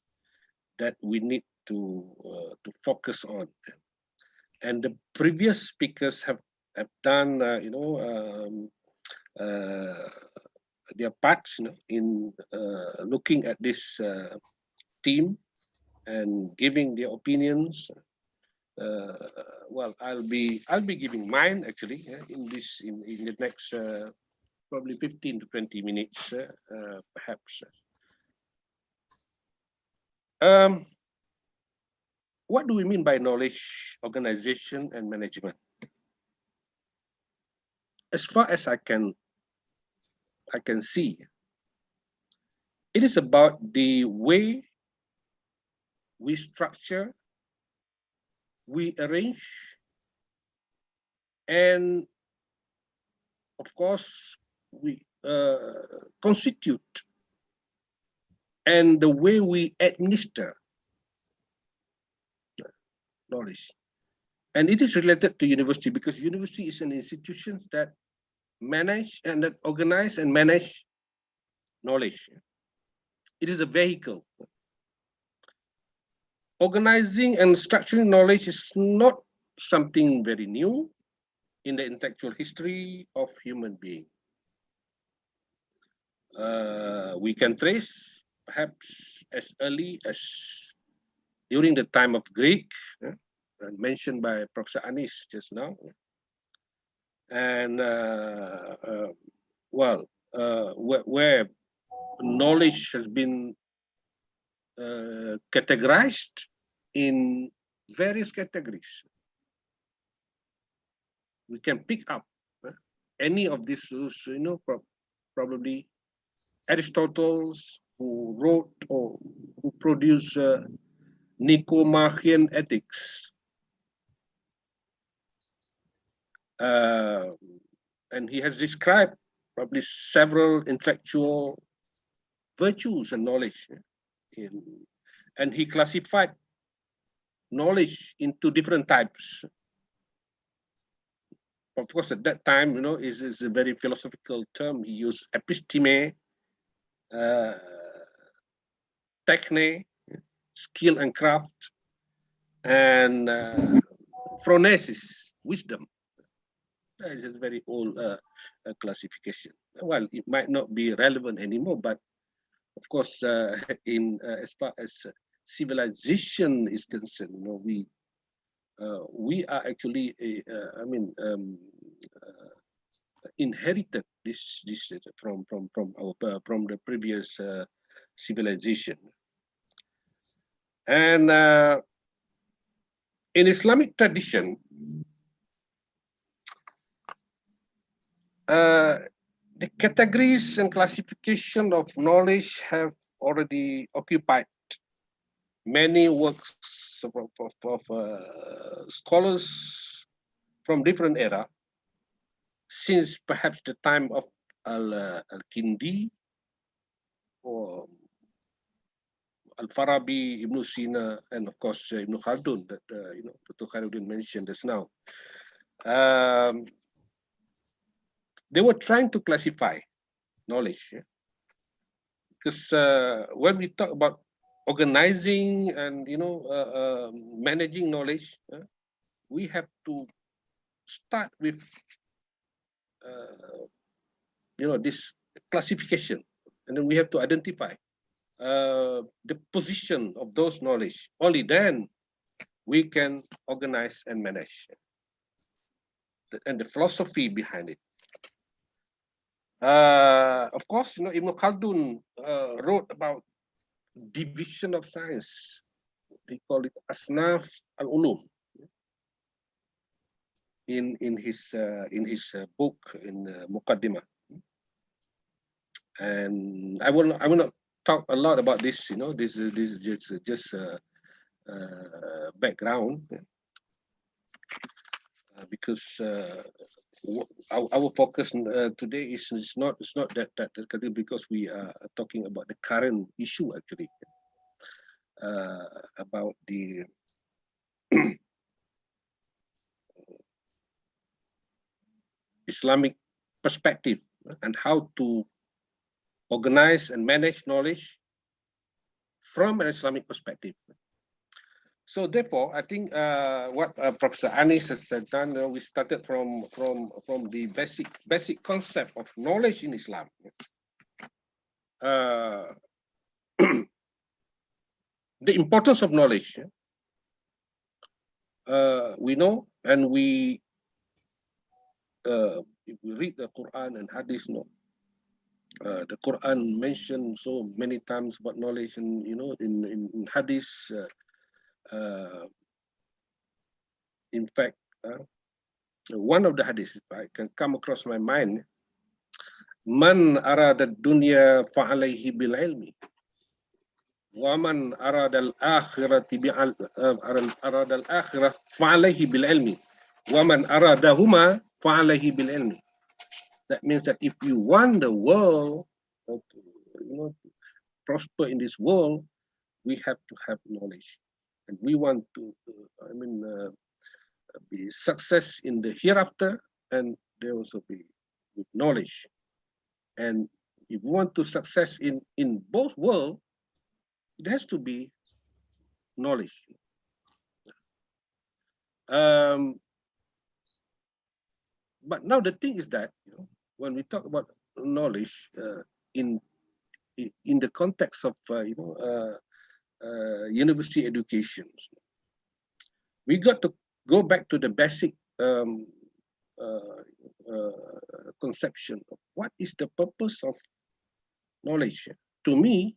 that we need to focus on. And the previous speakers have done their parts in looking at this theme and giving their opinions. Well, I'll be giving mine actually in the next probably 15 to 20 minutes, perhaps. What do we mean by knowledge organization and management? As far as I can see, it is about the way we structure, we arrange, and of course we constitute, and the way we administer knowledge. And it is related to university because university is an institution that manage and that organize and manage knowledge. It is a vehicle. Organizing and structuring knowledge is not something very new in the intellectual history of human being. We can trace perhaps as early as during the time of Greek, mentioned by Professor Anis just now. And where knowledge has been categorized in various categories. We can pick up any of these, probably Aristotle's, who wrote or who produced Nicomachean Ethics. And he has described probably several intellectual virtues and knowledge. And he classified knowledge into different types. Of course, at that time, is a very philosophical term. He used episteme, techne, skill and craft, and phronesis, wisdom. That is a very old classification. Well, it might not be relevant anymore, but of course, as far as civilization is concerned, we are actually, inherited this from the previous civilization. And in Islamic tradition, the categories and classification of knowledge have already occupied many works of scholars from different era, since perhaps the time of Al-Kindi or Al-Farabi, Ibn Sina, and of course Ibn Khaldun that Dr. KHAIRUDDIN mentioned just now. They were trying to classify knowledge, because when we talk about organizing and managing knowledge, we have to start with this classification, and then we have to identify the position of those knowledge. Only then we can organize and manage, and the philosophy behind it. Of course, Ibn Khaldun wrote about division of science. They call it Asnaf al-Ulum in his book in Muqaddimah. And I will not talk a lot about this. This is just background, because our focus today is not that because we are talking about the current issue actually, about the Islamic perspective and how to organize and manage knowledge from an Islamic perspective. So therefore, I think what Professor Anis has done, we started from the basic concept of knowledge in Islam. The importance of knowledge. We know, and if we read the Quran and Hadith, the Quran mentioned so many times about knowledge, and in Hadith. In fact, one of the hadiths, if I can come across my mind, Man arada dunya fa'alayhi bil ilmi, wa man arada al-akhirati arada al-akhirah fa'alayhi bil ilmi, wa man aradahuma fa'alayhi bil ilmi. That means that if you want the world, to prosper in this world, we have to have knowledge. And we want to, be success in the hereafter, and there also be with knowledge. And if we want to success in both worlds, it has to be knowledge. But now the thing is that when we talk about knowledge in the context of university education, we got to go back to the basic conception of what is the purpose of knowledge. To me,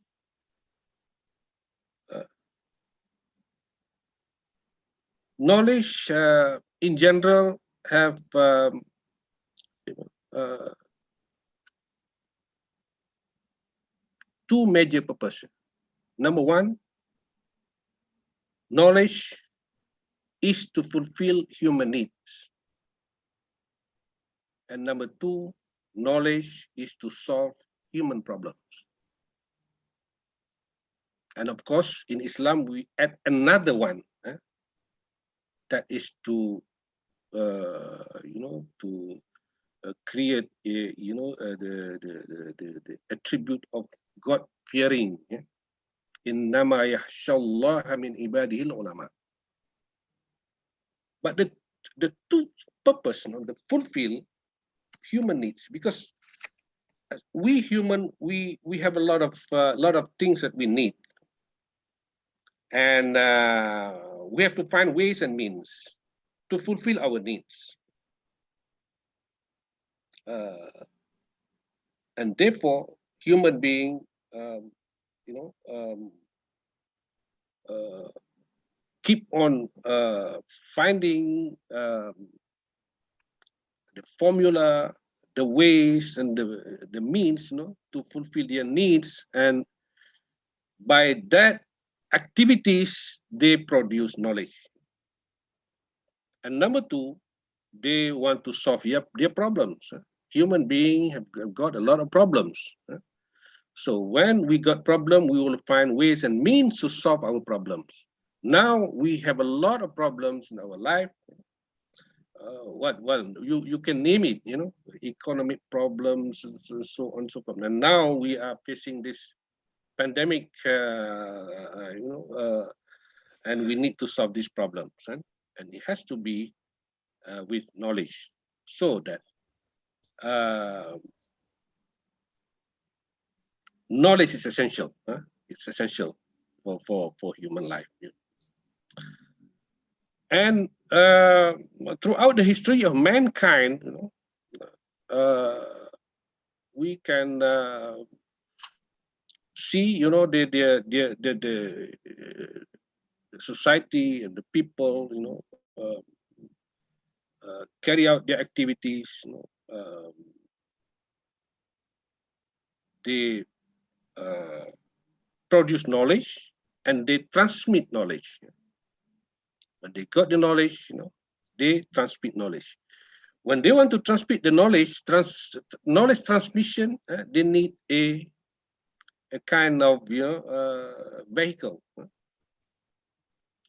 knowledge in general have two major purposes. Number one, knowledge is to fulfill human needs. And number two, knowledge is to solve human problems. And of course, in Islam, we add another one, that is to, create, the attribute of God-fearing. Innama yakhshallaha min ibadihil ulama. But the two purpose, the fulfill human needs, because we human, we have a lot of things that we need, and we have to find ways and means to fulfill our needs, and therefore human being, keep on finding the formula, the ways, and the means, to fulfill their needs, and by that activities they produce knowledge. And number two, they want to solve their problems. Human beings have got a lot of problems. So when we got problem, we will find ways and means to solve our problems. Now we have a lot of problems in our life. You can name it, economic problems, so on and so forth. And now we are facing this pandemic, and we need to solve these problems, and it has to be with knowledge, so that knowledge is essential. It's essential for human life. And throughout the history of mankind, we can see, the society and the people, carry out their activities. They produce knowledge and they transmit knowledge. When they got the knowledge, they transmit knowledge. When they want to transmit the knowledge, knowledge transmission, they need a kind of vehicle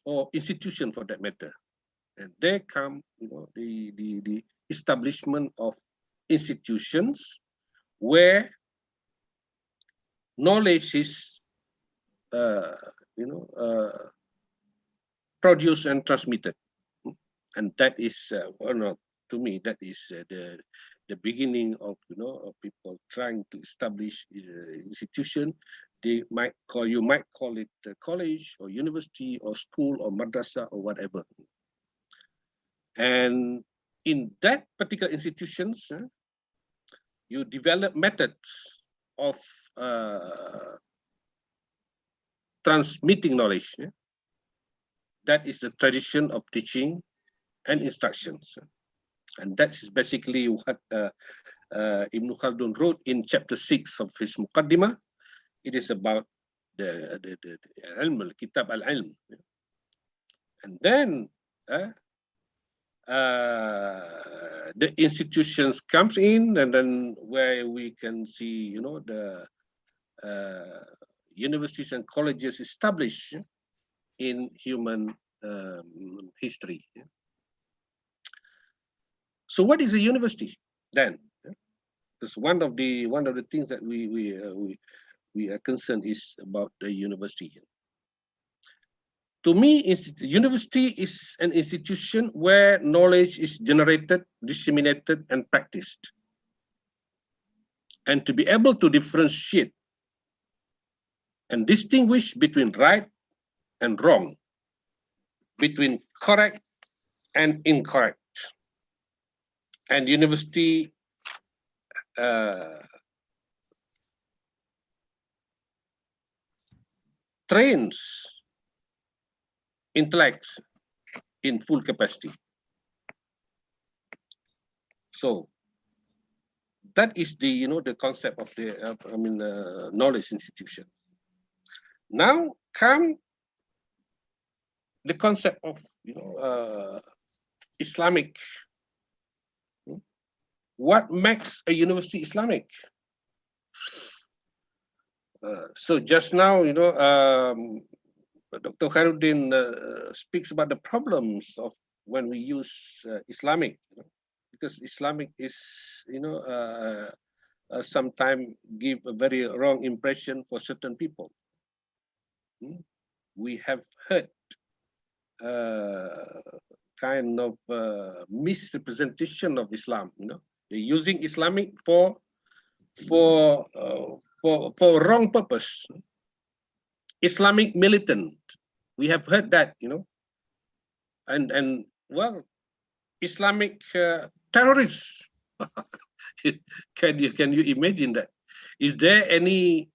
or institution for that matter. And there come the establishment of institutions where knowledge is produced and transmitted. And that is to me, that is the beginning of of people trying to establish institution. You might call it a college or university or school or madrasa or whatever. And in that particular institutions, you develop methods of transmitting knowledge. That is the tradition of teaching and instructions. And that's basically what Ibn Khaldun wrote in chapter 6 of his Muqaddimah. It is about the ilm, kitab al-ilm. And then the institutions comes in, and then where we can see, the universities and colleges established in human history. So what is a university then? Because one of the things that we are concerned is about the university. To me, the university is an institution where knowledge is generated, disseminated, and practiced. And to be able to differentiate and distinguish between right and wrong, between correct and incorrect. And university trains intellects in full capacity. So that is the the concept of the knowledge institution. Now come the concept of Islamic. What makes a university Islamic? So just now, Dr. KHAIRUDDIN speaks about the problems of when we use Islamic, because Islamic is, sometimes give a very wrong impression for certain people. We have heard kind of misrepresentation of Islam. They're using Islamic for wrong purpose. Islamic militant, we have heard that, and well, Islamic terrorists. Can you imagine that? Is there any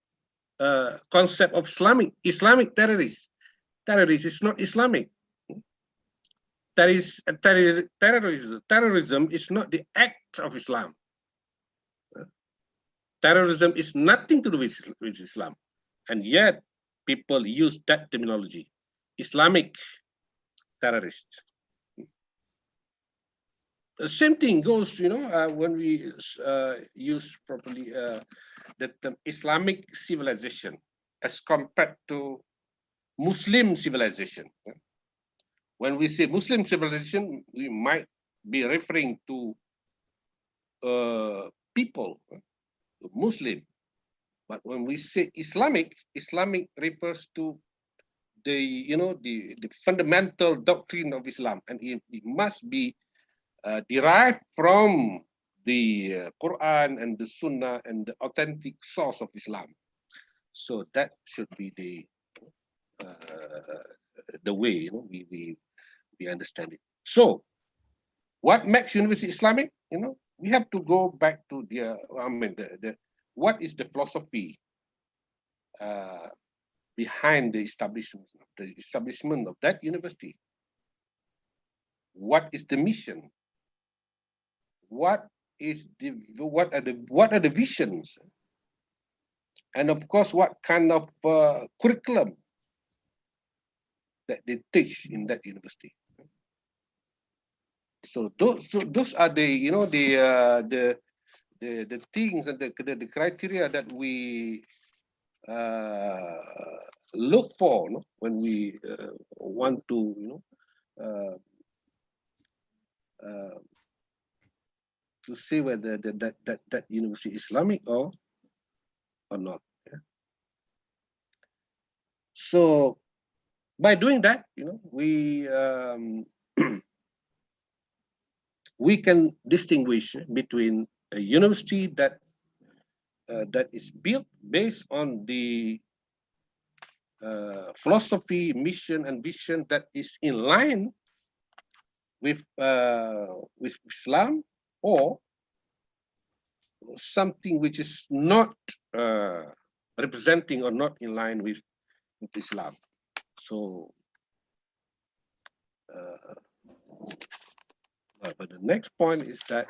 concept of Islamic terrorists? Terrorists is not Islamic. Terrorism is not the act of Islam. Terrorism is nothing to do with Islam, and yet people use that terminology, Islamic terrorists. The same thing goes, when we use properly the term Islamic civilization as compared to Muslim civilization. When we say Muslim civilization, we might be referring to people, Muslim. But when we say Islamic refers to the fundamental doctrine of Islam, and it must be derived from the Quran and the Sunnah and the authentic source of Islam. So that should be the way we understand it. So what makes University Islamic? We have to go back to what is the philosophy behind the establishment of that university? What is the mission? What are the visions? And of course, what kind of curriculum that they teach in that university? So those are the things and the criteria that we look for when we want to to see whether that university is Islamic or not. Yeah. So by doing that, we we can distinguish between a university that is built based on the philosophy, mission, and vision that is in line with Islam, or something which is not representing or not in line with Islam. So, but the next point is that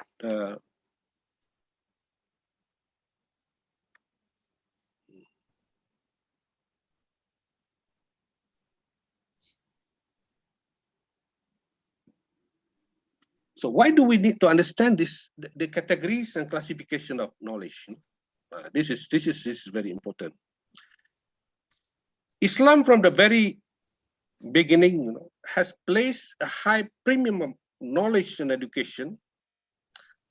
so why do we need to understand the categories and classification of knowledge? This is very important. Islam from the very beginning has placed a high premium on knowledge and education,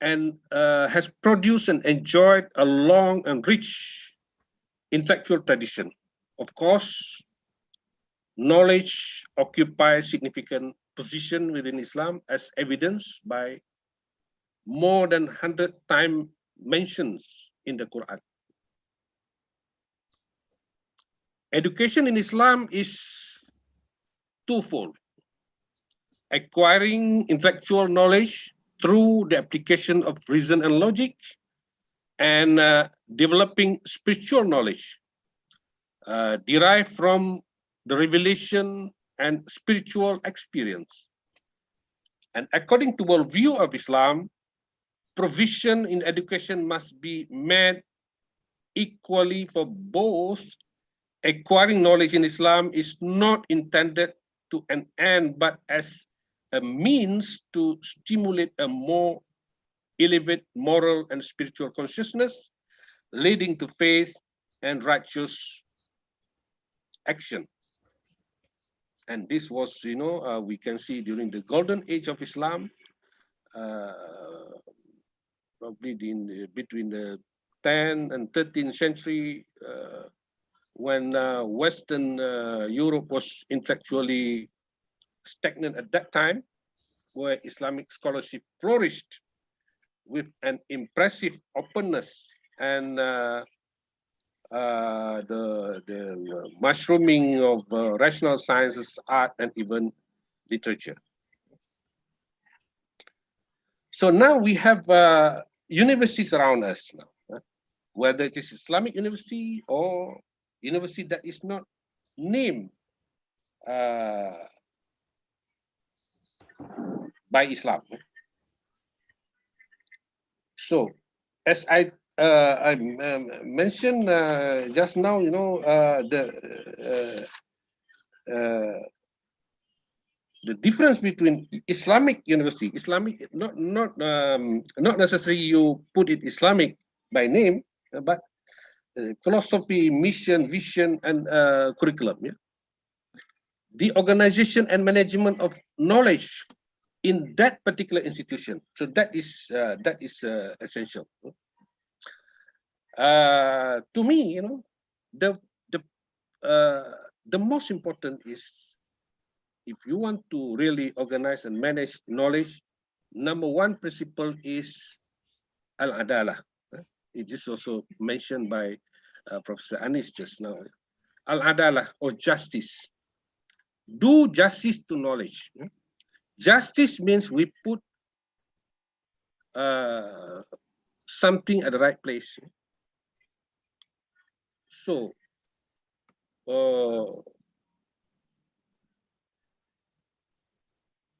and has produced and enjoyed a long and rich intellectual tradition. Of course, knowledge occupies significant position within Islam, as evidenced by more than 100 times mentions in the Quran. Education in Islam is twofold: acquiring intellectual knowledge through the application of reason and logic, and developing spiritual knowledge derived from the revelation and spiritual experience. And according to the view of Islam, provision in education must be made equally for both. Acquiring knowledge in Islam is not intended to an end, but as a means to stimulate a more elevated moral and spiritual consciousness, leading to faith and righteous action. And this was, we can see during the golden age of Islam, probably between the 10th and 13th century, when Western Europe was intellectually stagnant at that time, where Islamic scholarship flourished with an impressive openness and the mushrooming of rational sciences, art, and even literature. So now we have universities around us now, whether it is Islamic university or university that is not named by Islam. So, as I mentioned just now, the difference between Islamic university, not necessarily you put it Islamic by name, but philosophy, mission, vision, and curriculum. Yeah? The organization and management of knowledge in that particular institution. So that is essential. To me, the most important is, if you want to really organize and manage knowledge, number one principle is al-adalah. It is also mentioned by Professor Anis just now. Al-Adalah, or justice. Do justice to knowledge. Justice means we put something at the right place. So,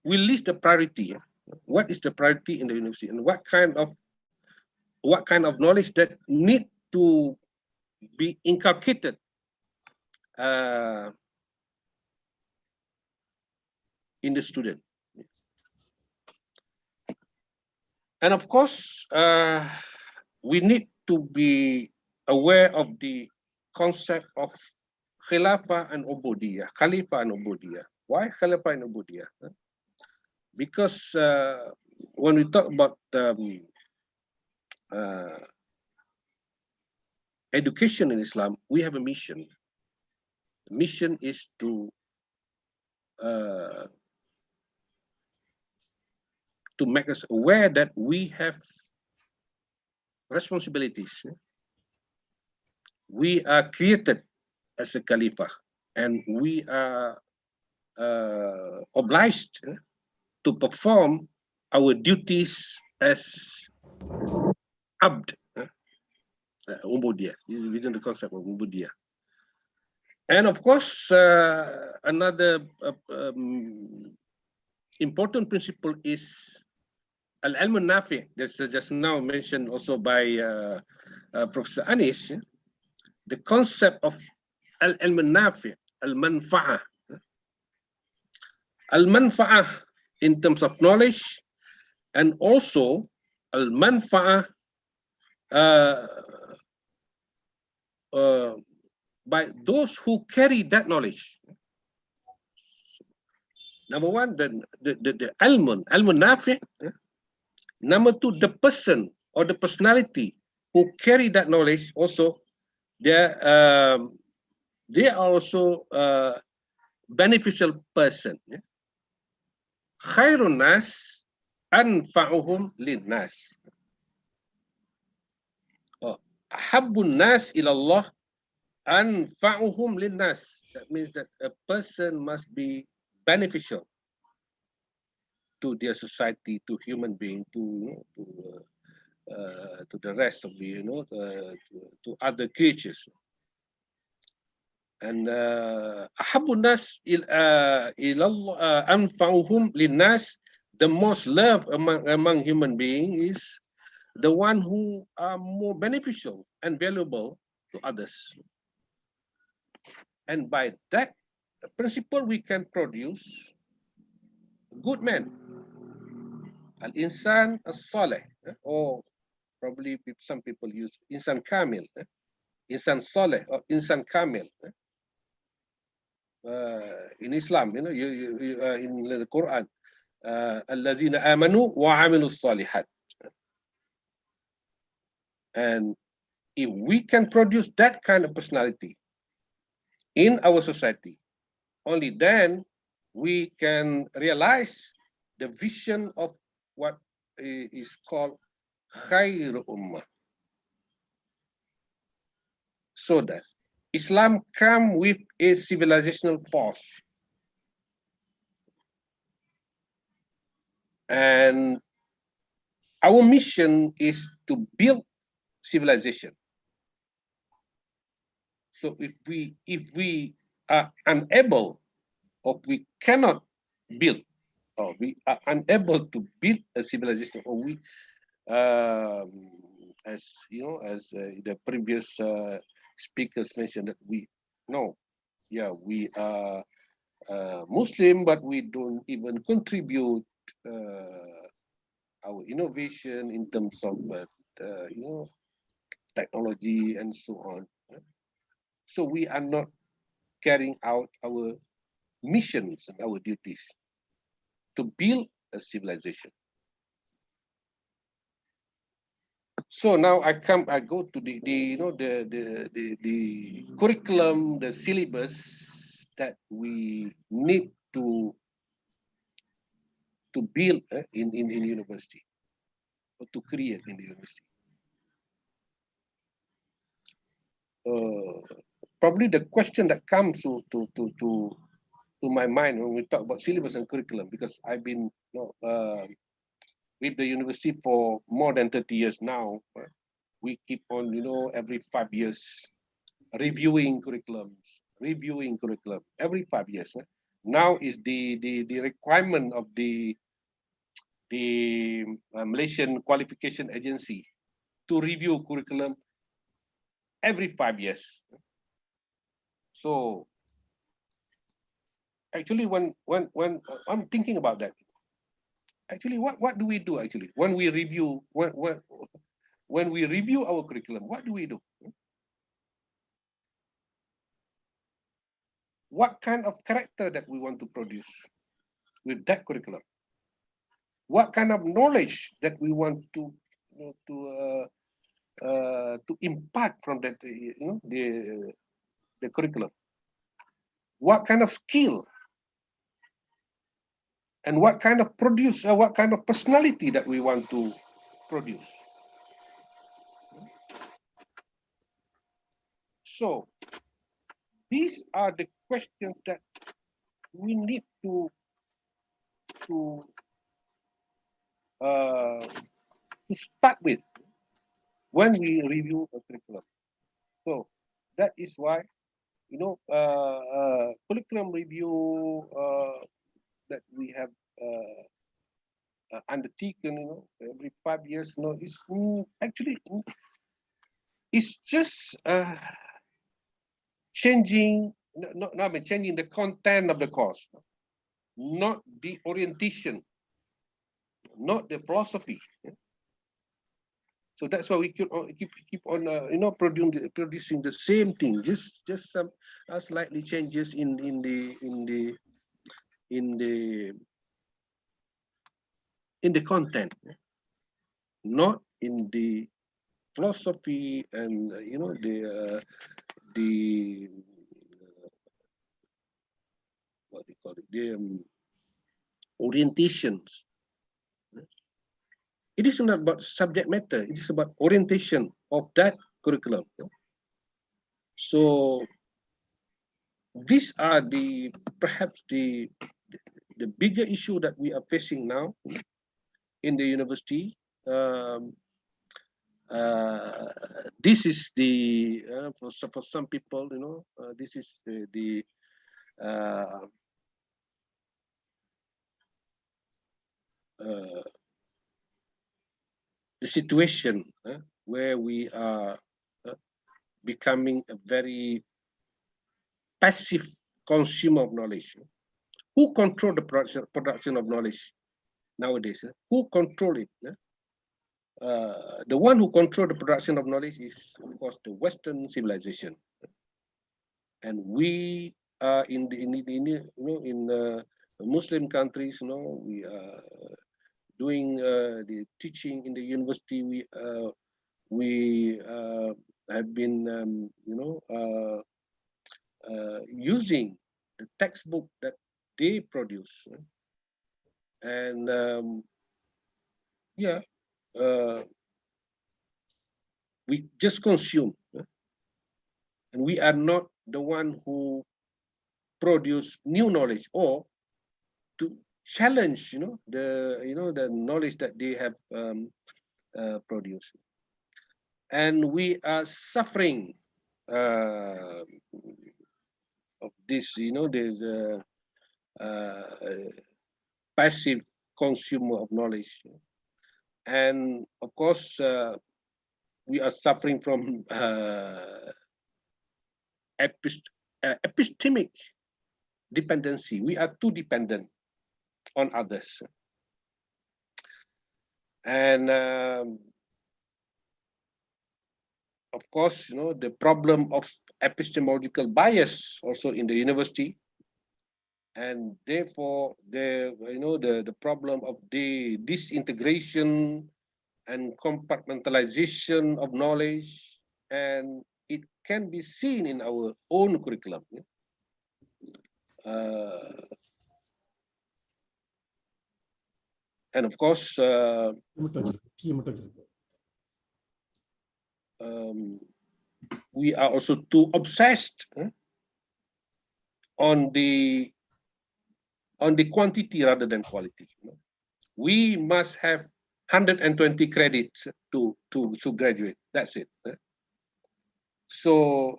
we list the priority. What is the priority in the university, and what kind of knowledge that need to be inculcated in the student. And of course, we need to be aware of the concept of Khilafah and Ubudiyah, Khalifah and Ubudiyah. Why Khilafah and Ubudiyah? Because when we talk about education in Islam, we have a mission. The mission is to make us aware that we have responsibilities. We are created as a Khalifa, and we are obliged to perform our duties as abd, ubudiyah, within the concept of ubudiyah. And of course, another important principle is al-ilm al-nafi'. That's just now mentioned also by Professor Anis. The concept of al-ilm al-nafi', al-manfa'ah. Al-manfa'ah in terms of knowledge, and also al-manfa'ah by those who carry that knowledge. Number one, the ilmun nafi'. Number two, the person or the personality who carry that knowledge also, they are also beneficial person. Khairun nas anfa'uhum lin nas. Habbun nas ilallah anfa'uhum lin nas. That means that a person must be beneficial to their society, to human being, to the rest of the, to other creatures. And ahabun nas ilallah anfa'uhum linnas, the most loved among human beings is the one who are more beneficial and valuable to others. And by that principle, we can produce good men. Al-insan as-salih, or probably some people use insan kamil, insan salih or insan kamil. In Islam, in the Quran, al-lazina amanu wa amilu salihat. And if we can produce that kind of personality in our society, only then we can realize the vision of what is called khairu ummah. So that Islam come with a civilizational force. And our mission is to build civilization. So if we are unable, or we cannot build, or we are unable to build a civilization, or we, as you know, as the previous speakers mentioned, that we are Muslim, but we don't even contribute our innovation in terms of technology and so on. So we are not carrying out our missions and our duties to build a civilization. So now I go to the curriculum, the syllabus that we need to build in university, or to create in the university. probably the question that comes to my mind when we talk about syllabus and curriculum, because I've been with the university for more than 30 years now. We keep on, every 5 years reviewing curriculum every 5 years. Now is the requirement of the Malaysian Qualification Agency to review curriculum every 5 years. So actually, when I'm thinking about that, actually, what do we do actually when we review when we review our curriculum? What do we do? What kind of character that we want to produce with that curriculum? What kind of knowledge that we want to impart from that, the curriculum? What kind of skill and what kind of personality that we want to produce? So these are the questions that we need to start with when we review a curriculum. So that is why, curriculum review that we have undertaken, every 5 years, is actually it's just changing the content of the course, not the orientation, not the philosophy. So that's why we keep on producing the same thing, just some slightly changes in the content, not in the philosophy and the what do you call it, the orientations. It is not about subject matter, it is about orientation of that curriculum. So these are perhaps the bigger issue that we are facing now in the university. This is the for some people, this is the situation where we are becoming a very passive consumer of knowledge. Who control the production of knowledge nowadays? Who control it? The one who control the production of knowledge is, of course, the Western civilization, and we are in Muslim countries. We are doing the teaching in the university. We have been using the textbook that they produce, and we just consume, and we are not the one who produce new knowledge or to challenge, the knowledge that they have produced, and we are suffering of this. There's a passive consumer of knowledge, and of course we are suffering from epistemic dependency. We are too dependent on others, and of course, the problem of epistemological bias also in the university, and therefore the problem of the disintegration and compartmentalization of knowledge, and it can be seen in our own curriculum. And of course, we are also too obsessed on the quantity rather than quality. We must have 120 credits to graduate. That's it. So,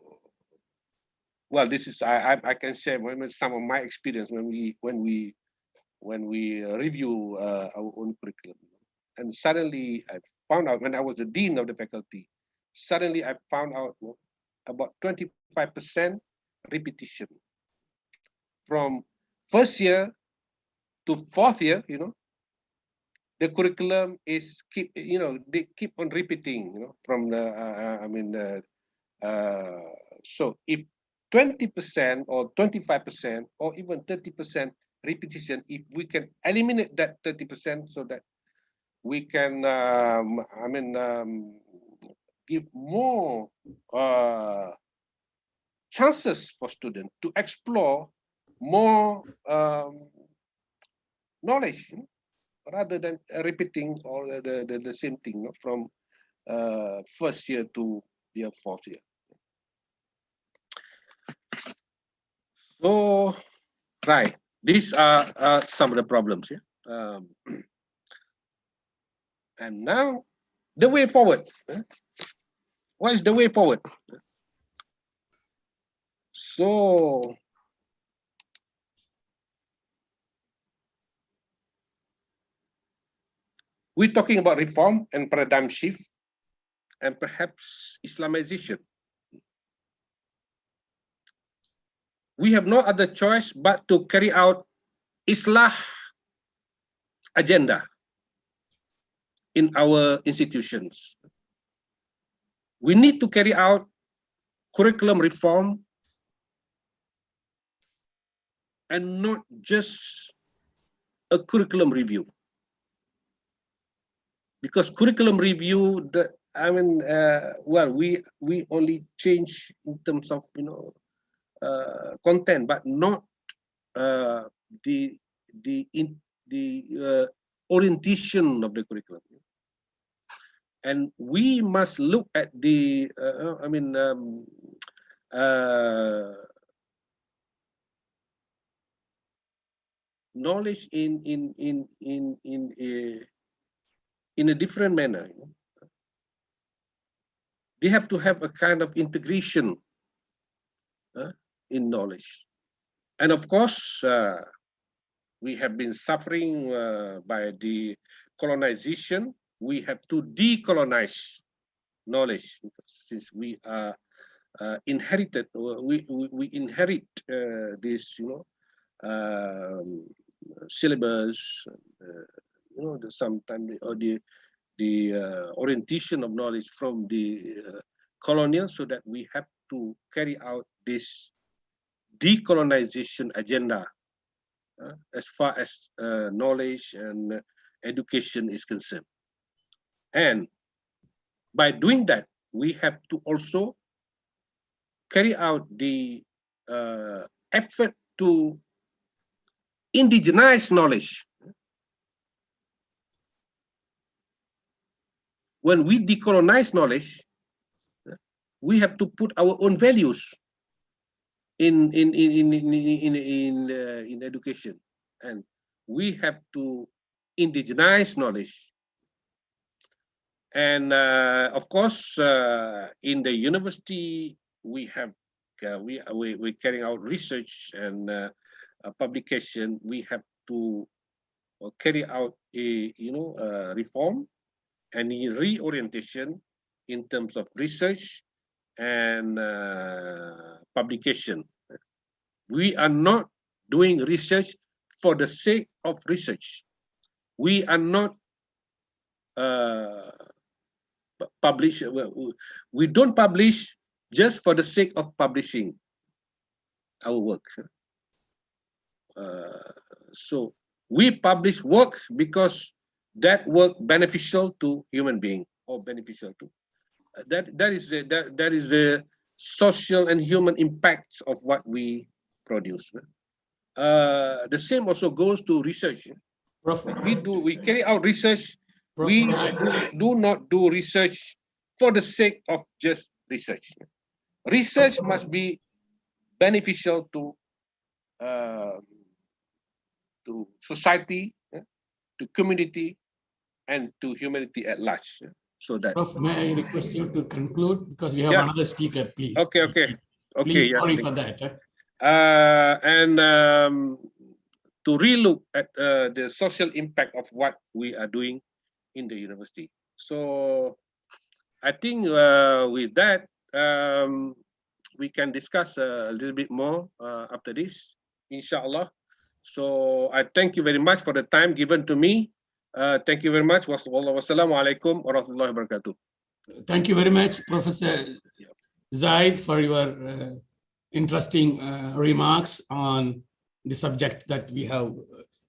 well, this is I can share some of my experience when we review our own curriculum. And suddenly I found out, when I was the dean of the faculty, suddenly I found out about 25% repetition from first year to fourth year. The curriculum is they keep on repeating, from the so if 20% or 25% or even 30% repetition, if we can eliminate that 30% so that we can give more chances for students to explore more knowledge, rather than repeating all the same thing, from first year to year fourth year. So, right, these are some of the problems here. And now, the way forward. What is the way forward? So, we're talking about reform and paradigm shift, and perhaps Islamization. We have no other choice but to carry out Islah agenda in our institutions. We need to carry out curriculum reform, and not just a curriculum review. Because curriculum review, well, we only change in terms of content, but not the orientation of the curriculum. And we must look at the knowledge in a different manner. They have to have a kind of integration in knowledge. And of course, we have been suffering by the colonization. We have to decolonize knowledge, since we are inherited, or we inherit this, syllabus, sometimes, or the orientation of knowledge from the colonial, so that we have to carry out this decolonization agenda as far as knowledge and education is concerned. And by doing that, we have to also carry out the effort to indigenize knowledge. When we decolonize knowledge, we have to put our own values in education, and we have to indigenize knowledge. And of course, in the university, we have we're carrying out research and publication. We have to carry out a reform and reorientation in terms of research and publication. We are not doing research for the sake of research. We are not we don't publish just for the sake of publishing our work. So we publish work because that work beneficial to human being, or beneficial to that is the social and human impacts of what we produce. The same also goes to research. Prof. We carry out research. Prof. We do not do research for the sake of just research. research must be beneficial to society, to community, and to humanity at large. So that. Prof, may I request you to conclude because we have Yeah. another speaker, please. Okay. Please, Yeah. sorry for that. And to relook at the social impact of what we are doing in the university. So I think with that, we can discuss a little bit more after this, inshallah. So I thank you very much for the time given to me. Thank you very much. Wassalamualaikum warahmatullahi wabarakatuh. Thank you very much, Professor Zaid, for your interesting remarks on the subject that we have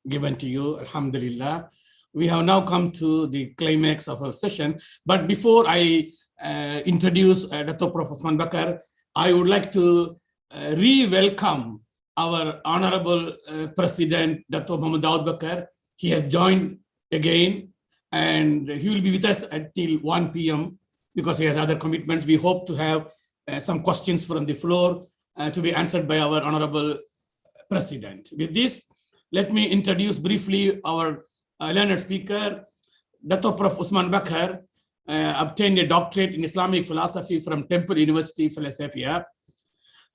given to you. Alhamdulillah. We have now come to the climax of our session. But before I introduce Dr. Prof. Osman Bakar, I would like to re-welcome our Honorable President, Dr. Muhammad Daud Bakar. He has joined again, and he will be with us until 1 p.m. because he has other commitments. We hope to have some questions from the floor to be answered by our Honorable President. With this, let me introduce briefly our learned speaker. Dr. Prof. Osman Bakar obtained a doctorate in Islamic philosophy from Temple University, Philadelphia.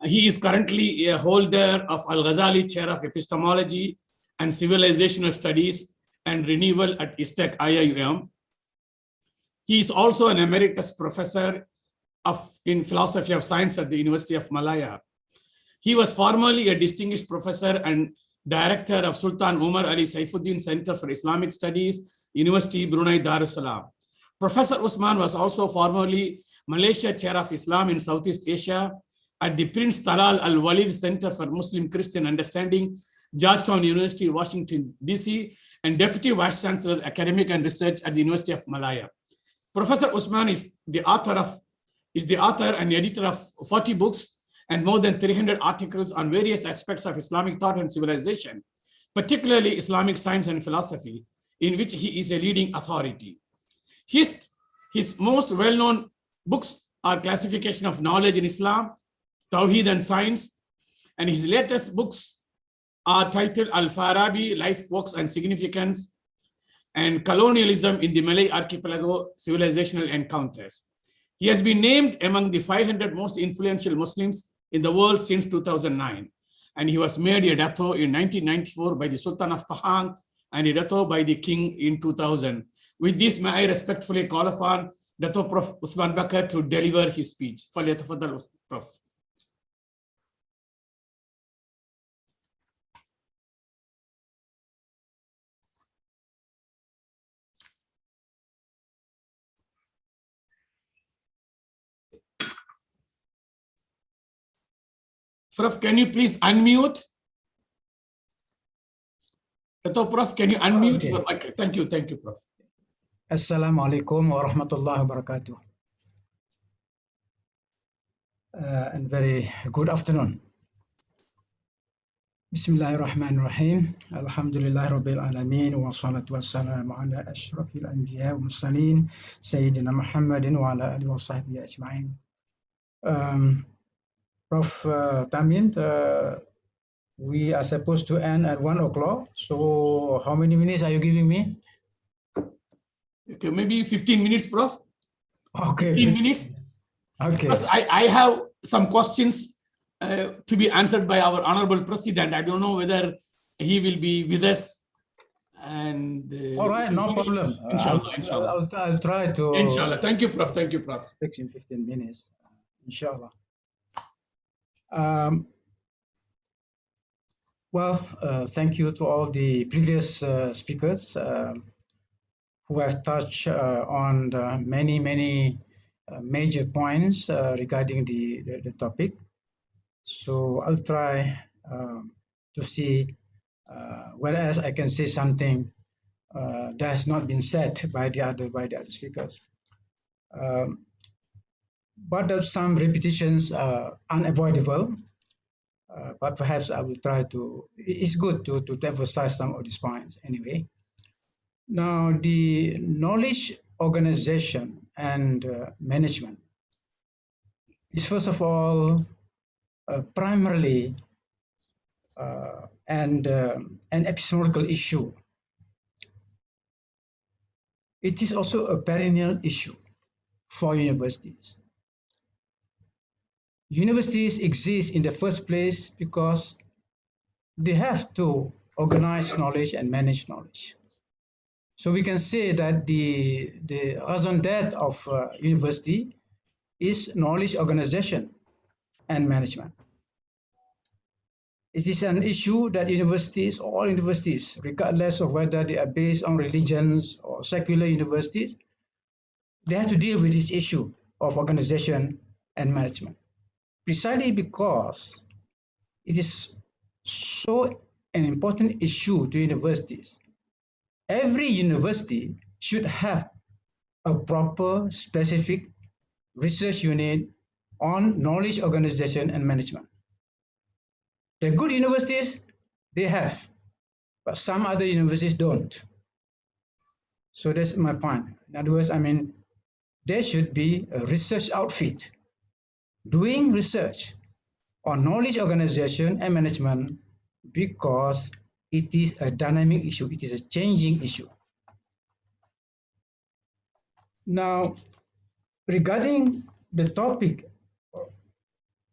He is currently a holder of Al-Ghazali Chair of Epistemology and Civilizational Studies and Renewal at ISTAC-IIUM. He is also an emeritus professor in philosophy of science at the University of Malaya. He was formerly a distinguished professor and director of Sultan Umar Ali Saifuddin Center for Islamic Studies, University Brunei Darussalam. Professor Usman was also formerly Malaysia Chair of Islam in Southeast Asia at the Prince Talal Al Walid Center for Muslim Christian Understanding, Georgetown University, Washington, D.C., and Deputy Vice-Chancellor, Academic and Research at the University of Malaya. Professor Usman is the author and editor of 40 books and more than 300 articles on various aspects of Islamic thought and civilization, particularly Islamic science and philosophy, in which he is a leading authority. His most well-known books are Classification of Knowledge in Islam, Tawheed and Science, and his latest books are titled Al-Farabi, Life, Works and Significance, and Colonialism in the Malay Archipelago, Civilisational Encounters. He has been named among the 500 most influential Muslims in the world since 2009, and he was made a Dato in 1994 by the Sultan of Pahang and a Dato by the King in 2000. With this, may I respectfully call upon Dato Prof. Osman Bakar to deliver his speech. Falyatafaddal, Prof. Prof, can you please unmute? Prof, can you unmute your mic? Thank you, Prof. Assalamu alaikum wa rahmatullahi wa barakatuh. And very good afternoon. Bismillahirrahmanirrahim. Alhamdulillahi Rabbil Alameen wa salatu wa salamu ala ashrafil anbiya wa mursaleen Sayyidina Muhammadin wa ala alihi wa sahbihi ajma'in. Prof. THAMEEM, we are supposed to end at 1 o'clock. So how many minutes are you giving me? Okay, maybe 15 minutes, Prof. Okay. 15 minutes. Okay. Because I have some questions to be answered by our Honorable President. I don't know whether he will be with us. And all right, no problem. Inshallah. I'll try to. Inshallah. Thank you, Prof. Thank you, Prof. 15 minutes. Inshallah. Thank you to all the previous speakers who have touched on the many major points regarding the topic. So I'll try to see whereas I can say something that has not been said by the other speakers. But some repetitions are unavoidable. But perhaps I will try to. It's good to emphasize some of these points anyway. Now, the knowledge organization and management is first of all primarily an epistemological issue. It is also a perennial issue for universities. Universities exist in the first place because they have to organize knowledge and manage knowledge. So we can say that the raison d'etre of university is knowledge organization and management. It is an issue that universities, all universities, regardless of whether they are based on religions or secular universities, they have to deal with this issue of organization and management, precisely because it is so an important issue to universities. Every university should have a proper, specific research unit on knowledge organization and management. The good universities, they have, but some other universities don't. So that's my point. In other words, I mean, there should be a research outfit doing research on knowledge organization and management because it is a dynamic issue, it is a changing issue. Now, regarding the topic,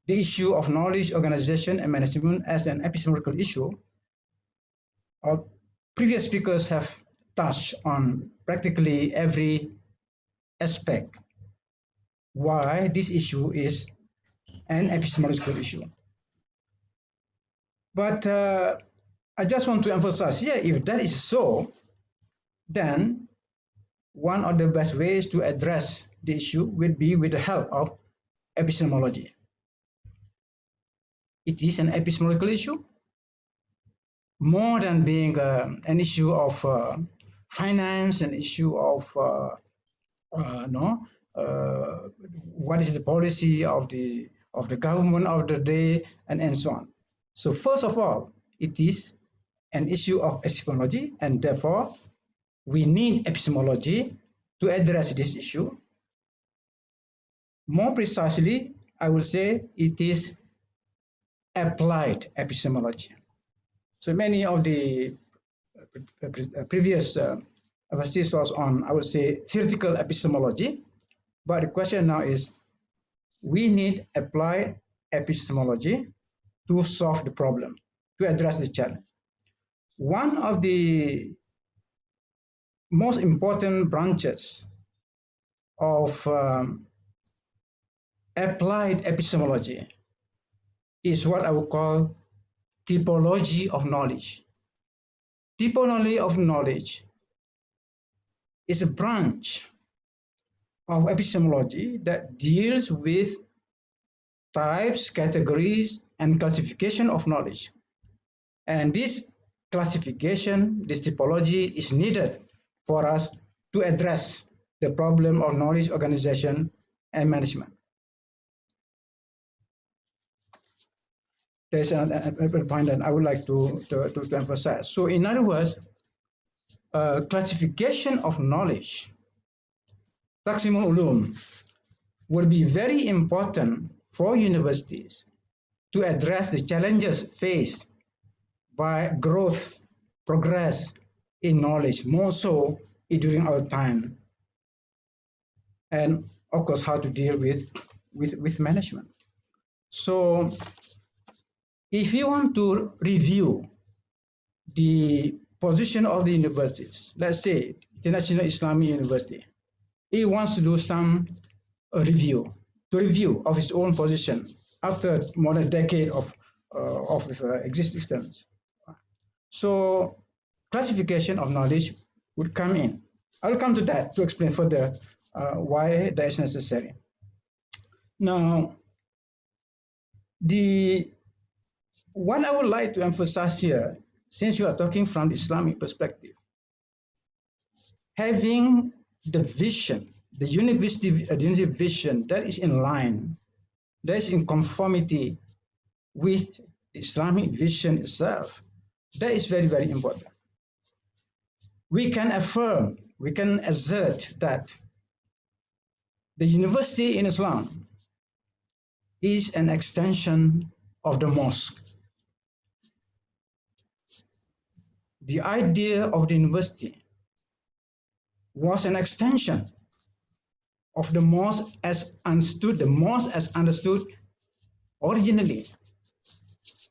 the issue of knowledge organization and management as an epistemological issue, our previous speakers have touched on practically every aspect why this issue is an epistemological issue. But I just want to emphasize here, if that is so, then one of the best ways to address the issue would be with the help of epistemology. It is an epistemological issue, more than being an issue of finance, an issue of what is the policy of the government of the day, and so on. So first of all, it is an issue of epistemology, and therefore we need epistemology to address this issue. More precisely, I will say it is applied epistemology. So many of the previous emphasis was on, I would say, theoretical epistemology, but the question now is, we need applied epistemology to solve the problem, to address the challenge. One of the most important branches of applied epistemology is what I would call typology of knowledge. Typology of knowledge is a branch of epistemology that deals with types, categories, and classification of knowledge. And this classification, this typology is needed for us to address the problem of knowledge organization and management. There's a point that I would like to emphasize. So in other words, classification of knowledge, Taqsimul Ulum, will be very important for universities to address the challenges faced by growth, progress in knowledge, more so during our time, and of course how to deal with management. So if you want to review the position of the universities, let's say International Islamic University, it wants to do some review of its own position after more than a decade of existence. So classification of knowledge would come in. I will come to that to explain further why that is necessary. Now, what I would like to emphasize here, since you are talking from the Islamic perspective, having the vision, the university vision that is in line, that is in conformity with the Islamic vision itself, that is very, very important. We can affirm, we can assert that the university in Islam is an extension of the mosque. The idea of the university was an extension of the mosque as understood, originally,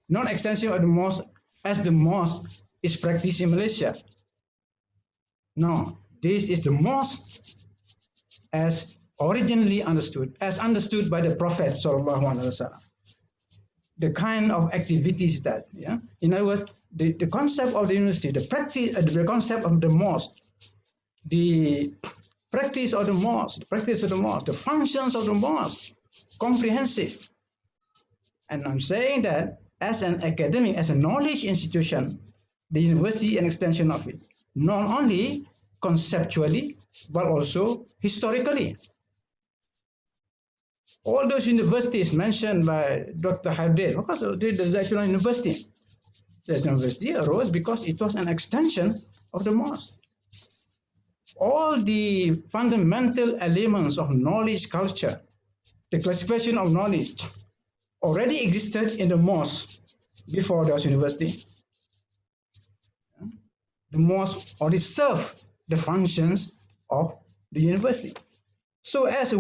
not extension of the mosque as the mosque is practiced in Malaysia. No, this is the mosque as originally understood, as understood by the Prophet Sallallahu Alaihi Wasallam. The kind of activities that, in other words, the concept of the university, the practice, the concept of the mosque, the practice of the mosque, the functions of the mosque, comprehensive. And I'm saying that as an academic, as a knowledge institution, the university is an extension of it, not only conceptually, but also historically. All those universities mentioned by Dr. Khairuddin, because the National University. The university arose because it was an extension of the mosque. All the fundamental elements of knowledge culture, the classification of knowledge, already existed in the mosque before the university. The mosque already served the functions of the university. So as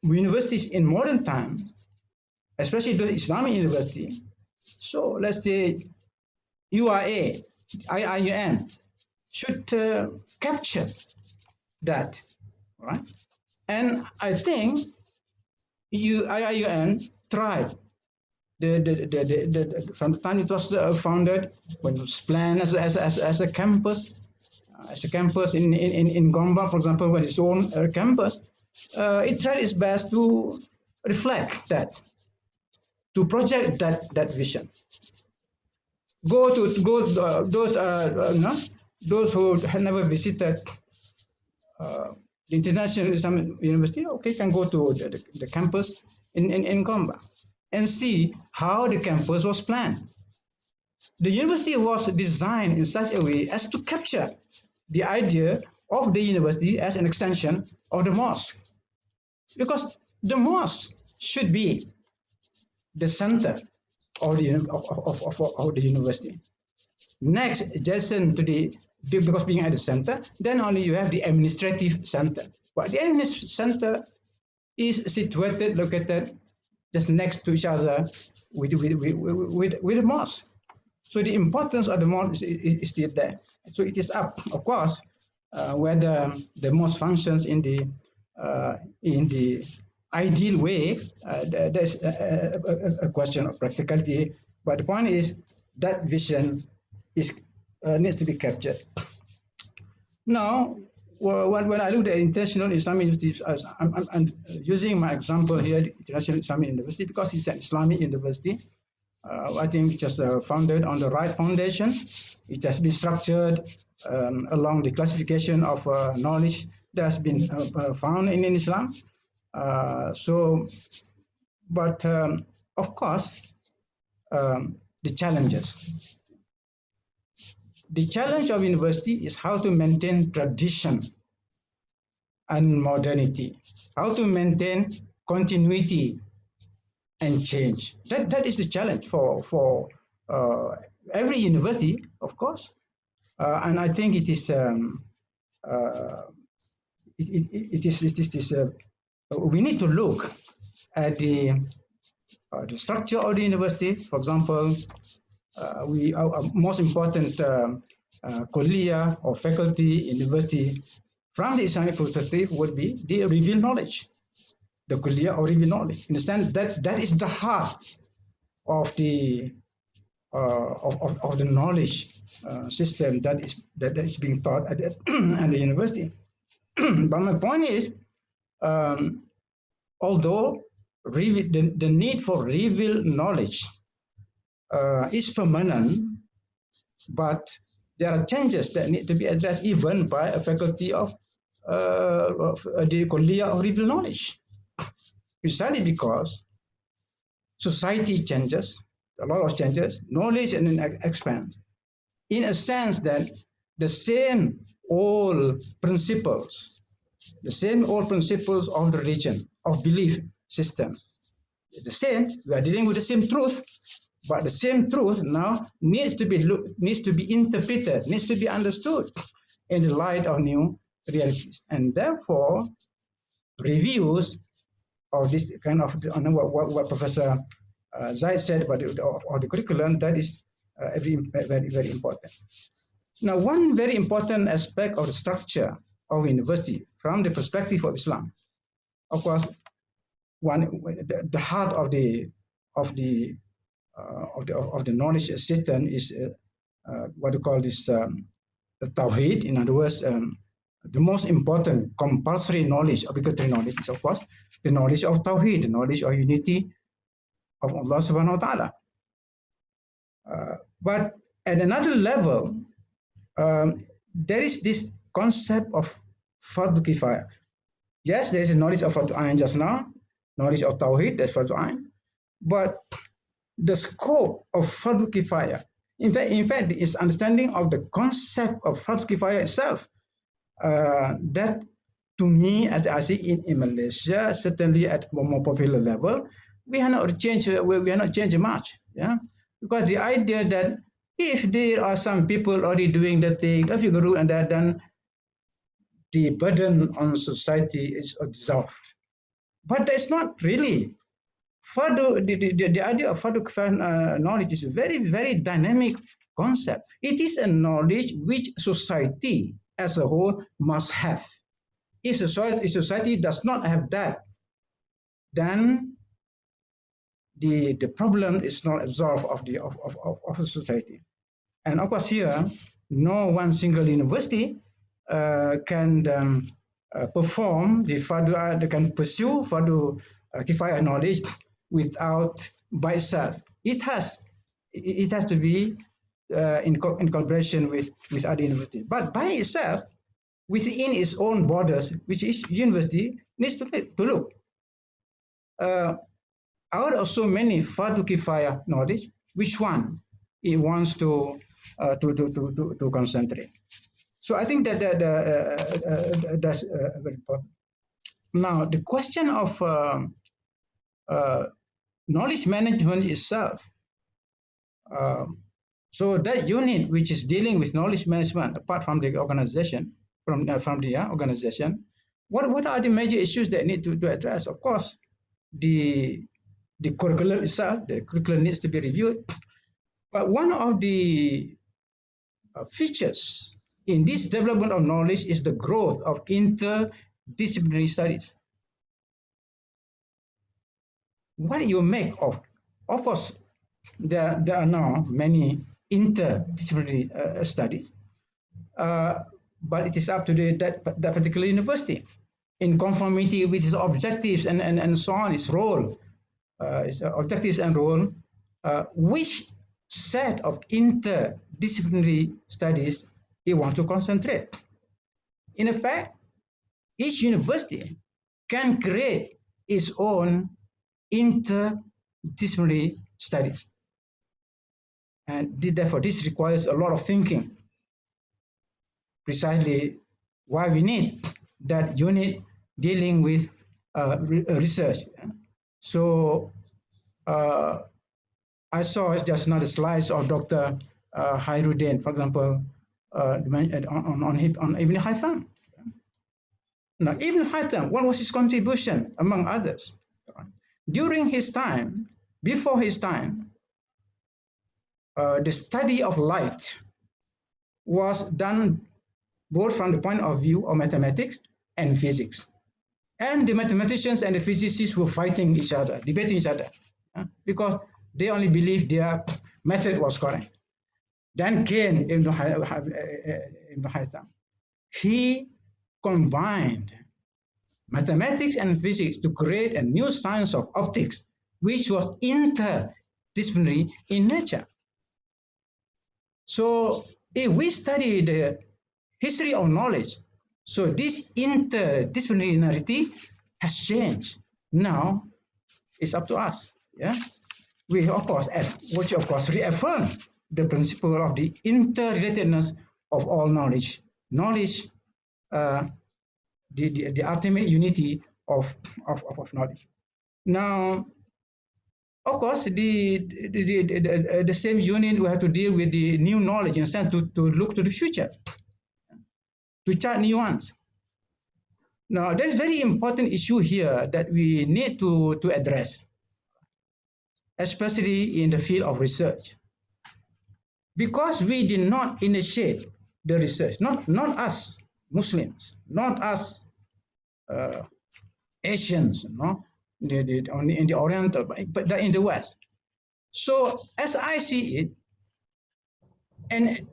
universities in modern times, especially the Islamic university, so let's say URA, IIUM should capture that, right? And I think IIUM tried from the time it was founded, when it was planned as a campus, in Gombak, for example, with its own campus, it tried its best to reflect that, to project that vision. Those who had never visited the International Islamic University, okay, can go to the campus in Gombak and see how the campus was planned. The university was designed in such a way as to capture the idea of the university as an extension of the mosque, because the mosque should be the center of the university. Next, adjacent to because being at the center, then only you have the administrative center. But the administrative center is located just next to each other with the mosque. So the importance of the mosque is still there. So it is up, of course, whether the mosque functions in the ideal way. There's a question of practicality, but the point is that vision needs to be captured. Now, when I look at International Islamic University, I'm using my example here, the International Islamic University, because it's an Islamic university. I think it was founded on the right foundation. It has been structured along the classification of knowledge that has been found in Islam. But of course, the challenges. The challenge of university is how to maintain tradition and modernity, how to maintain continuity and change. That is the challenge for every university, of course. And I think it is we need to look at the structure of the university. For example, our most important kulliyah or faculty university from the Islamic perspective would be the revealed knowledge, the kulliyah or revealed knowledge. Understand that is the heart of the knowledge system that is being taught at the university. But my point is, although the need for revealed knowledge is permanent, but there are changes that need to be addressed even by a faculty of the kulliyah of revealed knowledge, precisely because society changes, a lot of changes, knowledge and expands, in a sense that the same old principles of the religion, of belief systems, the same. We are dealing with the same truth, but the same truth now needs to be interpreted, needs to be understood in the light of new realities, and therefore reviews of this kind of what Professor Zaid said about the curriculum, that is very important. Now, one very important aspect of the structure of university from the perspective of Islam, of course, the heart of the knowledge system is what you call this the Tawheed. In other words, the most important compulsory knowledge, obligatory knowledge, is of course the knowledge of Tawheed, the knowledge of unity of Allah Subhanahu wa Taala. But at another level, there is this concept of Fardu Kifaya. Yes, there is a knowledge of Fardu Ain just now, knowledge of Tawheed, that's Fardu Ain. But the scope of Fardu Kifaya, in fact, is understanding of the concept of Fardu Kifaya itself. That, to me, as I see in Malaysia, certainly at more popular level, we are not changing much. Yeah, because the idea that if there are some people already doing the thing, if you go and that, then the burden on society is dissolved. But that's not really. The idea of Fardu Kifaya knowledge is a very dynamic concept. It is a knowledge which society as a whole must have. If society does not have that, then the problem is not absorbed of the society. And of course here, no one single university can perform the Fardu, they can pursue Fardu Kifaya knowledge without by itself. It has to be in collaboration with other universities. But by itself, within its own borders, which each university needs to look. Out of so many Fardu Kifaya knowledge, which one it wants to concentrate? So I think that that's very important. Now, the question of knowledge management itself. So that unit which is dealing with knowledge management, apart from the organization, organization, what are the major issues that need to address? Of course, the curriculum itself, the curriculum needs to be reviewed. But one of the features in this development of knowledge is the growth of interdisciplinary studies. What do you make of course, there are now many interdisciplinary studies, but it is up to that particular university in conformity with its objectives and so on, its role, its objectives and role, which set of interdisciplinary studies it wants to concentrate. In effect, each university can create its own interdisciplinary studies. And therefore, this requires a lot of thinking. Precisely why we need that unit dealing with research. So I saw just now the slides of Dr. KHAIRUDDIN, for example, on Ibn Haytham. Now, Ibn Haytham, what was his contribution among others? During his time, before his time, the study of light was done both from the point of view of mathematics and physics. And the mathematicians and the physicists were fighting each other, debating each other, because they only believed their method was correct. Then came Ibn Haytham. He combined mathematics and physics to create a new science of optics, which was interdisciplinary in nature. So if we study the history of knowledge, so this interdisciplinarity has changed. Now it's up to us. Yeah, we of course reaffirm the principle of the interrelatedness of all knowledge. Knowledge, the ultimate unity of knowledge. Now, Of course, the same union will have to deal with the new knowledge in a sense to look to the future, to chart new ones. Now, there is a very important issue here that we need to address, especially in the field of research. Because we did not initiate the research, not us Muslims, not us Asians, no, in the Oriental, but in the West. So as I see it, and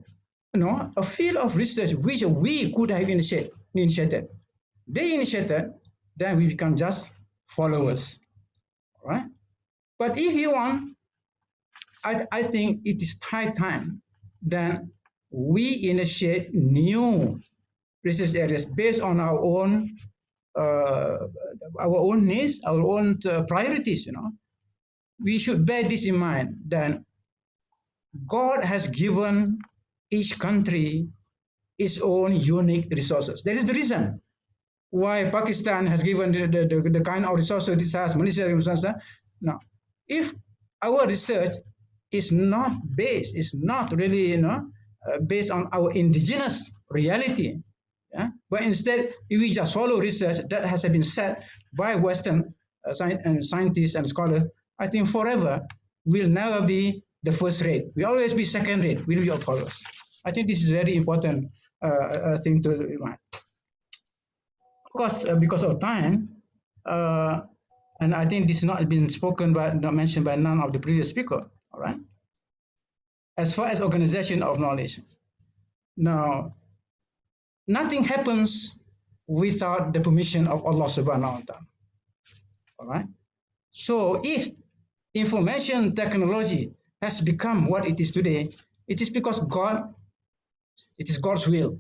a field of research which we could have initiated, they initiated, then we become just followers, right? But if you want, I think it is high time that we initiate new research areas based on our own needs, our own priorities. We should bear this in mind that God has given each country its own unique resources. That is the reason why Pakistan has given the kind of resources this has, Malaysia. Now, if our research is not based, is not really based on our indigenous reality, but instead if we just follow research that has been set by Western scientists and scholars, I think forever we'll never be the first rate. We always be second rate. We'll be our followers. I think this is very important thing to remind. Of course, because of time, and I think this has not been not mentioned by none of the previous speakers. All right. As far as organization of knowledge, now nothing happens without the permission of Allah Subhanahu wa Taala. All right. So if information technology has become what it is today, it is because it is God's will.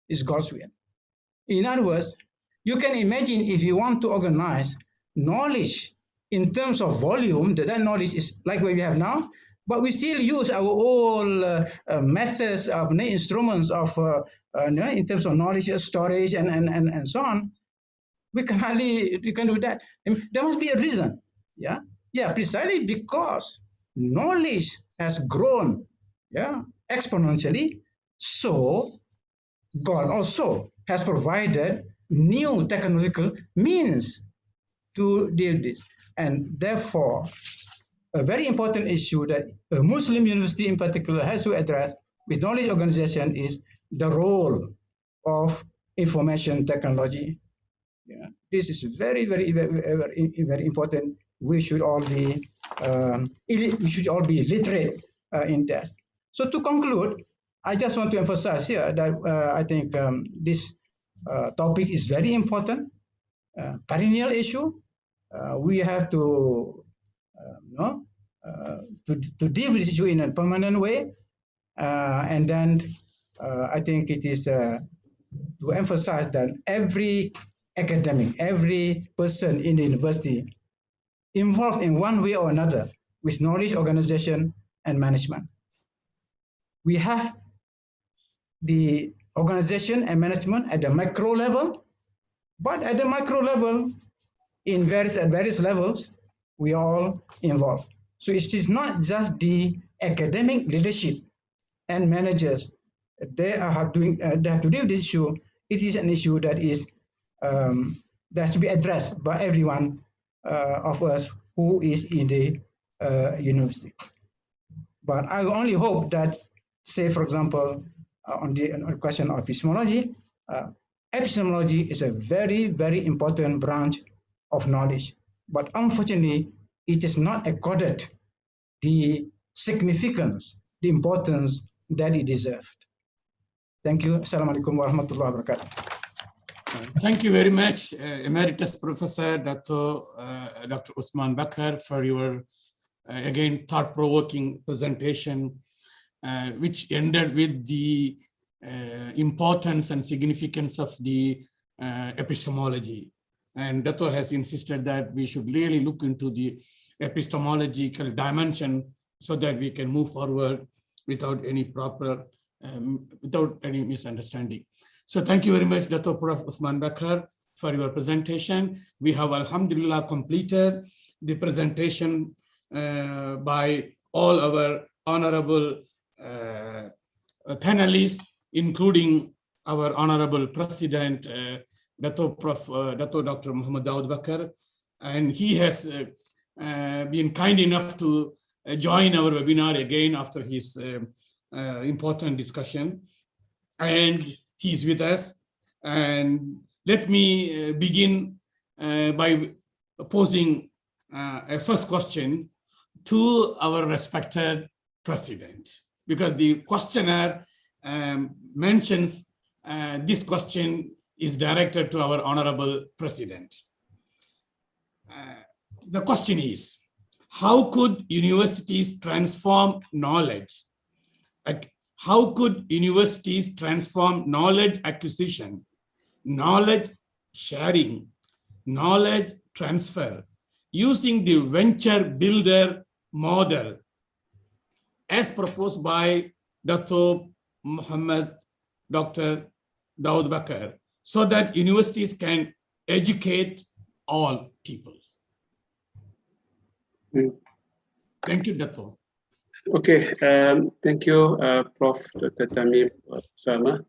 It's God's will. In other words, you can imagine if you want to organize knowledge in terms of volume, that knowledge is like what we have now, but we still use our old methods of instruments of in terms of knowledge storage and so on. We can do that. There must be a reason. Yeah, precisely because knowledge has grown, exponentially. So God also has provided new technological means to deal with this, and therefore a very important issue that a Muslim university in particular has to address with knowledge organization is the role of information technology. This is very, very, very, very important. We should all be literate in that. So to conclude, I just want to emphasize here that I think this topic is very important, perennial issue. We have to deal with this issue in a permanent way, and then I think it is to emphasize that every academic, every person in the university involved in one way or another with knowledge organization and management. We have the organization and management at the macro level, but at the micro level, at various levels, we are all involved. So it is not just the academic leadership and managers. They have to deal with this issue. It is an issue that has to be addressed by everyone of us who is in the university. But I only hope that, say, for example, on the question of epistemology, epistemology is a very, very important branch of knowledge. But unfortunately, it is not accorded the significance, the importance that it deserved. Thank you. Assalamualaikum warahmatullahi wabarakatuh. Thank you very much, Emeritus Professor Dr. Osman Bakar, for your, again, thought-provoking presentation, which ended with the importance and significance of the epistemology. And Dato has insisted that we should really look into the epistemological dimension so that we can move forward without any without any misunderstanding. So thank you very much, Dato Prof. Osman Bakar, for your presentation. We have, alhamdulillah, completed the presentation by all our honorable panelists, including our honorable president, Dr. Muhammad Daud Bakar, and he has been kind enough to join our webinar again after his important discussion, and he's with us. And let me begin by posing a first question to our respected president, because the questionnaire mentions this question is directed to our honorable president. The question is, how could universities transform knowledge? How could universities transform knowledge acquisition, knowledge sharing, knowledge transfer using the venture builder model as proposed by Dr. Daud Bakar, so that universities can educate all people? Thank you, Dr. Okay, thank you, Prof. Dr. THAMEEM Sama.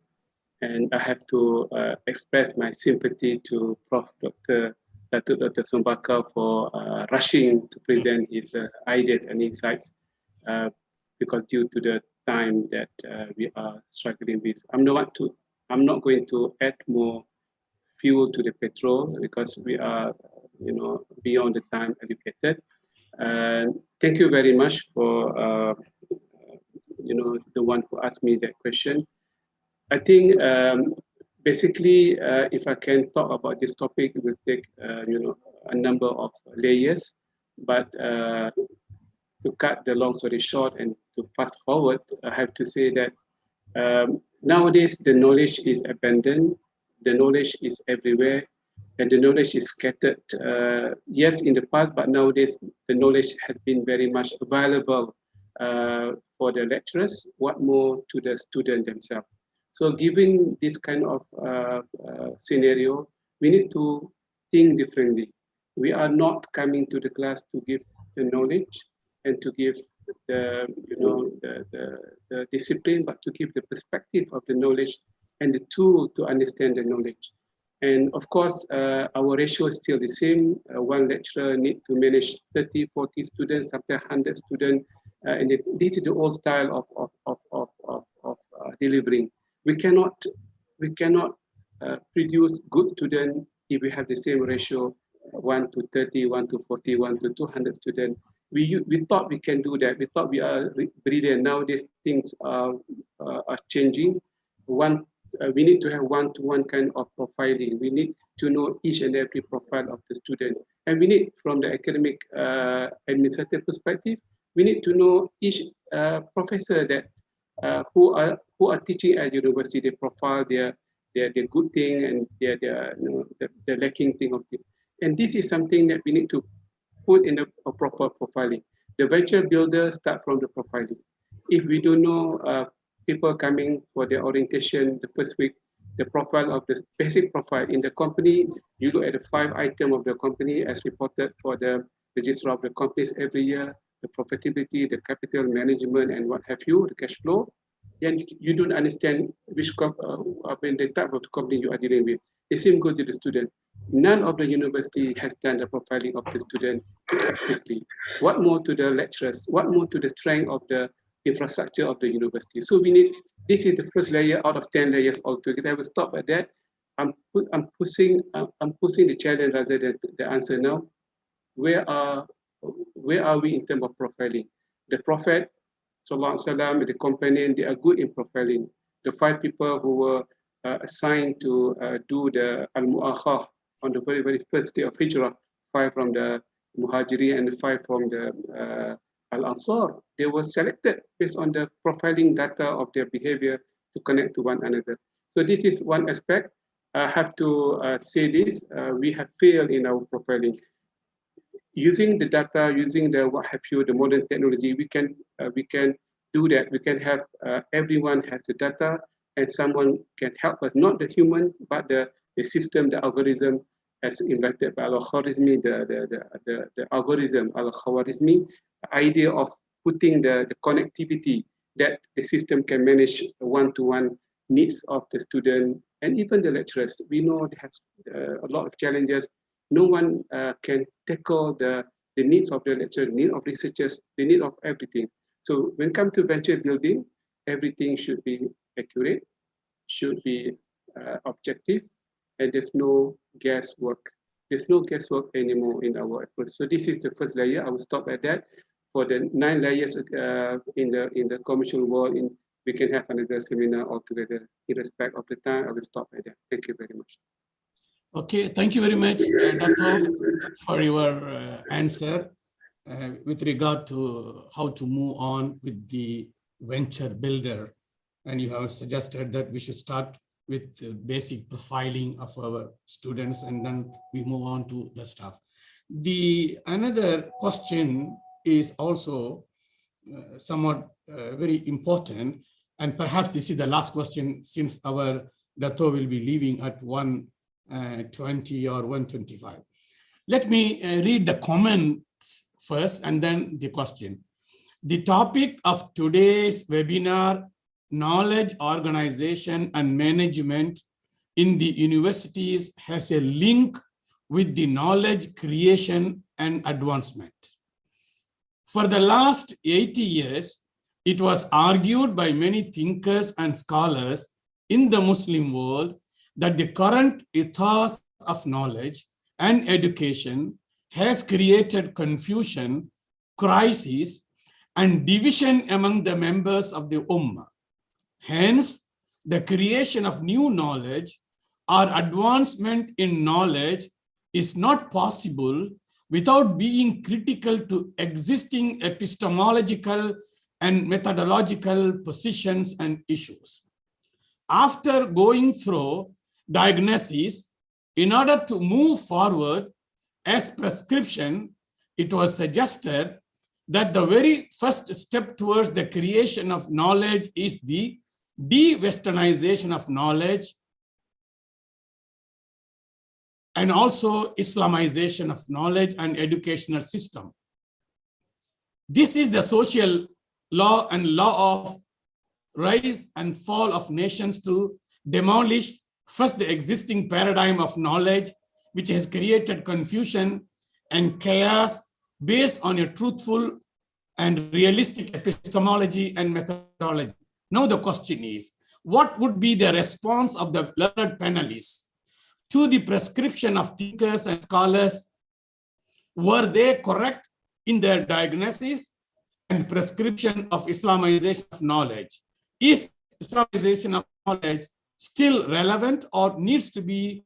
And I have to express my sympathy to Prof. Dr. Sumbaka for rushing to present his ideas and insights because due to the time that we are struggling with. I'm not going to add more fuel to the petrol because we are, beyond the time allocated. Thank you very much for, the one who asked me that question. I think basically, if I can talk about this topic, it will take, a number of layers. But to cut the long story short and to fast forward, I have to say that nowadays the knowledge is abundant, the knowledge is everywhere, and the knowledge is scattered. Yes, in the past, but nowadays the knowledge has been very much available for the lecturers, what more to the students themselves. So given this kind of scenario, we need to think differently. We are not coming to the class to give the knowledge and to give the, the discipline, but to give the perspective of the knowledge and the tool to understand the knowledge. And of course, our ratio is still the same. One lecturer needs to manage 30, 40 students, sometimes 100 students. And this is the old style of delivering. We cannot produce good students if we have the same ratio, 1 to 30, 1 to 40, 1 to 200 students. We thought we can do that. We thought we are brilliant. Nowadays things are changing. We need to have one-to-one kind of profiling. We need to know each and every profile of the student. And we need, from the academic administrative perspective, we need to know each professor that who are teaching at university, they profile their good thing and the lacking thing of it. And this is something that we need to put in a proper profiling. The venture builder start from the profiling. If we don't know people coming for their orientation the first week, the profile of the basic profile in the company, you look at the 5 items of the company as reported for the register of the companies every year, the profitability, the capital management, and what have you, the cash flow. Then you don't understand which the type of the company you are dealing with. The same goes to the student. None of the university has done the profiling of the student effectively. What more to the lecturers? What more to the strength of the infrastructure of the university? So we need, this is the first layer out of 10 layers altogether. I will stop at that. I'm pushing the challenge rather than the answer now. Where are we in terms of profiling? The Prophet, Sallallahu Alaihi Wasallam, the companion, they are good in profiling. The 5 people who were assigned to do the Al-Mu'akhah on the very, very first day of Hijrah, 5 from the Muhajiri and 5 from the Al-Azhar, they were selected based on the profiling data of their behavior to connect to one another. So this is one aspect. I have to say this, we have failed in our profiling. Using the data, using the what have you, the modern technology, we can do that. We can have everyone has the data and someone can help us, not the human, but the system, the algorithm as invented by Al-Khwarizmi, the algorithm, Al-Khwarizmi, idea of putting the connectivity that the system can manage one-to-one needs of the student and even the lecturers. We know they have a lot of challenges. No one can tackle the needs of the lecturer, the need of researchers, the need of everything. So when it comes to venture building, everything should be accurate, should be objective, and there's no guesswork. There's no guesswork anymore in our approach. So this is the first layer. I will stop at that. For the 9 layers in the commercial world, we can have another seminar altogether. In respect of the time, I will stop at that. Thank you very much. Okay, thank you very much, Dr. for your answer with regard to how to move on with the venture builder. And you have suggested that we should start with the basic profiling of our students, and then we move on to the staff. Another question is also somewhat very important, and perhaps this is the last question since our Dato will be leaving at 1:20 or 1:25. Let me read the comments first and then the question. The topic of today's webinar, knowledge organization and management in the universities, has a link with the knowledge creation and advancement. For the last 80 years, it was argued by many thinkers and scholars in the Muslim world that the current ethos of knowledge and education has created confusion, crisis, and division among the members of the Ummah. Hence, the creation of new knowledge or advancement in knowledge is not possible without being critical to existing epistemological and methodological positions and issues. After going through diagnosis, in order to move forward as prescription, it was suggested that the very first step towards the creation of knowledge is the de-Westernization of knowledge and also Islamization of knowledge and educational system. This is the social law and law of rise and fall of nations to demolish first the existing paradigm of knowledge, which has created confusion and chaos based on a truthful and realistic epistemology and methodology. Now the question is, what would be the response of the learned panelists to the prescription of thinkers and scholars? Were they correct in their diagnosis and prescription of Islamization of knowledge? Is Islamization of knowledge still relevant or needs to be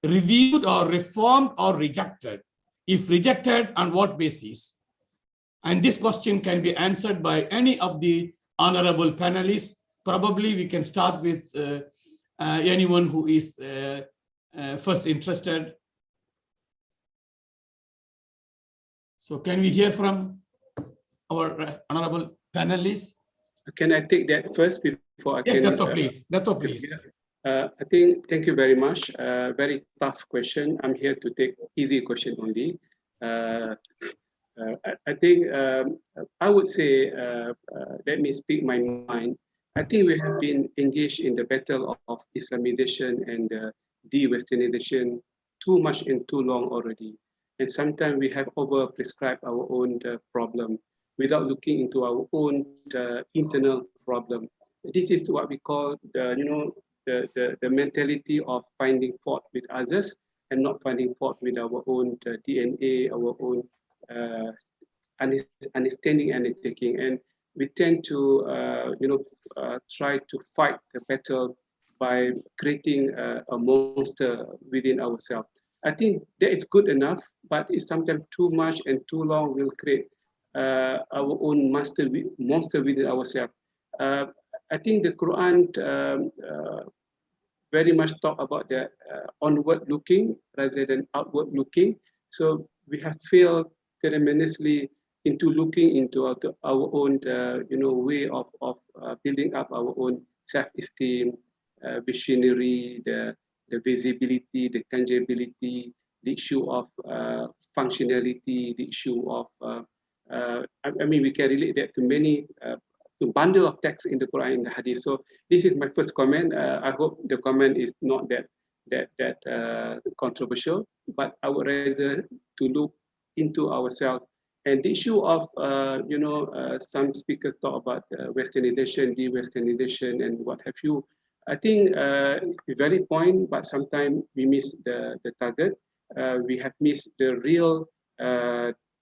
reviewed or reformed or rejected? If rejected, on what basis? And this question can be answered by any of the honorable panelists. Probably we can start with anyone who is first interested. So can we hear from our honorable panelists? Can I take that first before I can? Yes, Dato, please. Dato, please. I think, thank you very much. Very tough question. I'm here to take easy question only. I think I would say, let me speak my mind. I think we have been engaged in the battle of Islamization and de-Westernization too much and too long already. And sometimes we have over-prescribed our own problem without looking into our own internal problem. This is what we call the mentality of finding fault with others and not finding fault with our own DNA, our own understanding and thinking. And we tend to try to fight the battle by creating a monster within ourselves. I think that is good enough, but it's sometimes too much and too long will create our own monster within ourselves. I think the Quran very much talk about the onward looking rather than outward looking. So we have failed tremendously into looking into our own way of building up our own self-esteem, visionary, the visibility, the tangibility, the issue of functionality, the issue of, I mean, we can relate that to many, to bundle of text in the Quran and the Hadith. So this is my first comment. I hope the comment is not that controversial, but I would rather to look into ourselves. And the issue of, some speakers talk about westernization, de-westernization, and what have you. I think a valid point, but sometimes we miss the target. We have missed the real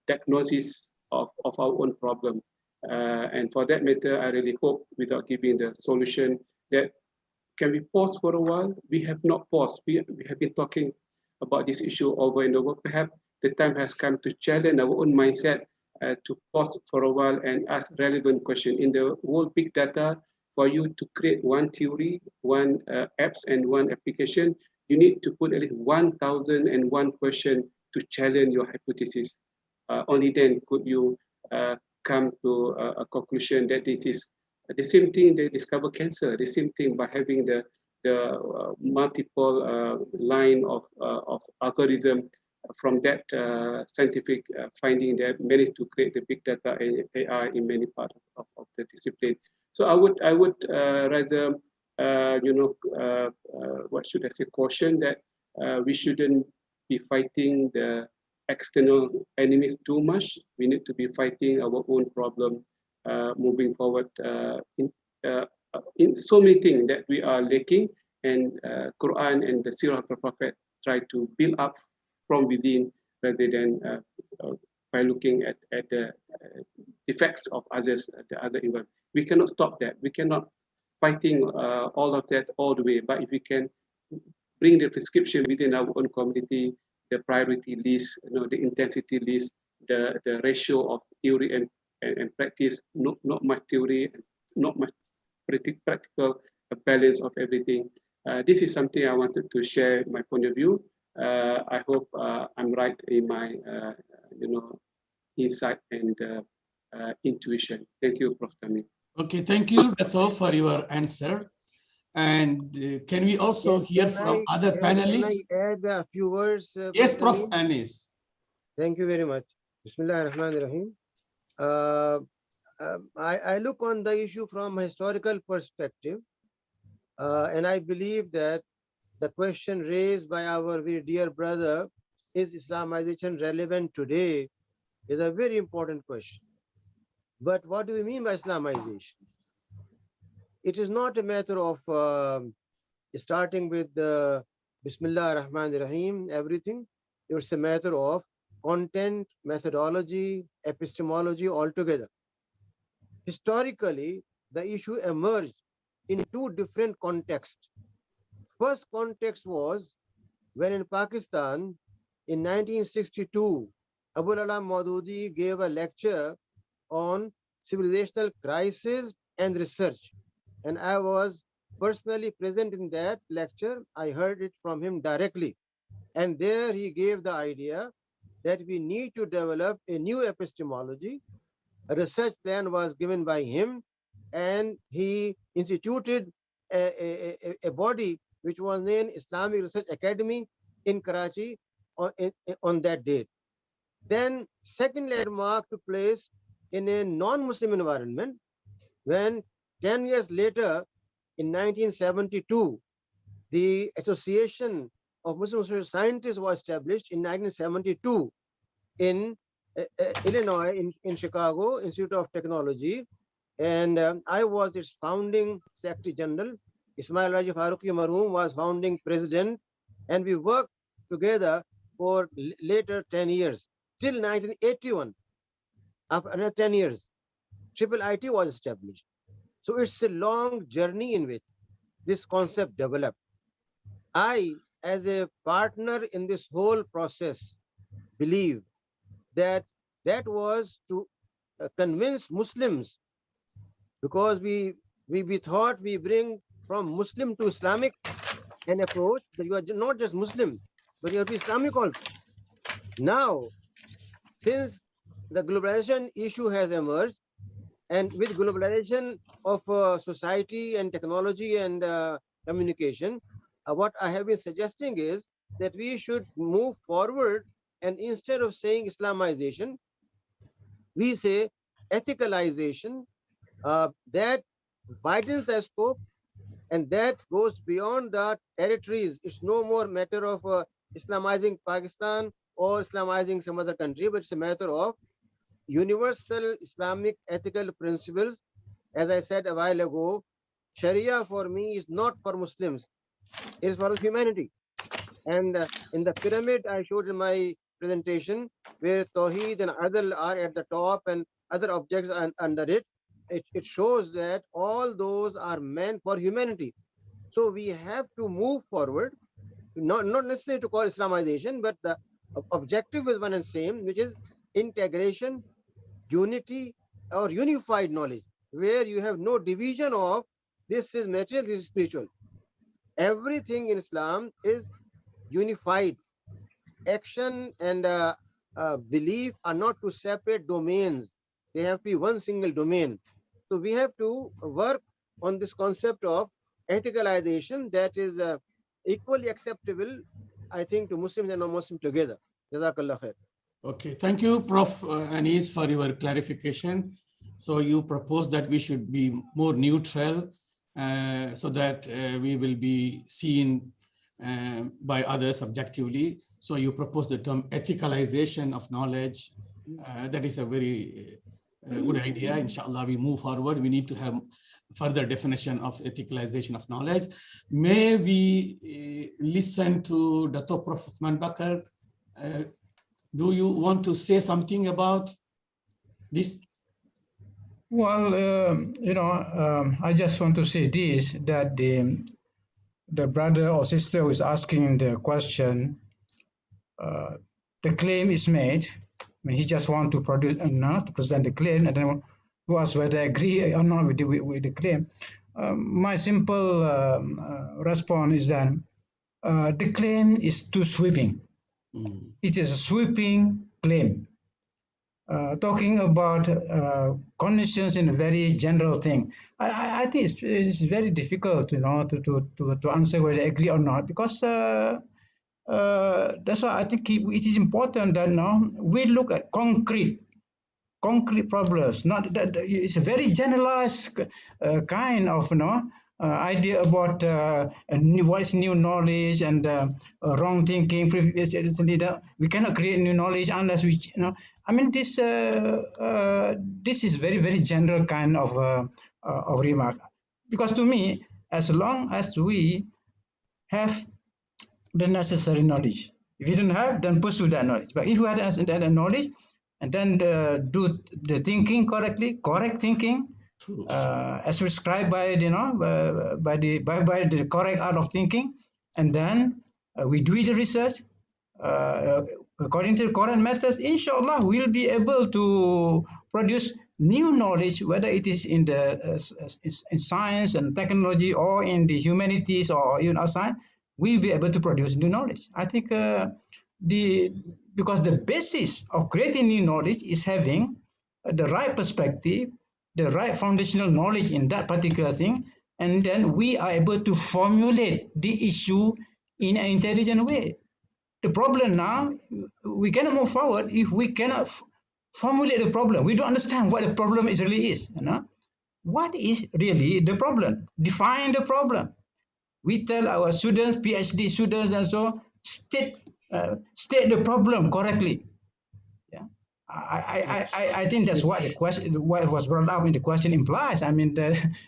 diagnosis of our own problem. And for that matter, I really hope, without giving the solution, that can we pause for a while? We have not paused. We have been talking about this issue over and over. Perhaps the time has come to challenge our own mindset, to pause for a while and ask relevant questions. In the world big data, for you to create one theory, one apps and one application, you need to put at least 1,001 questions to challenge your hypothesis. Only then could you come to a conclusion that this is the same thing they discover cancer, the same thing by having the multiple line of algorithm from that scientific finding that managed to create the big data and AI in many parts of the discipline. So I would rather what should I say, caution that we shouldn't be fighting the external enemies too much. We need to be fighting our own problem moving forward in so many things that we are lacking, and Quran and the Sirah of the Prophet try to build up from within rather than by looking at the effects of others, the other environment. We cannot stop that. We cannot fighting all of that all the way. But if we can bring the prescription within our own community, the priority list, the intensity list, the ratio of theory and practice, not much theory, not much practical, a balance of everything. This is something I wanted to share my point of view. I hope I'm right in my insight and intuition. Thank you, Prof. Tahmeem. Okay, thank you, Dato, for your answer. And can we also hear from other panelists? Can I add a few words? Yes, Prof. Anis. Thank you very much. Bismillah ar-Rahman ar-Rahim. I look on the issue from a historical perspective, and I believe that the question raised by our very dear brother, is Islamization relevant today, is a very important question. But what do we mean by Islamization? It is not a matter of starting with Bismillah ar-Rahman ar-Rahim, everything. It's a matter of content, methodology, epistemology altogether. Historically, the issue emerged in two different contexts. First context was when in Pakistan in 1962, Abul Alam Maududi gave a lecture on civilizational crisis and research. And I was personally present in that lecture. I heard it from him directly. And there he gave the idea that we need to develop a new epistemology. A research plan was given by him, and he instituted a body which was named Islamic Research Academy in Karachi on that date. Then second landmark took place in a non-Muslim environment when 10 years later, in 1972, the Association of Muslim Social Scientists was established in 1972 in Illinois, in Chicago, Institute of Technology. And I was its founding Secretary General. Ismail Raji Farooqi Marhum was founding president. And we worked together for later 10 years, till 1981. After another 10 years, IIIT was established. So it's a long journey in which this concept developed. I, as a partner in this whole process, believe that that was to convince Muslims, because we thought we bring from Muslim to Islamic an approach that you are not just Muslim, but you have to be Islamic also. Now, since the globalization issue has emerged, and with globalization of society and technology and communication, what I have been suggesting is that we should move forward, and instead of saying Islamization, we say ethicalization. That widens the scope, and that goes beyond the territories. It's no more matter of Islamizing Pakistan or Islamizing some other country, but it's a matter of universal Islamic ethical principles. As I said a while ago, Sharia for me is not for Muslims, it is for humanity. And in the pyramid I showed in my presentation, where Tawheed and Adl are at the top and other objects are under it, it shows that all those are meant for humanity. So we have to move forward, not necessarily to call Islamization, but the objective is one and same, which is integration, unity, or unified knowledge, where you have no division of this is material, this is spiritual. Everything in Islam is unified. Action and belief are not two separate domains. They have to be one single domain. So we have to work on this concept of ethicalization that is equally acceptable, I think, to Muslims and non-Muslims together. Jazakallah khair. Okay, thank you, Prof. Anis, for your clarification. So you propose that we should be more neutral so that we will be seen by others objectively. So you propose the term ethicalization of knowledge. That is a very good idea. Inshallah, we move forward. We need to have further definition of ethicalization of knowledge. May we listen to Dr. Prof. Osman Bakar. Do you want to say something about this? Well, I just want to say this, that the brother or sister who is asking the question, the claim is made. I mean, he just wants to produce to present the claim, and then to ask whether I agree or not with the claim. My simple response is that the claim is too sweeping. It is a sweeping claim, talking about conditions in a very general thing. I think it's very difficult, to answer whether I agree or not, because that's why I think it is important that we look at concrete problems. Not that it's a very generalized kind of idea about what is new knowledge and wrong thinking. We cannot create new knowledge unless we, I mean, this is very, very general kind of remark. Because to me, as long as we have the necessary knowledge, if you don't have, then pursue that knowledge. But if you have that knowledge, and then do the thinking correctly, correct thinking, as prescribed by by the correct art of thinking, and then we do the research according to the correct methods. Inshallah, we'll be able to produce new knowledge, whether it is in the in science and technology, or in the humanities, or even outside. We'll be able to produce new knowledge. I think because the basis of creating new knowledge is having the right perspective, the right foundational knowledge in that particular thing, and then we are able to formulate the issue in an intelligent way. The problem now, we cannot move forward if we cannot formulate the problem. We don't understand what the problem really is. What is really the problem? Define the problem. We tell our students, PhD students, and so state the problem correctly. Yeah, I think that's what the question, what was brought up in the question implies. I mean,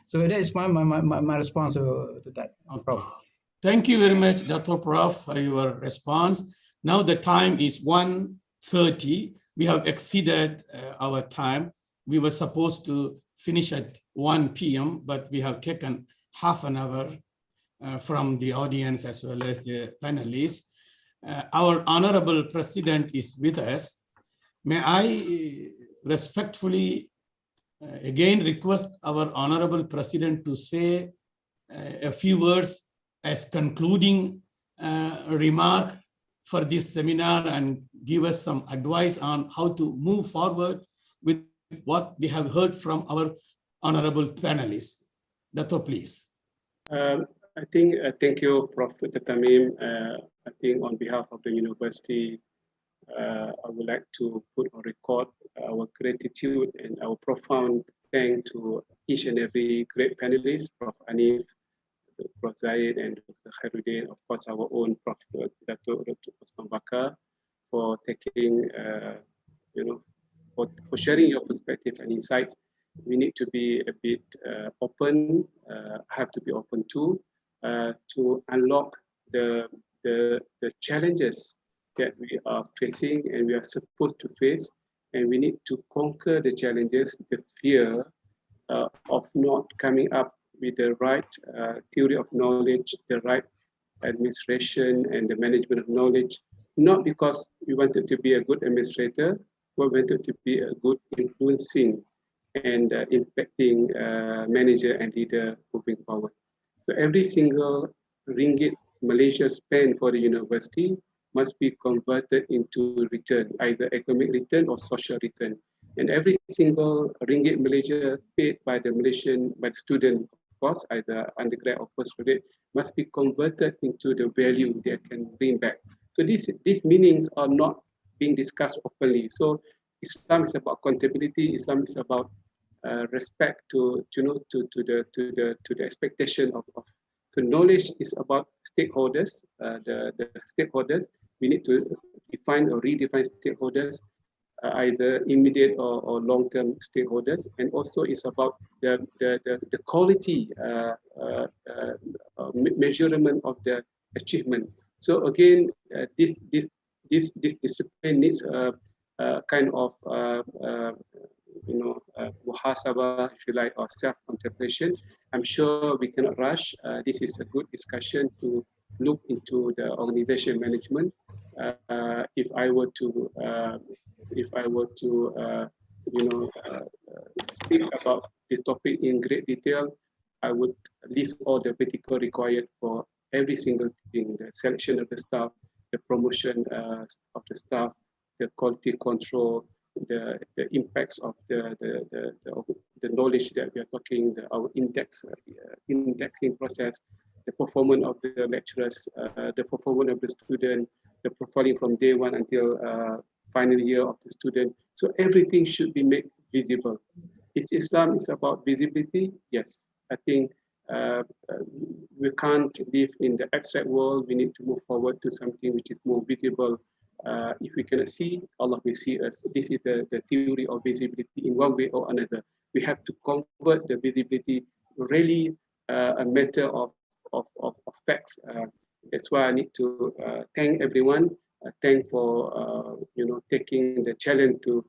so that is my response to that. Okay. Thank you very much, Dr. Prof, for your response. Now the time is 1:30. We have exceeded our time. We were supposed to finish at 1 p.m., but we have taken half an hour from the audience as well as the panelists. Our honorable president is with us. May I respectfully again request our honorable president to say a few words as concluding remark for this seminar and give us some advice on how to move forward with what we have heard from our honorable panelists. Dato, please. I think, thank you, Prof. THAMEEM, I think on behalf of the university, I would like to put on record our gratitude and our profound thanks to each and every great panelist, Prof. Anif, Prof. Zaid, and Dr. KHAIRUDDIN, of course, our own Prof. Dr. Osman BAKAR, for taking, for sharing your perspective and insights. We need to be a bit open, have to be open too, to unlock the challenges that we are facing and we are supposed to face, and we need to conquer the challenges, the fear of not coming up with the right theory of knowledge, the right administration and the management of knowledge, not because we wanted to be a good administrator, but we wanted to be a good influencing and impacting manager and leader moving forward. So every single ringgit Malaysia spend for the university must be converted into return, either economic return or social return. And every single ringgit Malaysia paid by the student, of course, either undergrad or postgraduate, must be converted into the value they can bring back. So these meanings are not being discussed openly. So Islam is about accountability. Islam is about respect to the expectation of. So knowledge is about stakeholders. The stakeholders, we need to define or redefine stakeholders, either immediate or long-term stakeholders, and also it's about the quality measurement of the achievement. So again, this discipline needs a kind of muhasabah, if you like, or self-contemplation. I'm sure we cannot rush. This is a good discussion to look into the organization management. If I were to speak about the topic in great detail, I would list all the vertical required for every single thing: the selection of the staff, the promotion of the staff, the quality control, the impacts of the knowledge that we are talking, our indexing process, the performance of the lecturers, the performance of the student, the profiling from day one until final year of the student. So everything should be made visible. Is Islam is about visibility? Yes. I think we can't live in the abstract world. We need to move forward to something which is more visible. If we cannot see, Allah will see us. This is the theory of visibility in one way or another. We have to convert the visibility really a matter of facts. That's why I need to thank everyone. Thank for taking the challenge to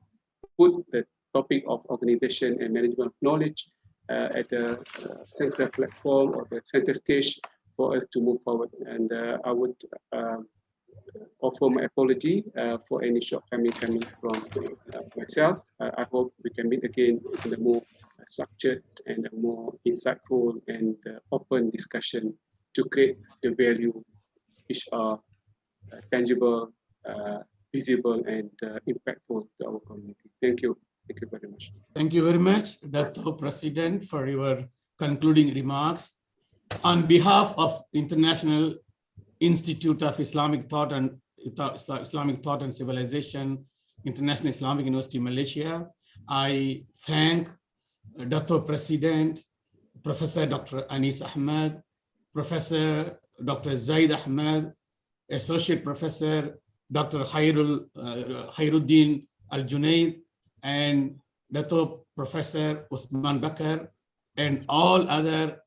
put the topic of organization and management of knowledge at the central platform or the center stage for us to move forward. And I would offer my apology for any shortcoming coming from myself. I hope we can meet again in a more structured and a more insightful and open discussion to create the value which are tangible, visible, and impactful to our community. Thank you. Thank you very much. Thank you very much, Dr. President, for your concluding remarks. On behalf of International Institute of Islamic Thought and Civilization, International Islamic University, Malaysia, I thank Dr. President, Professor Dr. Anis Ahmed, Professor Dr. Zaid Ahmed, Associate Professor Dr. KHAIRUDDIN ALJUNIED, and Dr. Professor Osman BAKAR, and all other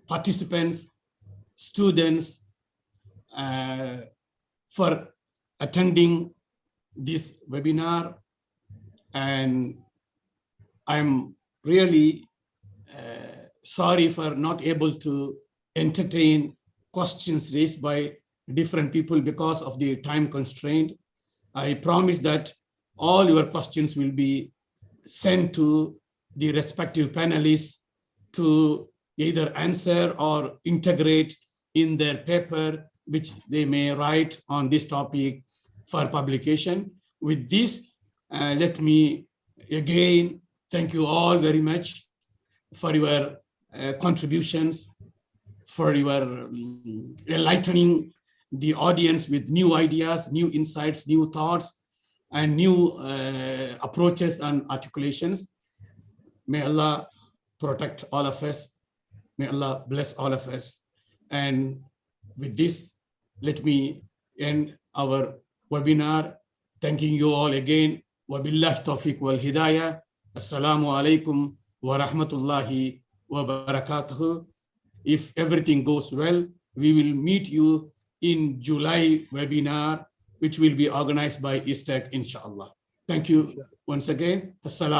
participants, students, for attending this webinar. And I'm really sorry for not able to entertain questions raised by different people because of the time constraint. I promise that all your questions will be sent to the respective panelists to either answer or integrate in their paper, which they may write on this topic for publication. With this, let me again thank you all very much for your contributions, for your enlightening the audience with new ideas, new insights, new thoughts, and new approaches and articulations. May Allah protect all of us. May Allah bless all of us. And with this, let me end our webinar. Thanking you all again. Wabillahi tawfiq wal hidayah. Assalamu alaikum wa rahmatullahi wa barakatuhu. If everything goes well, we will meet you in July webinar, which will be organized by ISTAC, inshallah. Thank you once again. Assalamu